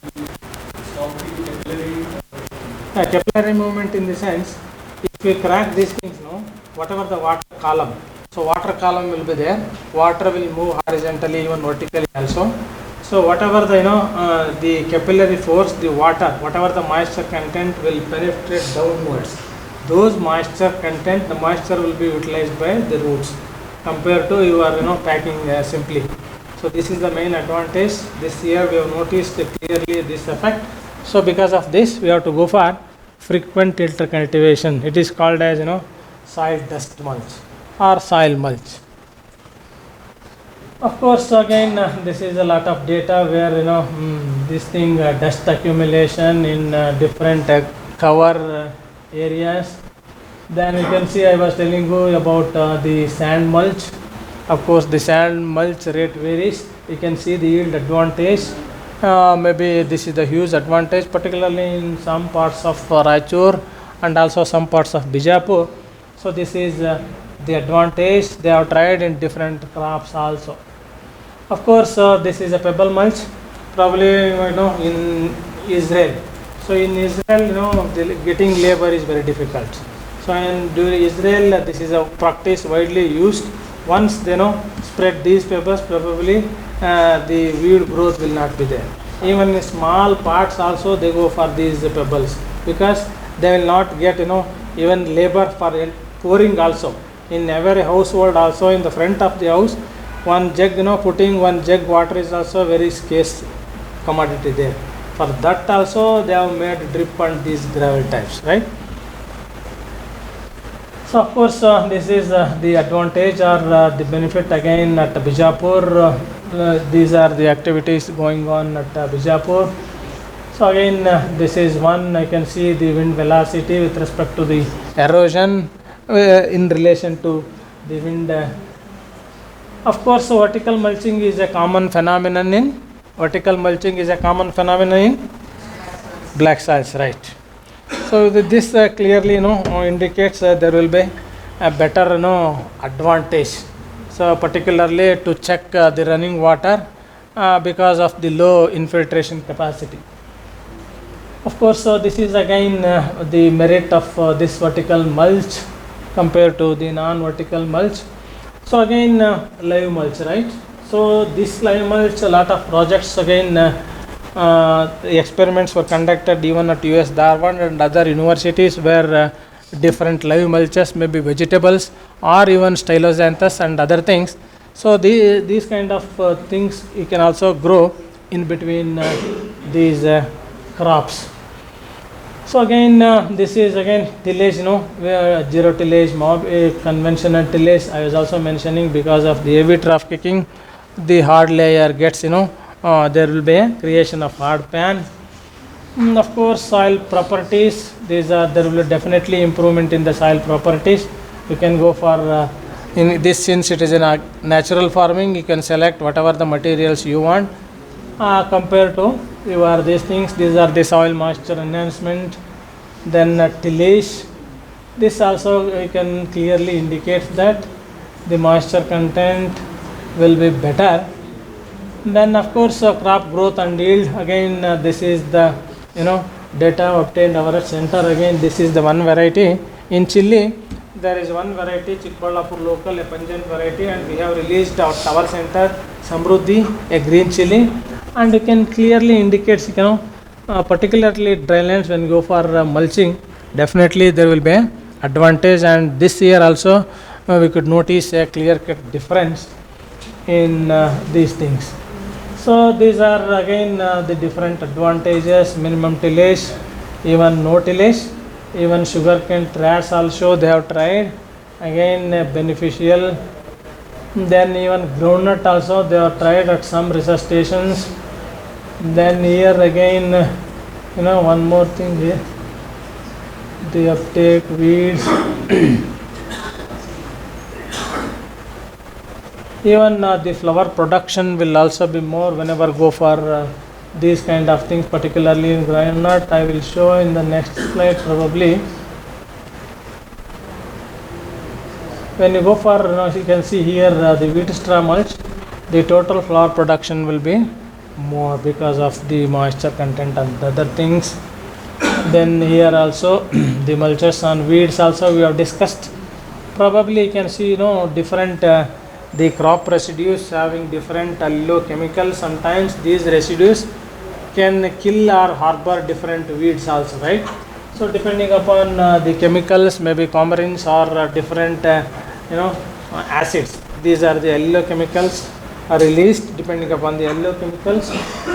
Capillary movement in the sense, if we crack these things, no, whatever the water column, so water column will be there, water will move horizontally, even vertically also. So whatever the the capillary force, the water, whatever the moisture content will penetrate downwards. Those moisture content, the moisture will be utilized by the roots compared to you are packing simply. So this is the main advantage. This year we have noticed clearly this effect. So because of this, we have to go for frequent intercultivation. It is called as soil dust mulch or soil mulch. Of course, again this is a lot of data where this thing dust accumulation in different cover areas. Then you can see I was telling you about the sand mulch. Of course, the sand mulch rate varies. You can see the yield advantage. Maybe this is the huge advantage, particularly in some parts of Raichur and also some parts of Bijapur. So this is the advantage. They have tried in different crops also. Of course, this is a pebble mulch, probably in Israel. So in Israel, getting labor is very difficult. So during Israel, this is a practice widely used. Once they spread these pebbles, probably the weed growth will not be there. Even in small parts also they go for these pebbles because they will not get even labor for pouring also. In every household also, in the front of the house, one jug putting one jug water is also very scarce commodity there. For that also they have made drip and these gravel types, right? So of course this is the advantage or the benefit again at Bijapur. These are the activities going on at Bijapur. So again this is one, I can see the wind velocity with respect to the erosion in relation to the wind. Of course vertical mulching is a common phenomenon in black soils, right? So this clearly indicates there will be a better advantage. So particularly to check the running water because of the low infiltration capacity. Of course, this is again the merit of this vertical mulch compared to the non-vertical mulch. So again live mulch, right? So this live mulch, a lot of projects again experiments were conducted even at US Darwin and other universities where different live mulches, maybe vegetables or even styloxanthus and other things. So these kind of things you can also grow in between these crops. So again this is again tillage, where zero tillage, conventional tillage I was also mentioning because of the heavy trough kicking, the hard layer gets there will be a creation of hard pan. Of course soil properties, there will be definitely improvement in the soil properties. You can go for in this, since it is a natural farming, you can select whatever the materials you want compared to these things. These are the soil moisture enhancement, then tillage. This also you can clearly indicate that the moisture content will be better. Then of course crop growth and yield, again this is the data obtained our center. Again this is the one variety in chili. There is one variety, Chikballapur local, a pungent variety, and we have released at our center Samruddhi, a green chili, and you can clearly indicate particularly dry lands, when you go for mulching, definitely there will be an advantage. And this year also we could notice a clear cut difference in these things. So these are again the different advantages: minimum tillage, even no tillage, even sugarcane trats also they have tried, again beneficial. Then even groundnut also they have tried at some research stations. Then here again, one more thing here, the uptake weeds. Even the flower production will also be more whenever go for these kind of things, particularly in groundnut. I will show in the next slide probably. When you go for, you can see here the wheat straw mulch, the total flower production will be more because of the moisture content and other things. Then here also the mulches on weeds also we have discussed. Probably you can see different the crop residues having different chemicals. Sometimes these residues can kill or harbor different weeds also, right? So depending upon the chemicals, maybe coumarins or different acids, these are the yellow chemicals are released. Depending upon the yellow chemicals,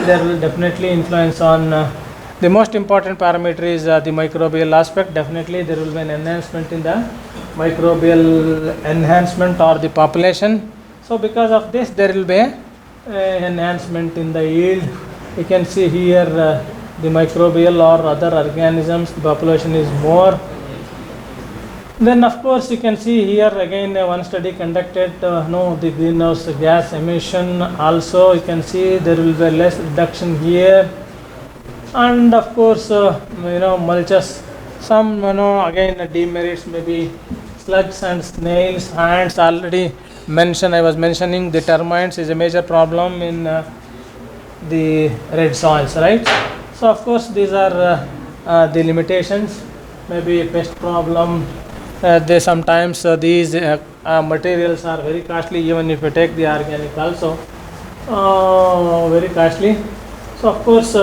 there will definitely influence on the most important parameter is the microbial aspect. Definitely there will be an enhancement in the microbial enhancement or the population. So because of this there will be enhancement in the yield. You can see here the microbial or other organisms, the population is more. Then of course you can see here again one study conducted, the greenhouse gas emission also. You can see there will be less reduction here. And of course mulches, some again demerits, maybe slugs and snails, ants. Already mentioned, I was mentioning the termites is a major problem in the red soils, right? So of course these are the limitations. Maybe pest problem, they sometimes these materials are very costly, even if you take the organic also very costly. So of course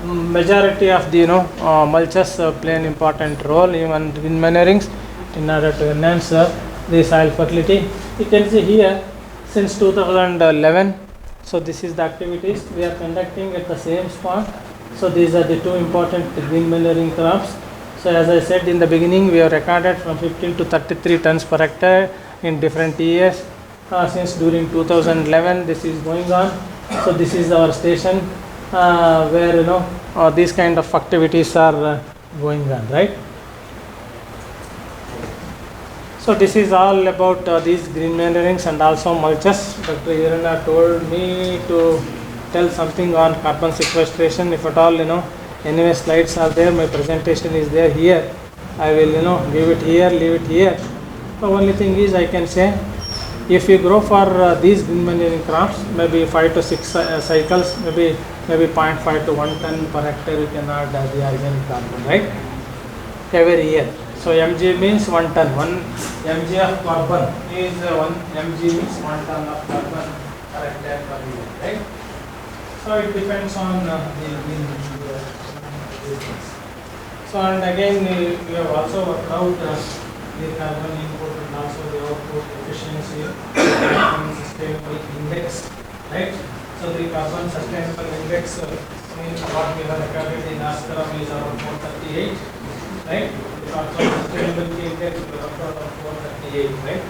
majority of the mulches play an important role, even in manurings, in order to enhance the soil fertility. You can see here since 2011. So this is the activities we are conducting at the same spot. So these are the two important green manuring crops. So as I said in the beginning, we have recorded from 15 to 33 tons per hectare in different years since during 2011 this is going on. So this is our station where these kind of activities are going on, right? So this is all about these green manurings and also mulches. Dr. Irena told me to tell something on carbon sequestration. If at all anyway slides are there, my presentation is there here. I will give it here, leave it here. The only thing is I can say, if you grow for these green manuring crops, maybe 5 to 6 cycles, maybe 0.5 to 1 ton per hectare you can add the organic carbon, right? Every year. So mg means 1 ton. 1 mg of carbon is 1 mg means 1 ton of carbon per hectare per year, right? So it depends on the green. So and again we have also worked out the carbon input and also the output efficiency carbon sustainable index, right? So the carbon sustainable index means what we have recorded in Askaram is around 438, right? The carbon sustainability index is around 438, right?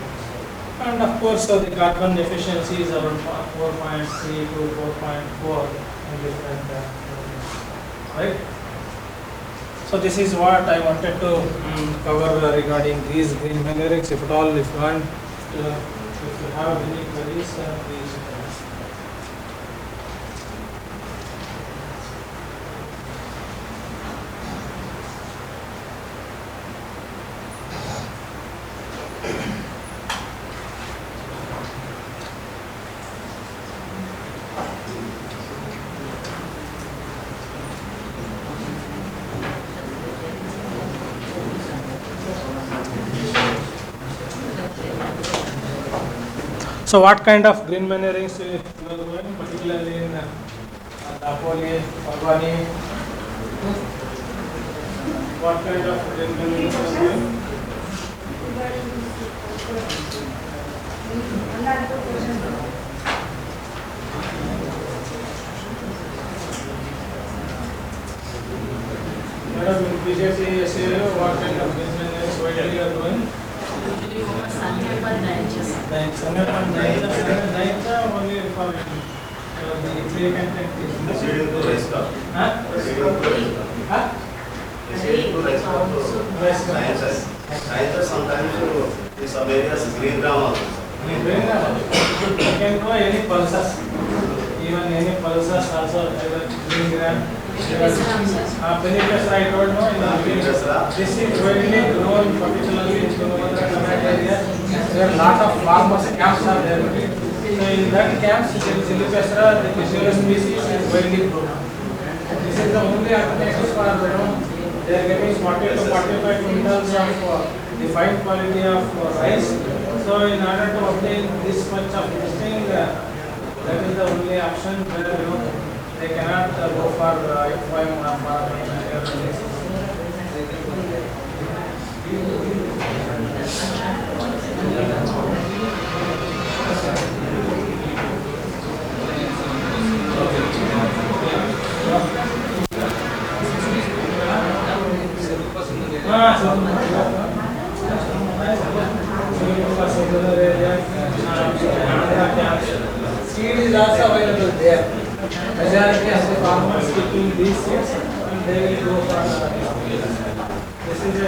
And of course the carbon efficiency is around 4.3 to 4.4 in different right? So this is what I wanted to cover regarding these green manurings. If at all, if you want, if you have any queries, please ask. So what kind of green manurings you are doing, particularly in Napoli, Albani. What kind of treatment is going? Madam, in BJP, what kind of business you are doing? Only for the clay content is sometimes in some areas green gram also. You can grow any pulses, even any pulses also either green gram. Pennycress, I don't know. This is widely grown, particularly in Tungabhadra area. There are a lot of farmers camps are there. So in that camps, the Silvestra, the Physiolus species is widely grown. This is the only alternative for they are getting 40 to 45 quintals of the fine quality of rice. So in order to obtain this much of this thing, that is the only option where they cannot go for FY Seed is also available there. Majority of the farmers taking these seeds and they will go for this is a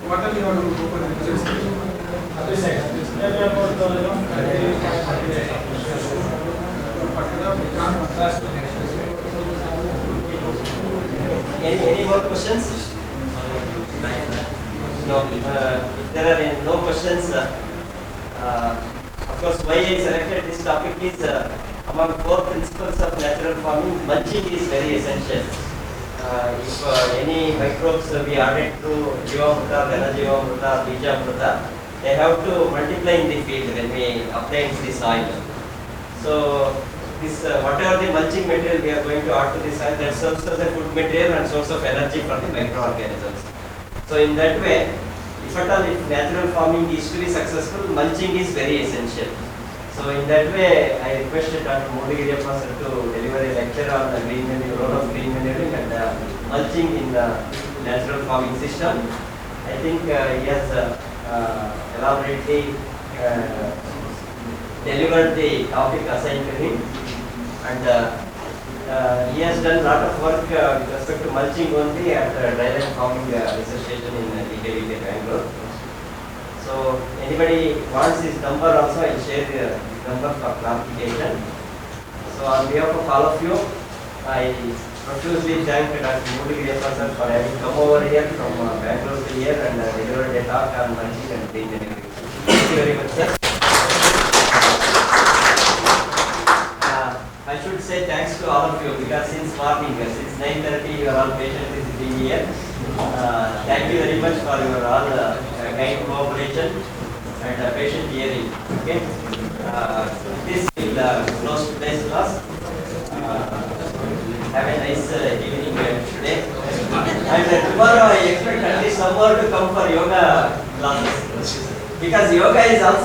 what are you going to go for the this side? Any more questions? No. If there are no questions, of course, why I selected this topic is among 4 principles of natural farming, mulching is very essential. If any microbes we added to Jivamruta, Ghanajivamruta, Bijamruta, they have to multiply in the field when we apply the soil. So this whatever the mulching material we are going to add to the soil, that serves as a food material and source of energy for the microorganisms. So in that way, if at all if natural farming is to be successful, mulching is very essential. So in that way, I requested Dr. Modigiriyappa sir to deliver a lecture on the green manure, role of green manuring and mulching in the natural farming system. I think he has elaborately delivered the topic assigned to him, and he has done a lot of work with respect to mulching only at the dryland farming research station in DKVK, Bangalore. So anybody wants his number also, I will share the number for clarification. So on behalf of all of you, I profusely thank Dr. Modigiriyappa sir for having come over here from Bangalore to here and delivered a talk on mulching and green manuring. Thank you very much, sir. I should say thanks to all of you because since morning, since 9:30, you are all patiently sitting here. Thank you very much for your all kind cooperation. and patient hearing. Okay. This will close today's class. Have a nice evening today. And tomorrow I expect at least some more to come for yoga classes, because yoga is also